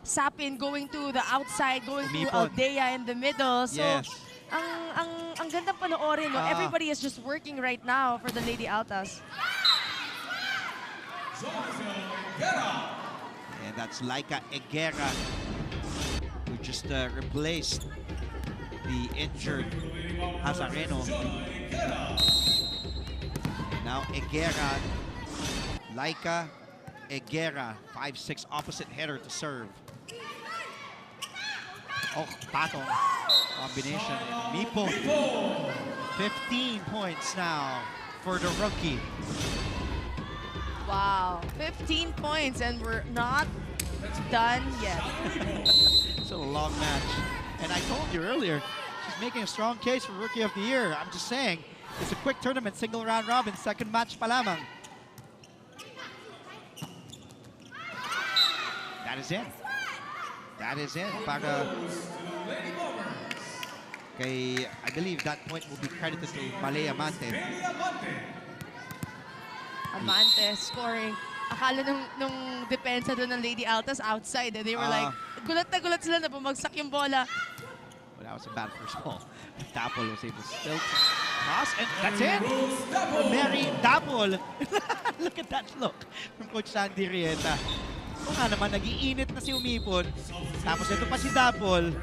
Sapin going to the outside, going to Aldea in the middle. So, ang gandang panoorin, no? Everybody is just working right now for the Lady Altas. And that's Laika Eguera, who just replaced the injured Hazareno. Now Eguera, Laika Eguera, 5'6", opposite header to serve. Oh, patong combination. Mipo, 15 points now for the rookie. Wow, 15 points and we're not done yet. It's a long match. And I told you earlier, she's making a strong case for Rookie of the Year. I'm just saying, it's a quick tournament, single round robin, second match pa lamang. That is in. That is in. Para kay, I believe that point will be credited to Malay Amante. Amante scoring. Akala nung depensa doon ng Lady Altas outside. They were like, gulat na gulat sila na bumagsak yung bola. Well, that was a bad first ball. Dapol was able still to cross, and that's it. Mary Dapol. Look at that look from Coach Sandy Rieta. O nga naman, nag-iinit na si Umipon. Tapos ito pa si Dapol.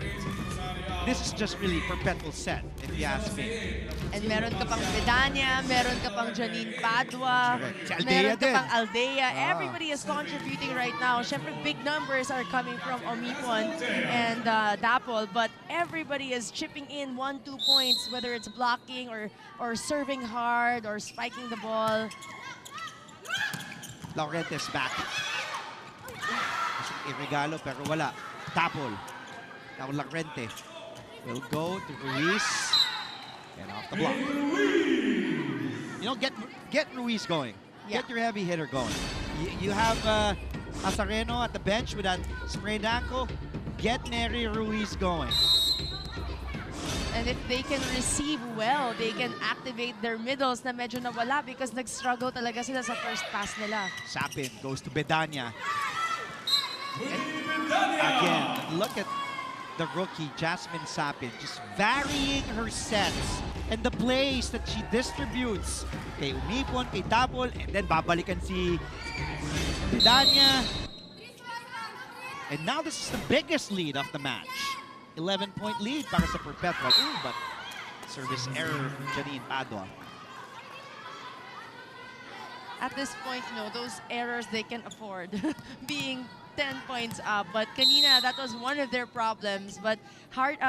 This is just really Perpetual set, if you ask me. And meron ka pang Vidania, meron ka pang Janine Padua, meron ka pang Aldea. Everybody is contributing right now. Siyempre, big numbers are coming from Omipon and Dapol, but everybody is chipping in 1-2 points, whether it's blocking or serving hard or spiking the ball. Laurente's back. Irregalo, pero wala. Dapol. Now Laurente will go to Ruiz. And off the block. You know, get Ruiz going. Get your heavy hitter going. You have Azareno at the bench with that sprained ankle. Get Neri Ruiz going. And if they can receive well, they can activate their middles na medyo nawala because nag-struggle talaga sila sa first pass nila. Sapin goes to Bedania. Again, look at the rookie, Jasmine Sapin, just varying her sets and the plays that she distributes. Kay Umipon, kay Dapol, and then babalikan si Bedania. And now this is the biggest lead of the match. 11-point lead para sa Perpetual. Ooh, but service error from Janine Padua. At this point, you know, those errors they can afford. Being 10 points up, but kanina that was one of their problems. But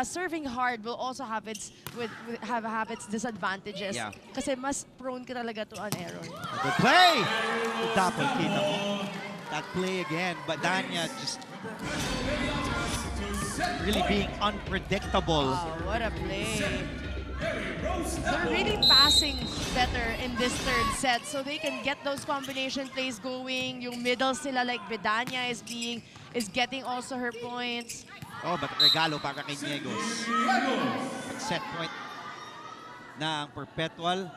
serving hard will also have its disadvantages. Yeah. Kasi mas prone ka talaga to an error. Good play! Dapol, kita mo. That play again, but Danya just really being unpredictable. Wow, what a play. They're really passing better in this third set so they can get those combination plays going. Yung middle sila like Bedania is getting also her points. Oh, but regalo para kay Niegos. Set point ng Perpetual.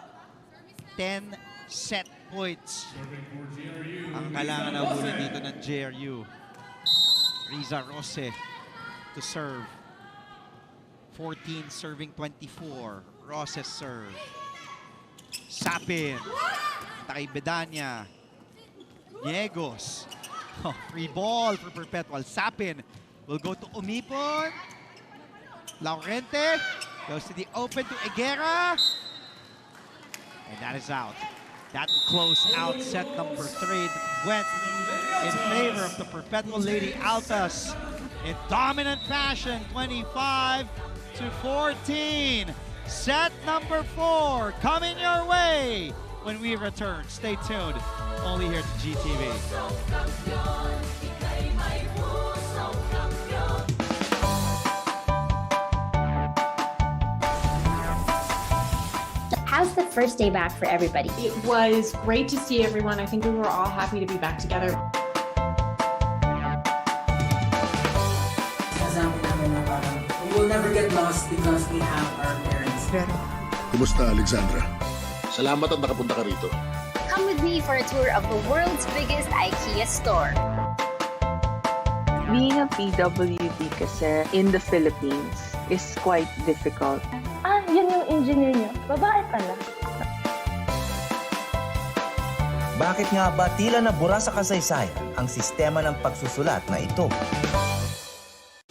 10 set points ang kailangan na huli dito ng JRU. Riza Rose to serve. 14 serving 24. Roses serve. Sapin. Takay Bedania. Niegos. Oh, free ball for Perpetual. Sapin will go to Umipon. Laurente goes to the open to Eguera. And that is out. That will close out set number 3 that went in favor of the Perpetual Lady Altas in dominant fashion, 25-14. Set number 4 coming your way when we return. Stay tuned, only here to GTV. How's the first day back for everybody? It was great to see everyone. I think we were all happy to be back together. We will never get lost because we have our parents. Kumusta, Alexandra? Salamat at nakapunta ka rito. Come with me for a tour of the world's biggest IKEA store. Being a PWD kasi in the Philippines is quite difficult. Yun yung engineer niyo. Babae pala. Bakit nga ba tila nabura sa kasaysayan ang sistema ng pagsusulat na ito?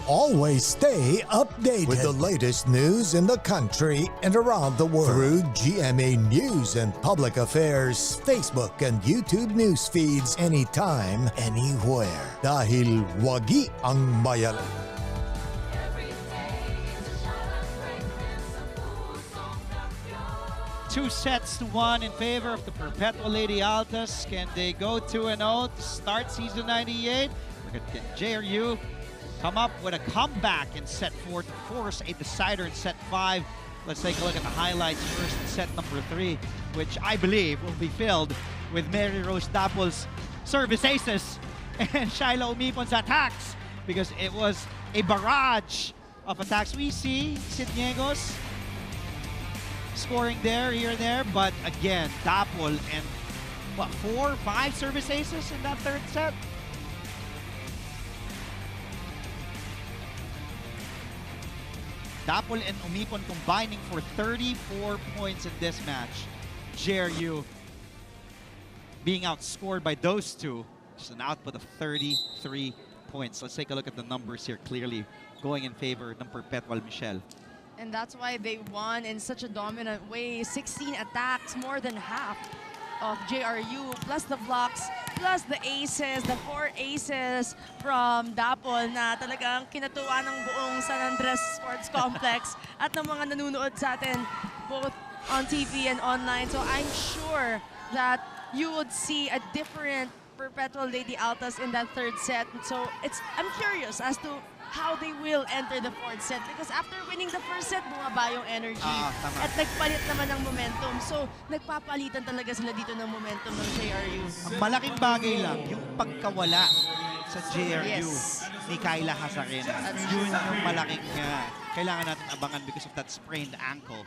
Always stay updated with the latest news in the country and around the world through GMA News and Public Affairs Facebook and YouTube news feeds anytime, anywhere. Dahil wagi ang bayan. 2-1 in favor of the Perpetual Lady Altas. Can they go 2-0 to start season 98? We're going to get JRU come up with a comeback in set 4 to force a decider in set 5. Let's take a look at the highlights first in set number 3, which I believe will be filled with Mary Rose Dapol's service aces and Shyla Umipon's attacks, because it was a barrage of attacks. We see Sidniegos scoring there, here and there, but again, Dapol and what, 4 or 5 service aces in that third set? Dapol and Umipon combining for 34 points in this match. JRU being outscored by those two, just an output of 33 points. Let's take a look at the numbers here, clearly going in favor ng Perpetual, Michelle. And that's why they won in such a dominant way. 16 attacks, more than half of JRU, plus the blocks, plus the aces, the 4 aces from Dapol na talagang kinatuwa ng buong San Andres Sports Complex at ng mga nanonood sa atin both on TV and online. So I'm sure that you would see a different Perpetual Lady Altas in that third set. So I'm curious as to how they will enter the fourth set, because after winning the first set, bumaba yung energy at nagpalit naman ng momentum. So nagpapalitan talaga sila dito ng momentum ng JRU. Ang malaking bagay lang, yung pagkawala sa JRU ni Kyla Hazarena. Yun yung malaking kailangan natin abangan because of that sprained ankle.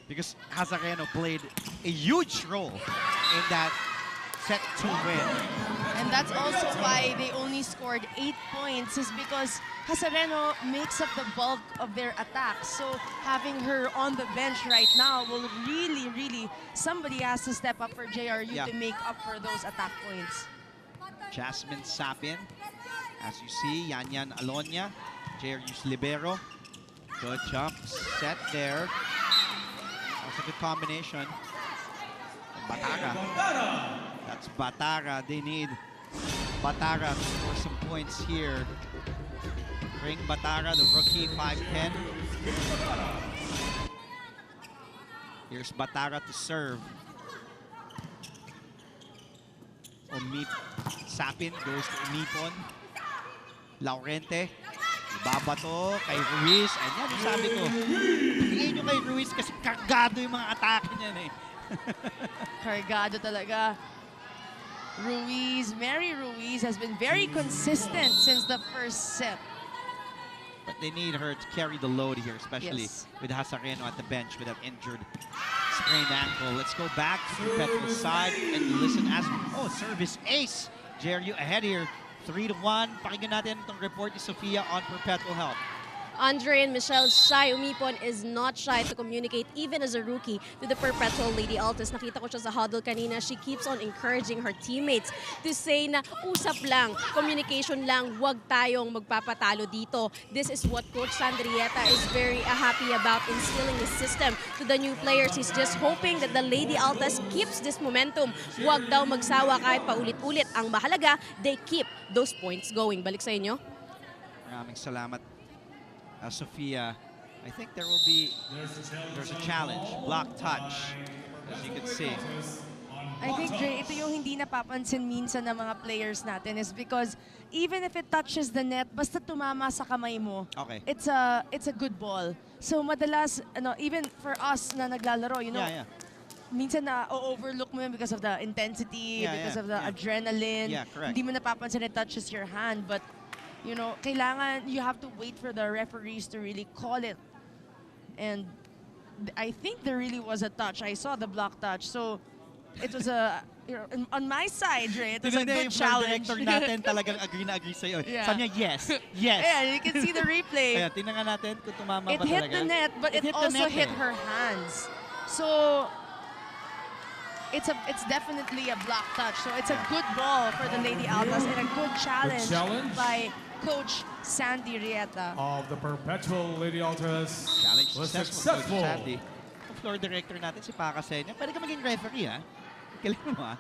Because Hazareno played a huge role in that set 2 win. And that's also why they only scored 8 points, is because Hazareno makes up the bulk of their attacks. So having her on the bench right now will really, somebody has to step up for JRU to make up for those attack points. Jasmine Sapin, as you see, Yanyan Alonia, JRU's libero. Good jump set there. That's a good combination. Batara. That's Batara. They need Batara to score some points here. Bring Batara, the rookie, 5'10". Here's Batara to serve. Sapin goes to Umipon. Laurente. Ibabato kay Ruiz. Ayan yung sabi ko. Tingin nyo kay Ruiz kasi kargado yung mga atake niyan eh. Cargado talaga. Mary Ruiz has been very consistent since the first set. But they need her to carry the load here, especially with Hazareno at the bench with that injured sprained ankle. Let's go back to Perpetual side and listen as, service ace. JRU ahead here, 3-1. Pakinggan natin itong report ni Sofia on Perpetual Health. Andre and Michelle Shy Umipon is not shy to communicate even as a rookie to the Perpetual Lady Altas. Nakita ko siya sa huddle kanina. She keeps on encouraging her teammates to say na usap lang, communication lang, wag tayong magpapatalo dito. This is what Coach Sandrieta is very happy about instilling his system to the new players. He's just hoping that the Lady Altas keeps this momentum. Wag daw magsawa kahit paulit-ulit. Ang mahalaga, they keep those points going. Balik sa inyo. Maraming salamat. Sophia, I think there's a challenge, block touch, as you can see. I think, Dre, ito yung hindi napapansin minsan ng mga players natin is because even if it touches the net, basta tumama sa kamay mo, okay, it's a good ball. So madalas, even for us na naglalaro, minsan na overlook mo yun because of the intensity, because of the adrenaline. Hindi mo napapansin it touches your hand, but kailangan, you have to wait for the referees to really call it. And I think there really was a touch. I saw the block touch. So it was on my side, Ray, it was a good challenge. Director natin talagang agree na agree sa'yo. Yeah. Sabi niya, yes, yes. Yeah, you can see the replay. Ayan, tingnan nga natin kung tumama it ba talaga. It hit the net, but it also hit her hands. So it's definitely a block touch. So it's a good ball for the Lady Altas and a good challenge by Coach Sandy Rieta. Of the Perpetual Lady Altas Challenge was successful. Coach Sandy. Ang floor director natin, si Paka Senya. Pwede ka maging referee, ha? Galing mo, ha?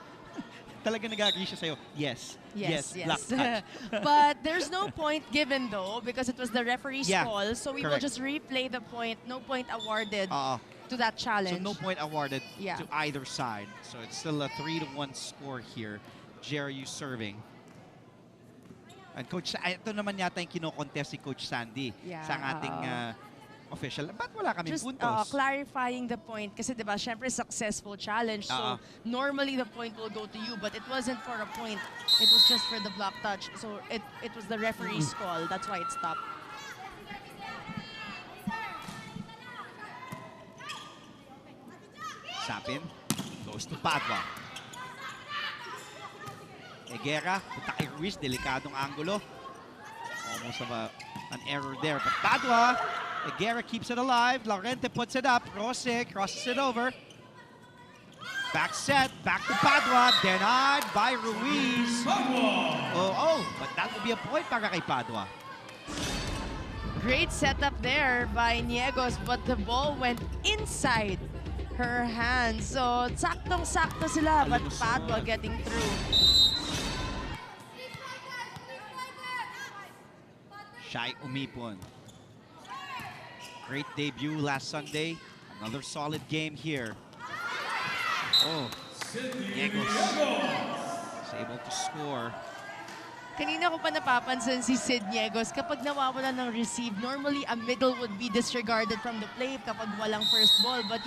Talaga nag-agree siya sa'yo. Yes. Yes. Block touch. But there's no point given, though, because it was the referee's call. So we will correct. just replay the point. No point awarded to that challenge. So no point awarded to either side. So it's still a 3-1 score here. JRU serving. And Coach, ito naman yata yung kino-contest si Coach Sandy sa ating official. Ba't wala kaming puntos? Just clarifying the point. Kasi diba, syempre successful challenge. So normally the point will go to you, but it wasn't for a point. It was just for the block touch. So it was the referee's call. That's why it stopped. Sapin goes to Padua. Egera, punta kay Ruiz, delikadong angulo. Almost of an error there, but Padua, Egera keeps it alive. Laurente puts it up. Rose crosses it over. Back set, back to Padua, denied by Ruiz. But that will be a point para kay Padua. Great setup there by Niegos, but the ball went inside her hands. So, saktong-sakto sila, but Padua getting through. Shy Umipon. Great debut last Sunday. Another solid game here. Niegos is able to score. Kanina ko pa napapansin si Sid Niegos, kapag nawawala ng receive, normally a middle would be disregarded from the play kapag walang first ball. But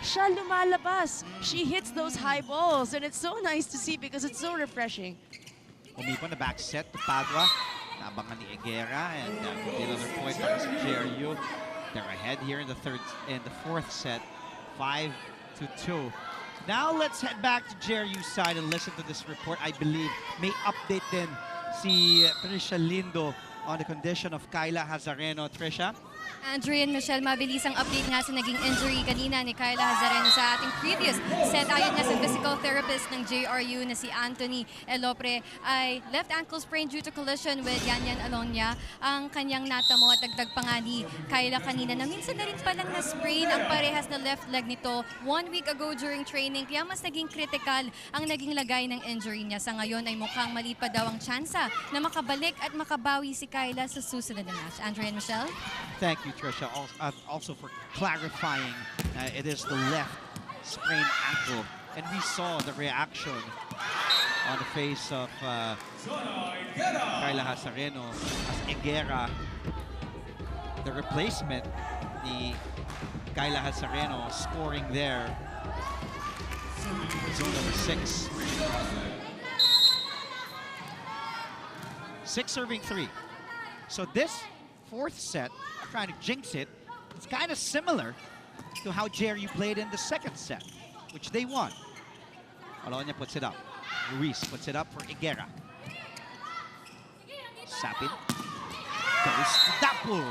siya lumalabas. She hits those high balls and it's so nice to see because it's so refreshing. Umipon na back set to Padua. Nabangan ni Egera and another point para sa JRU. They're ahead here in the fourth set, 5-2. Now let's head back to JRU side and listen to this report. I believe may update din si Trisha Lindo on the condition of Kyla Hazareno. Trisha? Andre and Michelle, mabilisang update nga sa naging injury kanina ni Kyla Hazareno sa ating previous set. Ayon nga sa physical therapist ng JRU na si Anthony Elopre ay left ankle sprain due to collision with Yanyan Alonia. Ang kanyang natamo at dagdag pa nga ni Kyla kanina na minsan na rin palang na-sprain ang parehas na left leg nito 1 week ago during training. Kaya mas naging critical ang naging lagay ng injury niya. Sa ngayon ay mukhang maliit pa daw ang tsansa na makabalik at makabawi si Kyla sa susunod na match. Andre and Michelle? Thank you, Trisha, also for clarifying. It is the left sprained ankle. And we saw the reaction on the face of Kyla Hazareno as Egera, the replacement, the Kyla Hazareno scoring there. Zone number 6. 6 serving 3. So this fourth set, I'm trying to jinx it, it's kind of similar to how JRU played in the second set, which they won. Alonia puts it up. Ruiz puts it up for Egera. Sapin goes to Dapo.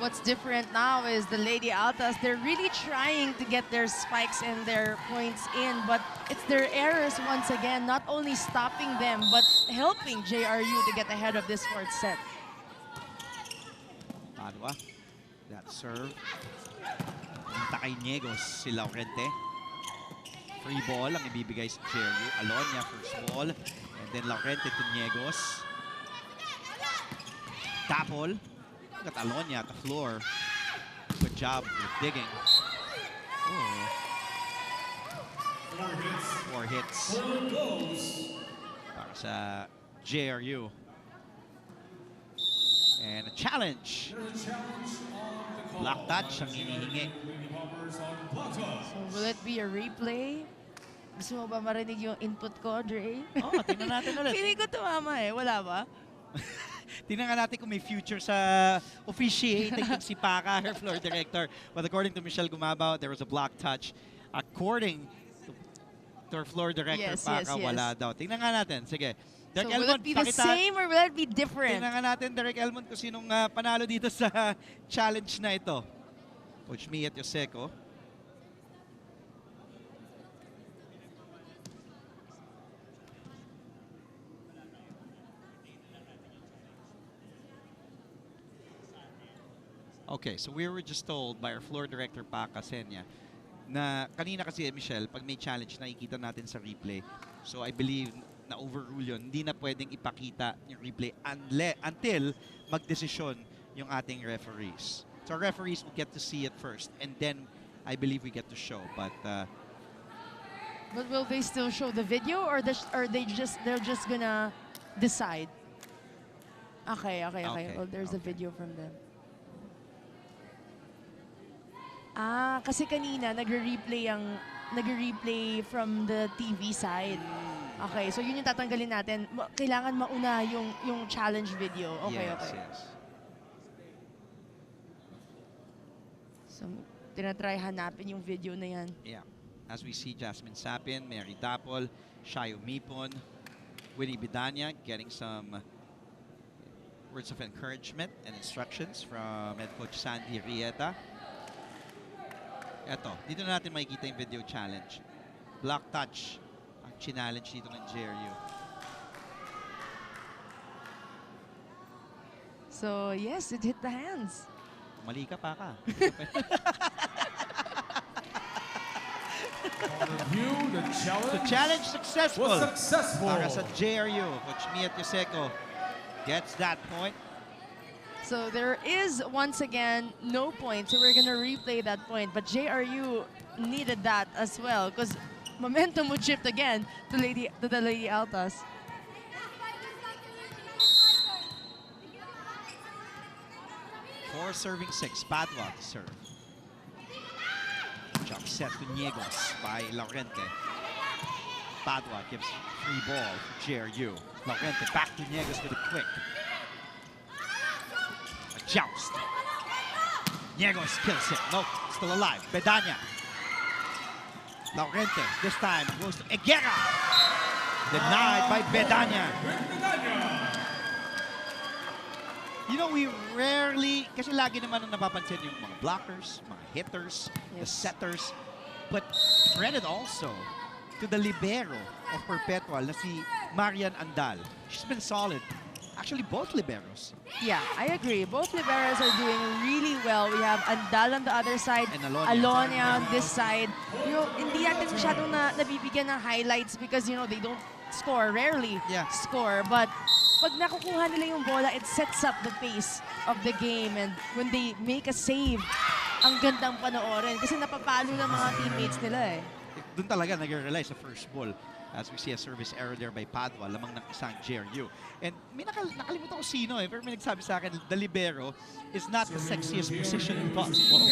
What's different now is the Lady Altas, they're really trying to get their spikes and their points in, but it's their errors once again, not only stopping them, but helping JRU to get ahead of this fourth set. Padua, that serve. Punta kay Niegos si Laurente. Free ball ang ibibigay sa JRU. Alonia first ball, and then Laurente to Niegos. Tapol. Got Alonia at the floor. Good job with digging. Oh. 4 hits. Para sa JRU. And a challenge. Block touch ang hinihingi. So will it be a replay? Gusto mo ba marinig yung input ko, Dre? Oh, tingnan natin ulit. Pili ko tumama eh. Wala ba? Tingnan nga natin kung may future sa officiating yung si Paca, her floor director. But according to Michelle Gumabaw, there was a block touch. According to her floor director, Paca, wala daw. Tingnan nga natin. Sige. Derek So will it be the same or will it be different? Tingnan nga natin, Derek Elmond, kung sinong panalo dito sa challenge na ito. Coach Miet Yoseco. Okay, so we were just told by our floor director, Paca Senya, na kanina kasi, Michelle, pag may challenge, nakikita natin sa replay. So I believe na overrule yun. Hindi na pwedeng ipakita yung replay until magdesisyon yung ating referees. So our referees will get to see it first, and then I believe we get to show. But will they still show the video, or they're just gonna decide? Okay. Well, there's a video from them. Kasi kanina nagre-replay from the TV side. Okay, so yun yung tatanggalin natin. Kailangan mauna yung challenge video. Okay. Yes. So, tinatry hanapin yung video na yan. Yeah. As we see, Jasmine Sapin, Mary Dapol, Shayo Mipon, Winnie Bidanya getting some words of encouragement and instructions from head coach Sandy Rieta. Eto, dito na natin makikita yung video challenge. Block touch ang challenge dito ng JRU. So, yes, it hit the hands. Mali ka pa ka. The challenge successful. Para sa JRU. Coach Miet Yoseco gets that point. So there is, once again, no point. So we're going to replay that point. But JRU needed that as well because momentum would shift again to the Lady Altas. Four serving 6. Padua to serve. Jump set to Niegos by Laurente. Padua gives free ball for JRU. Laurente back to Niegos with a quick. Joust. Niegos kills it. No, still alive. Bedanya. Laurente, this time goes to Eguera. Denied by Bedanya. You know, we rarely, kasi lagi naman ang napapansin yung mga blockers, mga hitters, the setters. But credit also to the libero of Perpetual na si Marian Andal. She's been solid. Actually, both liberos. Yeah, I agree. Both liberos are doing really well. We have Andal on the other side, and Alonia on this side. You know, hindi natin masyadong nabibigyan ng highlights because, you know, they don't score, rarely score. But pag nakukuha nila yung bola, it sets up the pace of the game. And when they make a save, ang gandang panoorin. Kasi napapalo ng mga teammates nila eh. Doon talaga nag-rely sa first ball. As we see a service error there by Padua, lamang ng isang JRU. And may nakalimutan ko sino eh, pero may nagsabi sa akin, the libero is not the sexiest position in possible.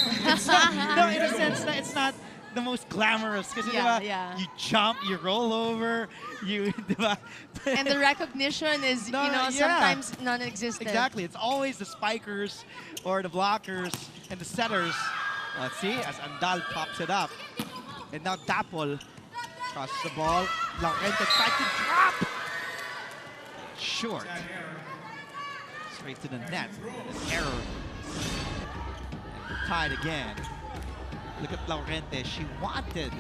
No, in a sense that it's not the most glamorous. Kasi diba, you jump, you roll over, diba? And the recognition is, you know, sometimes non-existent. Exactly. It's always the spikers or the blockers and the setters. Let's see, as Andal pops it up. And now Dapol crosses the ball. Laurente tried to drop. Short. So straight to the net. An error. And we're tied again. Look at Laurente. She wanted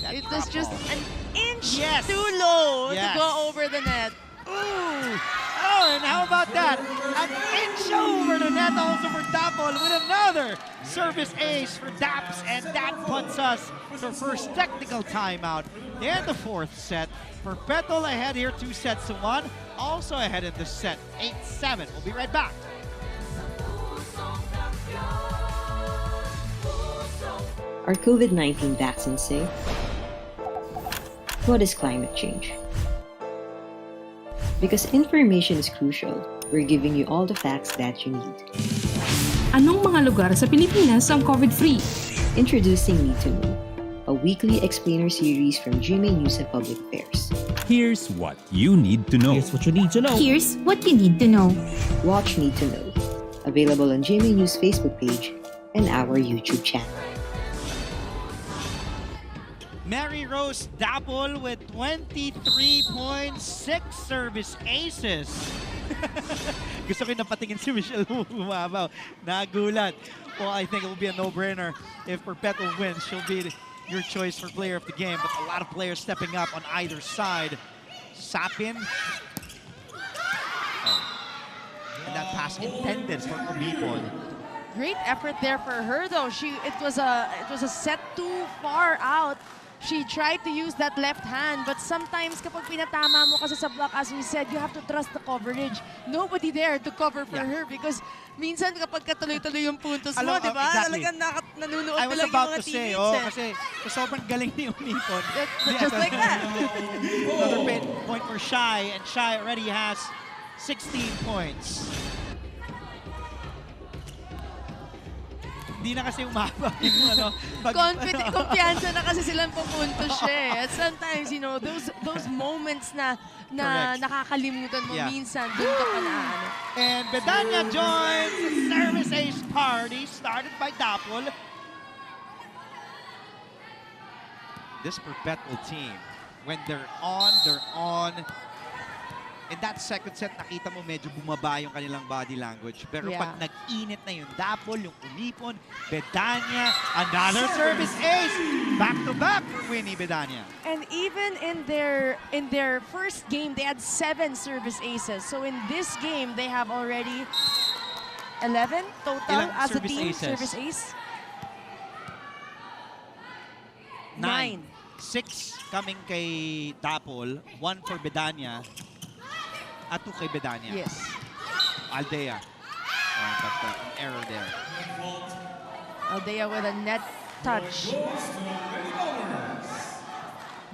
that It was just ball. an inch Yes. too low Yes. to go over the net. Ooh! Oh, and how about that? An inch over the net also for Dapol with another service ace for Daps, and that puts us to first technical timeout in the fourth set. Perpetual ahead here 2-1. Also ahead in the set, 8-7. We'll be right back. Are COVID-19 vaccines safe? What is climate change? Because information is crucial, we're giving you all the facts that you need. Anong mga lugar sa Pilipinas ang COVID-free? Introducing Need to Know, a weekly explainer series from GMA News and Public Affairs. Here's what you need to know. Here's what you need to know. Here's what you need to know. Watch Need to Know. Available on GMA News Facebook page and our YouTube channel. Mary Rose Dapol with 23.6 service aces. Gusto ko napatingin si Michelle Humabaw. Nagulat. Well, I think it will be a no-brainer. If Perpetual wins, she'll be your choice for player of the game. But a lot of players stepping up on either side. Sapin. Oh. And that pass intended for Umipon. Great effort there for her though. It was a set too far out. She tried to use that left hand, but sometimes kapag pinatama mo kasi sa block, as we said, you have to trust the coverage. Nobody there to cover for her because minsan kapag katuloy-tuloy yung puntos mo, di ba? Exactly. Talagang nanunood I was talaga about yung mga to say, teammates. kasi sobrang galing ni Umipon. Just like that. Another point for Shai, and Shai already has 16 points. Hindi na kasi umaba yung Kumpiyansa na kasi silang pupunto siya. At sometimes, you know, those moments na nakakalimutan mo minsan, dun ka pa na ano. And Bedanya joins the service ace party started by Dapol. This Perpetual team, when they're on. In that second set, nakita mo medyo bumaba yung kanilang body language. Pero pag nag-init na yung Dapol, yung Umipon, Bedanya, another service ace. Back-to-back for Winnie Bedanya. And even in their first game, they had 7 service aces. So in this game, they have already 11 total as a team. Service ace. 9. 6 coming kay Dapol, 1 for Bedanya. At 2 kay Bedanya. Yes. Aldea. But an error there. Aldea with a net touch.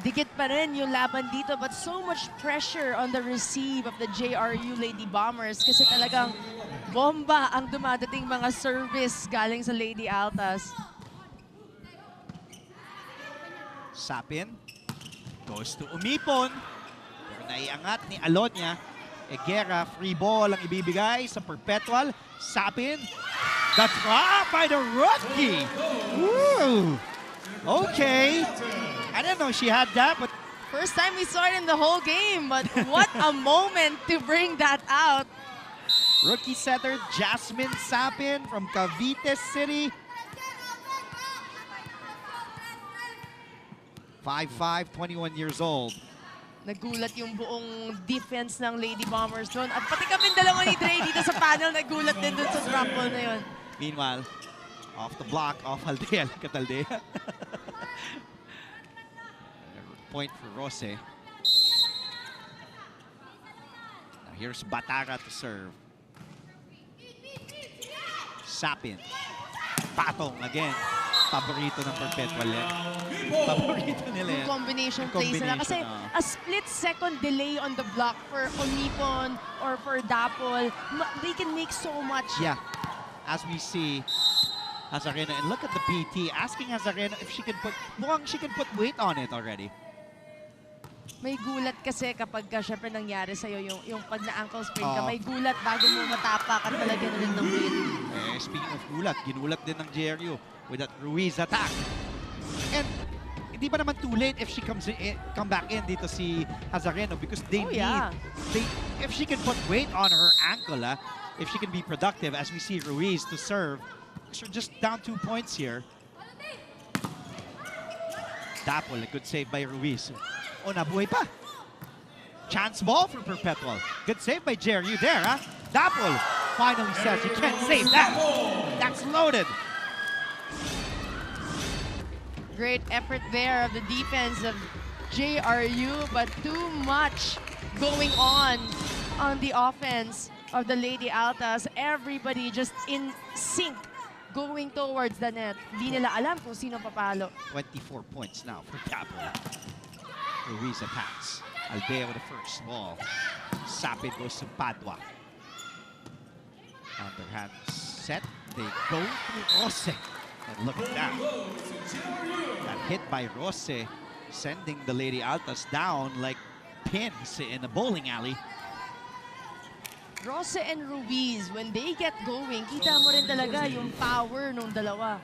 Dikit pa rin yung laban dito, but so much pressure on the receive of the JRU Lady Bombers kasi talagang bomba ang dumadating mga service galing sa Lady Altas. Sapin goes to Umipon. Pero naiangat ni Alonia. Egera, free ball ang ibibigay sa Perpetual. Sapin. The drop by the rookie. Woo! Okay. I didn't know she had that, but first time we saw it in the whole game, but what a moment to bring that out. Rookie setter Jasmine Sapin from Cavite City. 5'5", 21 years old. Nagulat yung buong defense ng Lady Bombers doon. At pati kami dalawa ni Dre dito sa panel, nagulat din doon sa drop ball na yun. Meanwhile, off the block, off Aldea. Look at Aldea. Point for Rose. Now here's Batara to serve. Sapin. Patong again. Paborito ng Perpetual yan. Paborito nila yan. Yung combination plays nila. Kasi a split-second delay on the block for Umipon or for Dapol, they can make so much. Yeah. As we see, Azarena, and look at the PT asking Azarena if she can put, mukhang she can put weight on it already. May gulat kasi kapag syempre nangyari sa'yo yung pag na-ankle sprain ka, may gulat bago mo matapa ka talaga na rin ng weight. Speaking of gulat, ginulat din ng JRU with that Ruiz attack. And hindi ba naman too late if she come back in dito si Hazareno because they if she can put weight on her ankle, if she can be productive as we see Ruiz to serve. So just down 2 points here. Dapol, a good save by Ruiz. Oh, nabuhay pa. Chance ball for Perpetual. Good save by JRU there, huh? Dapol finally says you can't save that. That's loaded. Great effort there of the defense of JRU, but too much going on the offense of the Lady Altas. Everybody just in sync going towards the net. Di nila alam kung sino papalo. 24 points now for Dapol. Ruiz attacks. Aldea with the first ball. Sapid goes to Padua. Underhand set. They go to Rose. And look at that. That hit by Rose, sending the Lady Altas down like pins in a bowling alley. Rose and Ruiz, when they get going, kita mo rin talaga yung power nung dalawa.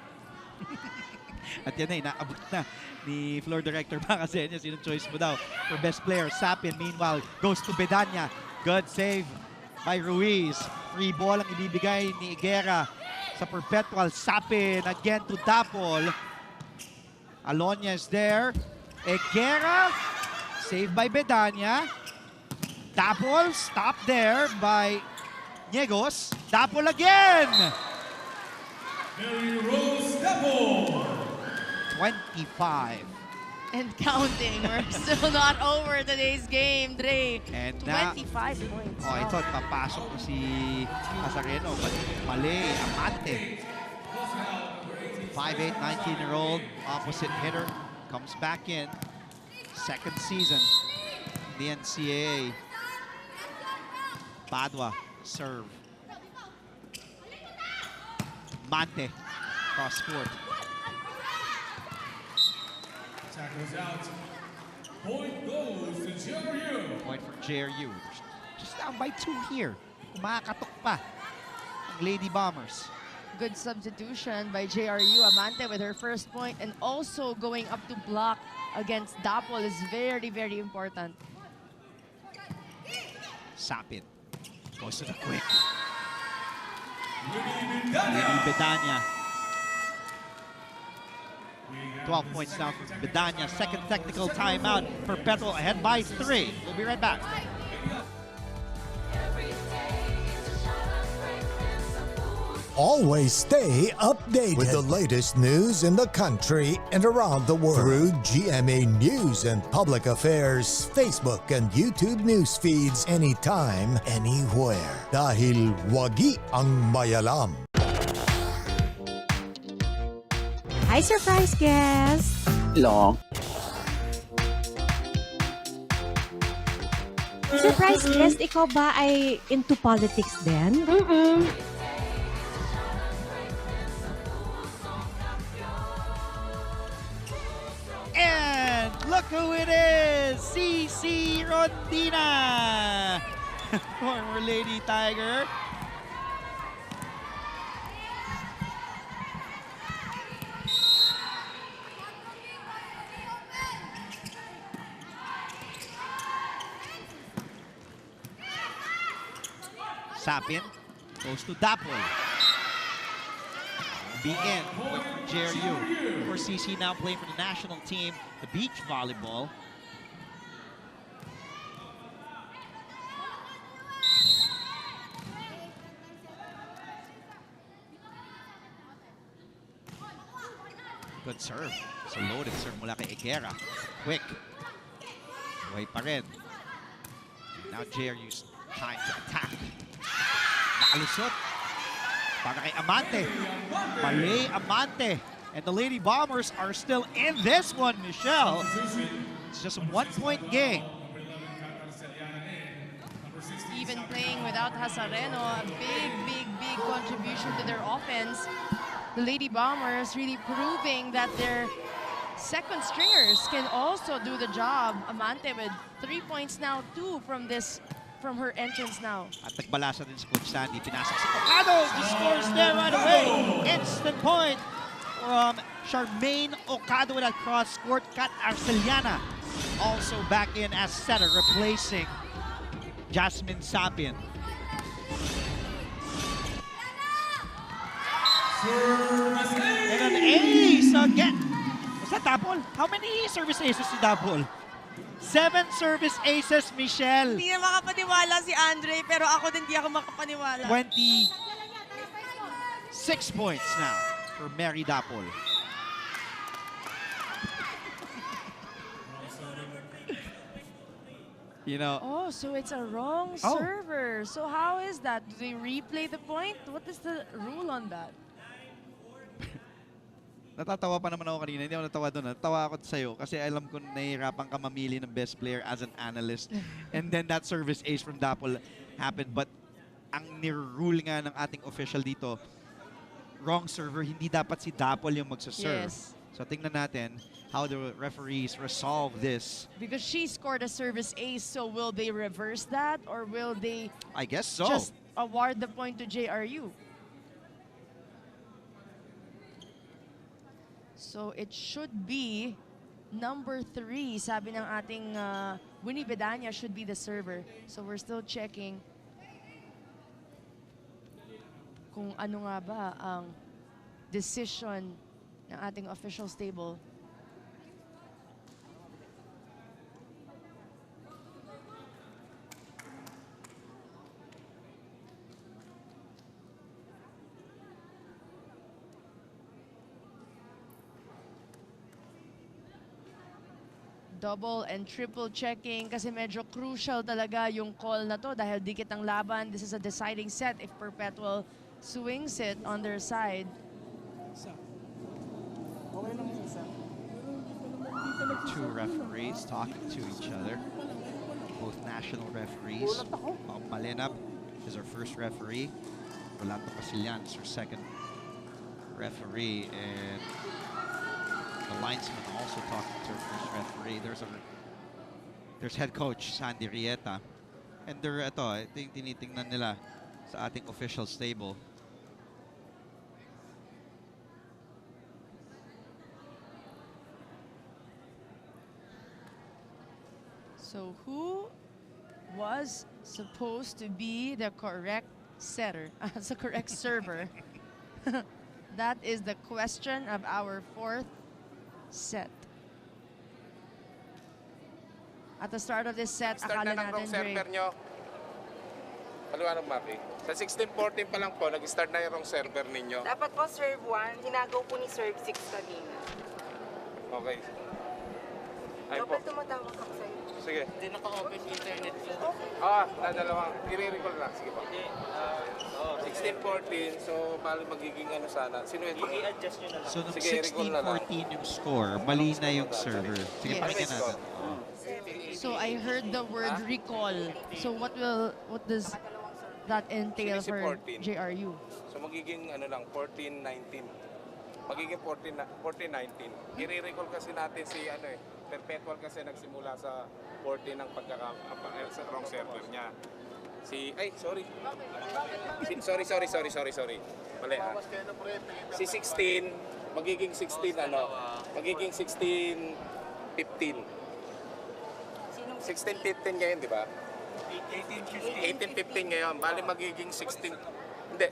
At yan ay naabot na ni floor director Bacasenia. Sinong choice mo daw for best player? Sapin, meanwhile, goes to Bedanya. Good save by Ruiz. Free ball ang ibibigay ni Higuera sa Perpetual. Sapin again to Dapol. Alonia is there. Higuera, saved by Bedanya. Dapol, stopped there by Niegos. Dapol again! Rose Dapol. 25. And counting. We're still not over today's game, Dre. And 25 points. Oh, I thought papasok ko si Hazareno, but mali, Amante. 5'8", 19-year-old, opposite hitter, comes back in. Second season in the NCAA. Padua, serve. Mante, cross court. Tackles out. Point goes to JRU. Point for JRU. Just down by 2 here. Kumakatok pa ang Lady Bombers. Good substitution by JRU. Amante with her first point, and also going up to block against Dapol is very, very important. Sapin goes to the quick. Lady Bedanya. 12 points now for Bedanya. Second technical timeout. Perpetual ahead by 3. We'll be right back. Always stay updated with the latest news in the country and around the world through GMA News and Public Affairs Facebook and YouTube news feeds anytime, anywhere. Dahil wagi ang mayalam. Hi, surprise guest! Long. Surprise guest, ikaw ba ay into politics din? And look who it is! CC Rondina! Former Lady Tiger. Sapin goes to Dapol. Begin with JRU. Of course, CC now playing for the national team, the beach volleyball. Good serve. It's a loaded serve mula kay Higuera. Quick. Buhay pa rin. Now JRU's time to attack. Nakalusot. Para kay Amante. Mali Amante. And the Lady Bombers are still in this one, Michelle. It's just a 1-point game. Even playing without Hazareno, a big contribution to their offense. The Lady Bombers really proving that their second stringers can also do the job. Amante with 3 points now, 2 from her entrance now. At nagbalasa din si Coach Sandy. Pinasok si Ocado. He scores there right away. Instant point from Charmaine Ocado with that cross-court. Kat Arceliana also back in as setter, replacing Jasmine Sapien. And an ace again. Was that Dapol? How many service aces si Dapol? 7 service aces, Michelle. Hindi na makapaniwala si Andre, pero ako din di ako makapaniwala. 26 points now for Mary Dapol. You know. Oh, so it's a wrong server. So how is that? Do they replay the point? What is the rule on that? Natatawa pa naman ako kanina. Hindi ako natawa doon. Natawa ako sa'yo kasi alam ko nahihirapan ka mamili ng best player as an analyst. And then that service ace from Dapol happened. But ang nirule nga ng ating official dito, wrong server, hindi dapat si Dapol yung magsaserve. Yes. So tingnan natin how the referees resolve this. Because she scored a service ace, so will they reverse that? Or will they I guess so. just award the point to JRU? So it should be number 3. Sabi ng ating Winnie Bedanya should be the server. So we're still checking kung ano nga ba ang decision ng ating official stable. Double and triple checking kasi medyo crucial talaga yung call na to dahil dikit ang laban. This is a deciding set if Perpetual swings it on their side. Two referees talking to each other. Both national referees. Malinab is our first referee. Rolando Casillan is our second referee. And the linesman also talking to our first referee. There's head coach Sandy Rieta. And ito yung tinitingnan nila sa ating official stable. So who was supposed to be the correct setter, the correct server? That is the question of our 4th set. At the start of this set, akala natin, server nyo. Paliwanag, Maki. Sa 16-14 pa lang po, nag-start na yung server ninyo. Dapat po serve 1, hinagaw po ni serve 6 kanina. Okay. Ay po. Dapat tumatawag ako sa'yo. Sige. Hindi naka-open internet ko. Dalawang. I-recall lang. Sige pa. 16-14, so paano magiging ano sana? Sino yung i-adjust nyo na lang? So, nung 16-14 yung score, mali na yung server. Sige, pakinggan natin. So I heard the word recall. So what does that entail for JRU? So magiging ano lang 14-19. Magiging 14-19. I-recall kasi natin si Perpetual kasi nagsimula sa 14 ng sa wrong server niya. Sorry. Mali Si 16 magiging 16 magiging 16-15. 16-15 ngayon, di ba? 18-15 ngayon. Bali magiging 16. Hindi.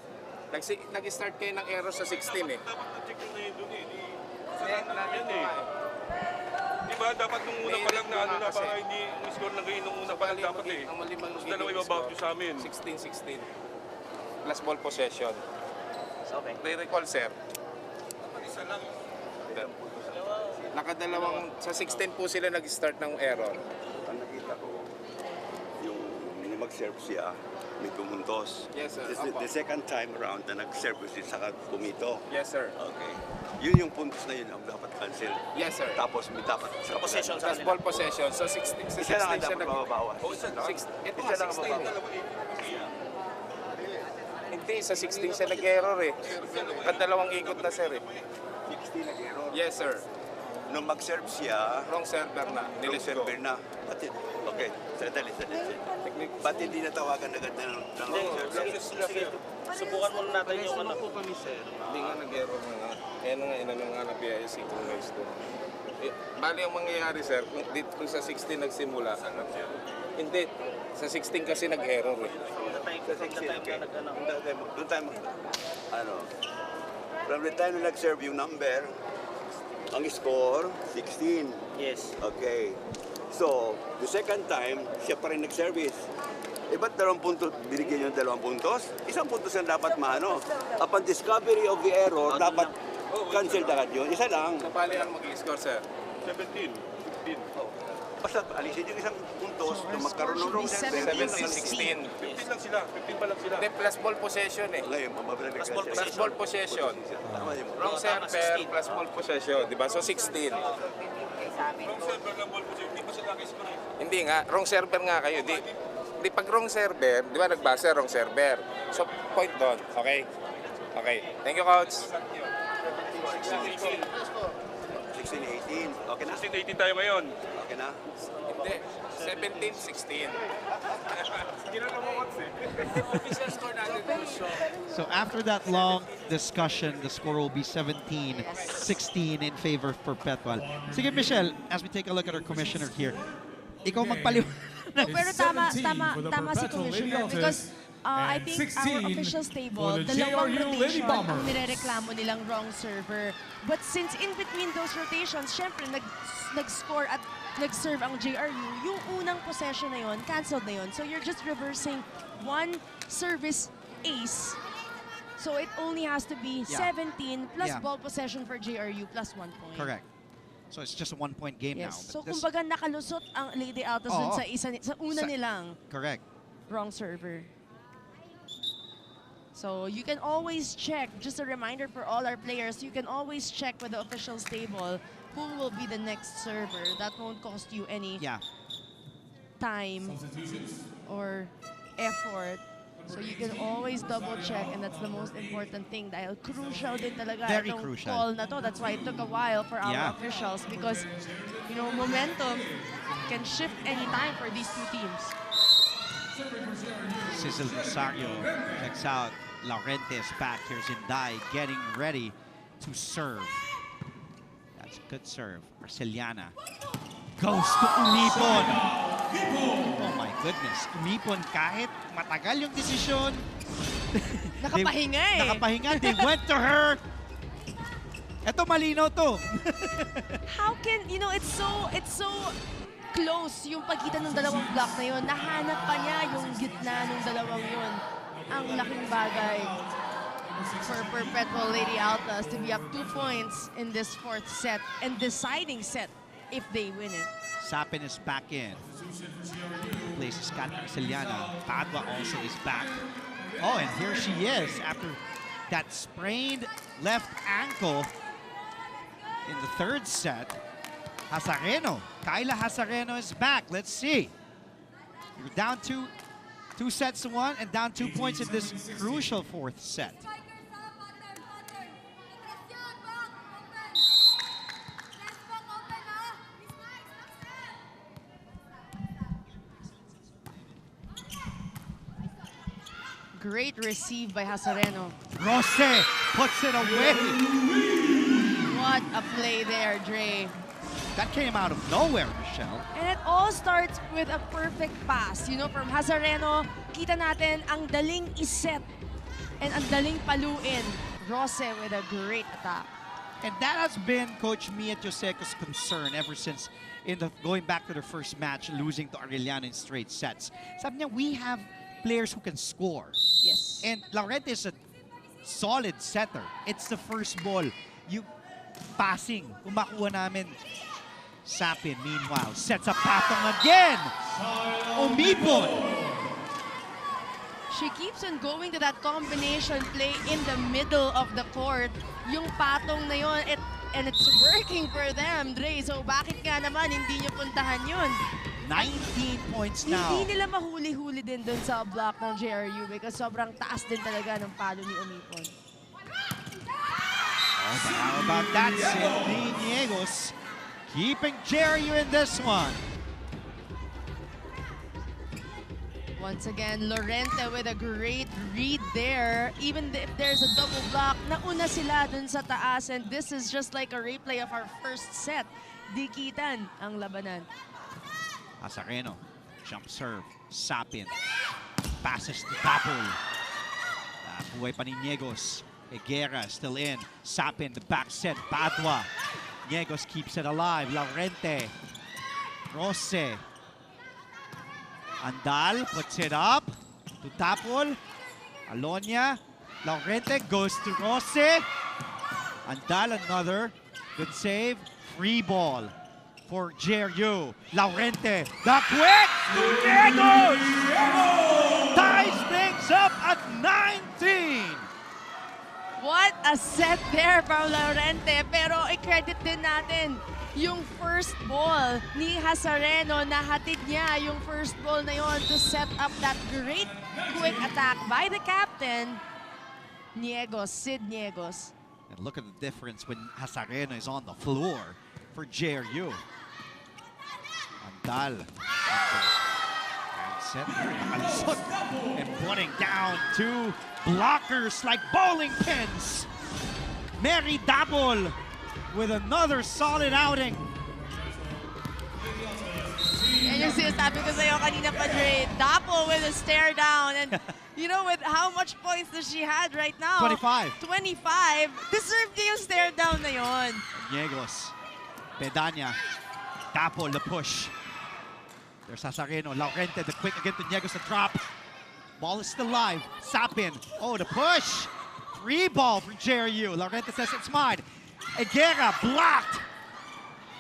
Nag-start kayo ng error sa 16 eh. Di ba dapat nung una pa lang na ano na para hindi ang score na ganyan nung una pa lang dapat eh. Mas dalawa yung about nyo sa amin. 16-16. Plus ball possession. Okay. Re-recall, sir. Dapat isa lang. Nakadalawang, sa 16 po sila nag-start ng error. Ang nakita ko, yung mag-serve siya, may pumuntos. Yes, sir. The second time around na nag-serve siya, saka pumito. Yes, sir. Okay. Yun yung puntos na yun ang dapat cancel. Yes, sir. Tapos may dapat sa possession. Sa ball possession. So 16 isa lang ang dapat mababawas. Ito nga, 16. Hindi, sa 16 siya nag-error eh. Kadalawang ikot na, sir eh. 16 nag-error? Yes, sir. Nung mag-serve siya, wrong server na. Wrong server na. Okay, sadali. Ba't hindi natawagan agad ng wrong server? Subukan muna natin yung ano po kami, sir. Hindi nga nag-error na nga. And na nga, inano nga na PIC kung may ito. Bali ang mangyayari, sir, kung sa 16 nagsimula, hindi, sa 16 kasi nag-error eh. Sa 16, okay. Doon tayo, from the time na nag-serve yung number, ang score, 16. Yes. Okay. So, the second time, siya pa rin nag-service. Ba't 2 puntos, binigyan yung 2 puntos? 1 puntos ang dapat maano. Upon discovery of the error, dapat cancel agad yun. Isa lang. Kapali ang mag-score, sir? 17, 15. Basta alisin yung 1 puntos na magkaroon ng wrong serve. 17-16. 15 lang sila, 15 pa lang sila. Hindi, plus ball possession eh. Ngayon, Plus ball possession. Wrong server, plus ball possession. Diba? So 16. Wrong server ng ball position, hindi pa sila nag-score. Hindi nga, wrong server nga kayo. Di pag wrong server, di ba nagbase wrong server. So point doon, okay? Okay. Thank you, coach. 16-18. Okay na? 16-18 tayo ngayon. Okay na? Hindi. 17-16. So after that long discussion, the score will be 17-16 in favor of Perpetual. Sige, Michelle, as we take a look at our commissioner here, ikaw magpaliwanag. No, pero tama si Commissioner because I think our officials table, dalawang rotation ang nirereklamo nilang wrong server. But since in between those rotations, syempre nag-score at nag-serve ang JRU, yung unang possession na yon, canceled na yon. So you're just reversing one service ace. So it only has to be 17 plus ball possession for JRU plus 1 point. Correct. So it's just a 1-point game now. So kumbaga nakalusot ang Lady Altas dun sa una nilang correct wrong server. So you can always check, just a reminder for all our players, you can always check with the officials table who will be the next server. That won't cost you any time or effort. So you can always double check, and that's the most important thing dahil crucial din talaga itong call na to. That's why it took a while for our officials because, you know, momentum can shift anytime for these two teams. Cecil Rosario checks out. Laurentes back. Here's Inday getting ready to serve. That's a good serve. Marceliana goes to Umipon. Oh my goodness. Umipon kahit matagal yung desisyon. Nakapahinga eh. Nakapahinga. They went to her. Eto malinaw to. How can, you know, it's so close yung pagitan ng dalawang block na yun. Nahanap pa niya yung gitna ng dalawang yun. Ang laking bagay for Perpetual Lady Altas to be up 2 points in this 4th set and deciding set if they win it. Sapin is back in. Places Kat Marceliana. Padua also is back. Oh, and here she is after that sprained left ankle in the 3rd set. Hazareno. Kyla Hazareno is back. Let's see. You're down 2 sets to 1 and down 2 points in this crucial 4th set. Great receive by Hazareno. Rose puts it away. What a play there, Dre. That came out of nowhere, Michelle. And it all starts with a perfect pass. You know, from Hazareno, kita natin ang daling iset and ang daling paluin. Rose with a great attack. And that has been Coach Mia Joseco's concern ever since going back to the first match, losing to Arellano in straight sets. Sabi niya, we have players who can score. Yes. And Laurent is a solid setter. It's the first ball. You passing, kung makuha namin. Sapin, meanwhile, sets up patong again. Umipon. She keeps on going to that combination play in the middle of the court. Yung patong na yun, and it's working for them, Dre. So bakit nga naman hindi nyo puntahan yun? 19 points now. Hindi nila mahuli-huli din dun sa block ng JRU because sobrang taas din talaga ng palo ni Umipon. Oh, but how about that? Cindy Niegos keeping JRU in this one. Once again, Lorente with a great read there. Even if there's a double block, nauna sila dun sa taas. And this is just like a replay of our first set. Dikitan ang labanan. Azareno, jump serve, Sapin. Passes to Tapol. Buhay pa ni Niegos. Higuera still in. Sapin, the back set, Padua. Niegos keeps it alive. Laurente. Rose. Andal puts it up to Tapol. Alonia. Laurente goes to Rose. Andal, another good save. Free ball for JRU. Laurente. The quick to Niegos. Ties things up at 19. What a set there from Laurente. Pero i-credit din natin yung first ball ni Hazareno. Nahatid niya yung first ball na yon to set up that great quick attack by the captain, Niegos, Sid Niegos. And look at the difference when Hazareno is on the floor for JRU. Andal. Set and putting down two blockers like bowling pins. Mary Dabol with another solid outing. Yan yung sinasabi ko sa'yo kanina pa, Dre. Dabol with a stare down. And you know, with how much points does she had right now? 25. 25. Deserved niya yung stare down na yon. Niegos. Pedania. Dabol, the push. There's Hazareno, Laurente, the quick again to Niegos, the drop. Ball is still live. Sapin. Oh, the push. Free ball for JRU. Laurente says it's mine. Higuera blocked.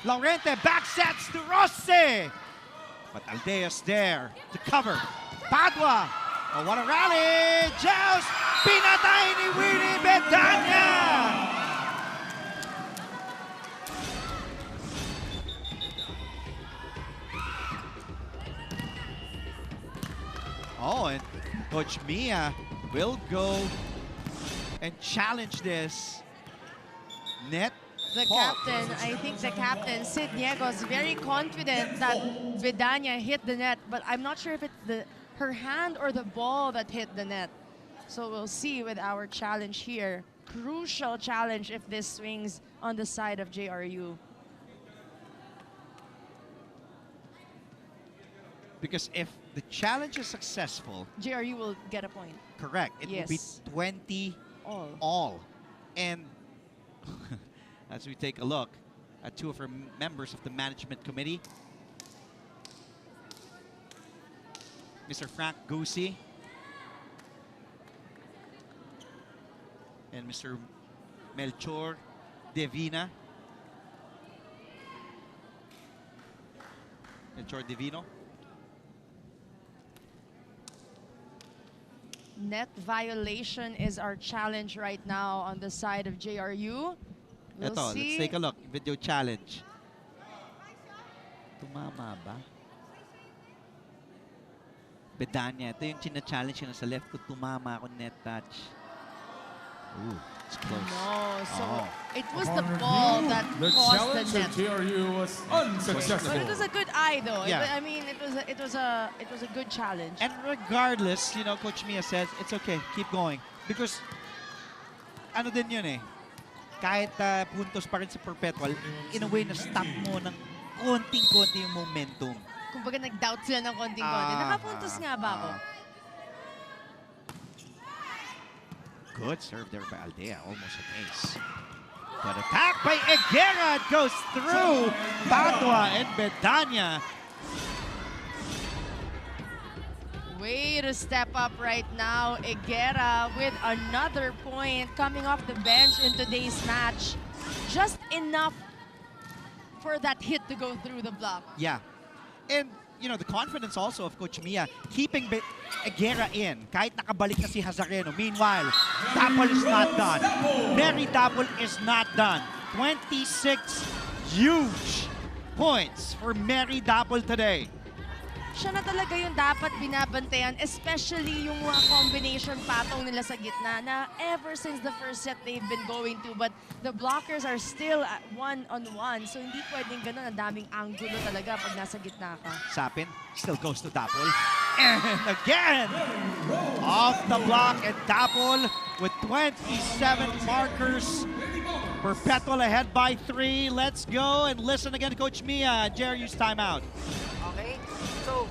Laurente back sets to Rossi. But Aldea's there to cover. Padua. Oh, what a rally. Joust. Pinatay ni Willie Betania. Oh, and Coach Mia will go and challenge this net. The captain, I think the captain, Sid Niegos, very confident that Vidania hit the net, but I'm not sure if it's her hand or the ball that hit the net. So we'll see with our challenge here. Crucial challenge if this swings on the side of JRU. Because if the challenge is successful, JRU will get a point. Correct. It will be 20 all. And as we take a look at two of our members of the management committee, Mr. Frank Gusi and Mr. Melchor Divina. Melchor Divino. Net violation is our challenge right now on the side of JRU. We'll see. Let's take a look. Video challenge. Tumama ba? Bedanya. Ito yung china-challenge yun sa left ko. Tumama ako net touch. Ooh, it's close. No, so it was the ball that caused the net. The JRU was unsuccessful. But it was a good eye, though. Yeah. I mean, it was a good challenge. And regardless, you know, Coach Mia says it's okay, keep going because ano din yun eh. Kahit puntos pa rin si Perpetual, in a way na stop mo ng konting-konti yung momentum. Kumbaga nag-doubt sila ng konting-konti. Nakapuntos nga ba ako? Good serve there by Aldea, almost an ace. But attack by Higuera goes through Padua and Bedania. Way to step up right now, Higuera with another point coming off the bench in today's match. Just enough for that hit to go through the block. Yeah. And, you know, the confidence also of Coach Mia, keeping Higuera in, kahit nakabalik na si Hazareno. Meanwhile, Dabol is not done. Mary Dabol is not done. 26 huge points for Mary Dabol today. Siya na talaga yung dapat binabantayan, especially yung mga combination patong nila sa gitna na ever since the first set they've been going to, but the blockers are still at one-on-one, so hindi pwedeng ganun, ang daming angulo talaga pag nasa gitna ka. Sapin still goes to Dabol. And again, off the block and Dapol with 27 markers. Perpetual ahead by 3. Let's go and listen again to Coach Mia. JRU's timeout. Okay? So,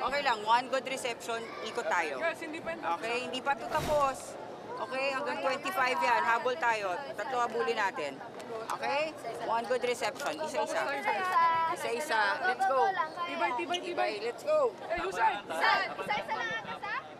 okay lang. One good reception, ikot tayo. Okay? Hindi pa ito tapos. Okay? Hanggang 25 yan. Habol tayo. 3 habulin natin. Okay? One good reception. Isa-isa. Isa-isa. Let's go. Tibay. Let's go. Isa-isa lang. Isa.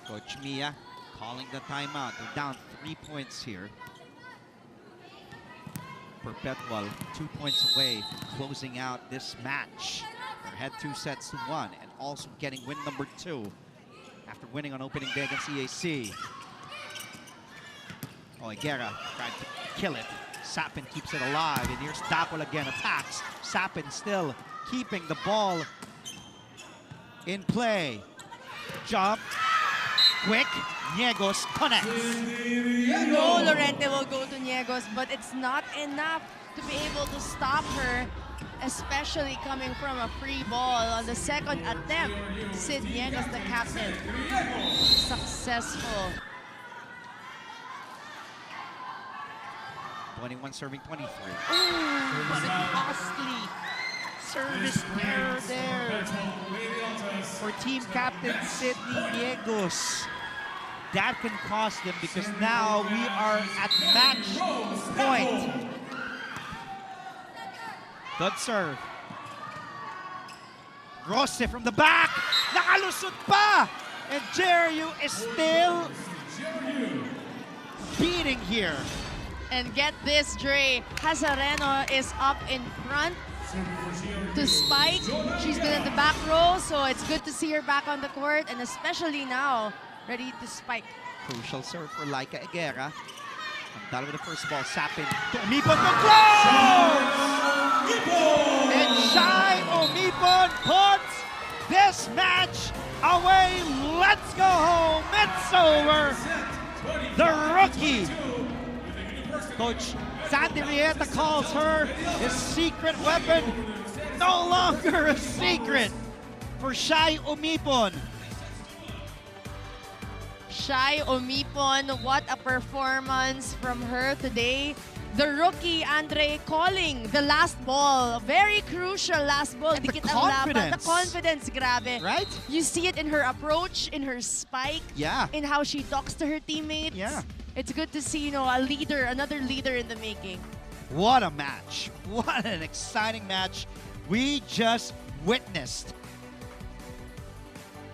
Coach Mia calling the timeout. They're down 3 points here. Perpetual 2 points away from closing out this match. They had 2 sets to 1 and also getting win number 2 after winning on opening day against EAC. Oh, Higuera tried to kill it. Sapin keeps it alive, and here's Dapol again, attacks. Sapin still keeping the ball in play. Jump. Quick, Niegos connects. No, Lorente will go to Niegos, but it's not enough to be able to stop her, especially coming from a free ball. On the second attempt, Sid Niegos, the captain, successful. 21 serving 23. Ooh, but a costly service error there for team captain Sidney Niegos. That can cost them because now we are at match point. Good serve. Rose from the back. Nakalusot pa! And JRU is still beating here. And get this, Dre. Hazareno is up in front to spike. She's been in the back row, so it's good to see her back on the court, and especially now, ready to spike. Crucial serve for Laika Higuera. Dalo with the first ball, Sapin to Omipon to close! And Shai Omipon puts this match away. Let's go home. It's over. The rookie. Coach Sandy Rieta calls her his secret weapon. No longer a secret for Shai Omipon. Shai Omipon, what a performance from her today. The rookie, Andre, calling the last ball. Very crucial last ball. And the confidence. The confidence, grabe. Right? You see it in her approach, in her spike, yeah, in how she talks to her teammates. Yeah. It's good to see, you know, a leader, another leader in the making. What a match. What an exciting match we just witnessed.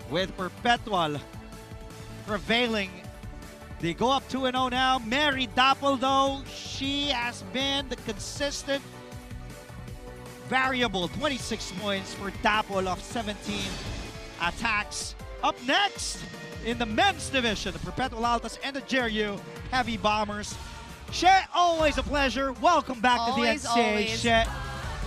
With Perpetual prevailing. They go up 2-0 now. Mary Dapol, though, she has been the consistent variable. 26 points for Dapol off 17 attacks. Up next, in the men's division, the Perpetual Altas and the JRU Heavy Bombers. She, always a pleasure. Welcome back to the NCAA, She.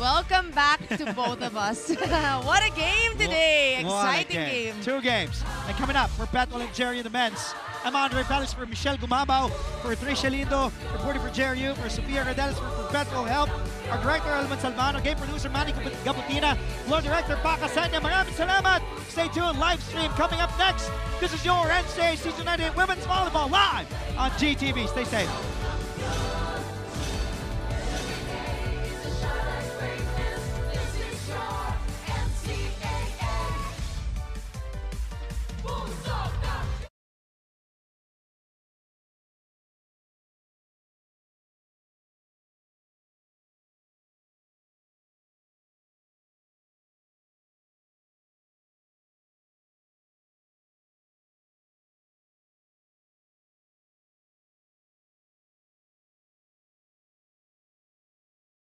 Welcome back to both of us. What a game today. Exciting game. 2 games. And coming up, Perpetual and JRU the men's. I'm Andre Palace for Michelle Gumabao, for Tricia Lindo, reporting for JRU, for Sofia Redeles for Perpetual Help, our director Elman Salvano, game producer Manny Gabutina, floor director Paca Sanya. Maraming salamat. Stay tuned. Live stream coming up next. This is your NCAA Season 98 Women's Volleyball live on GTV. Stay safe.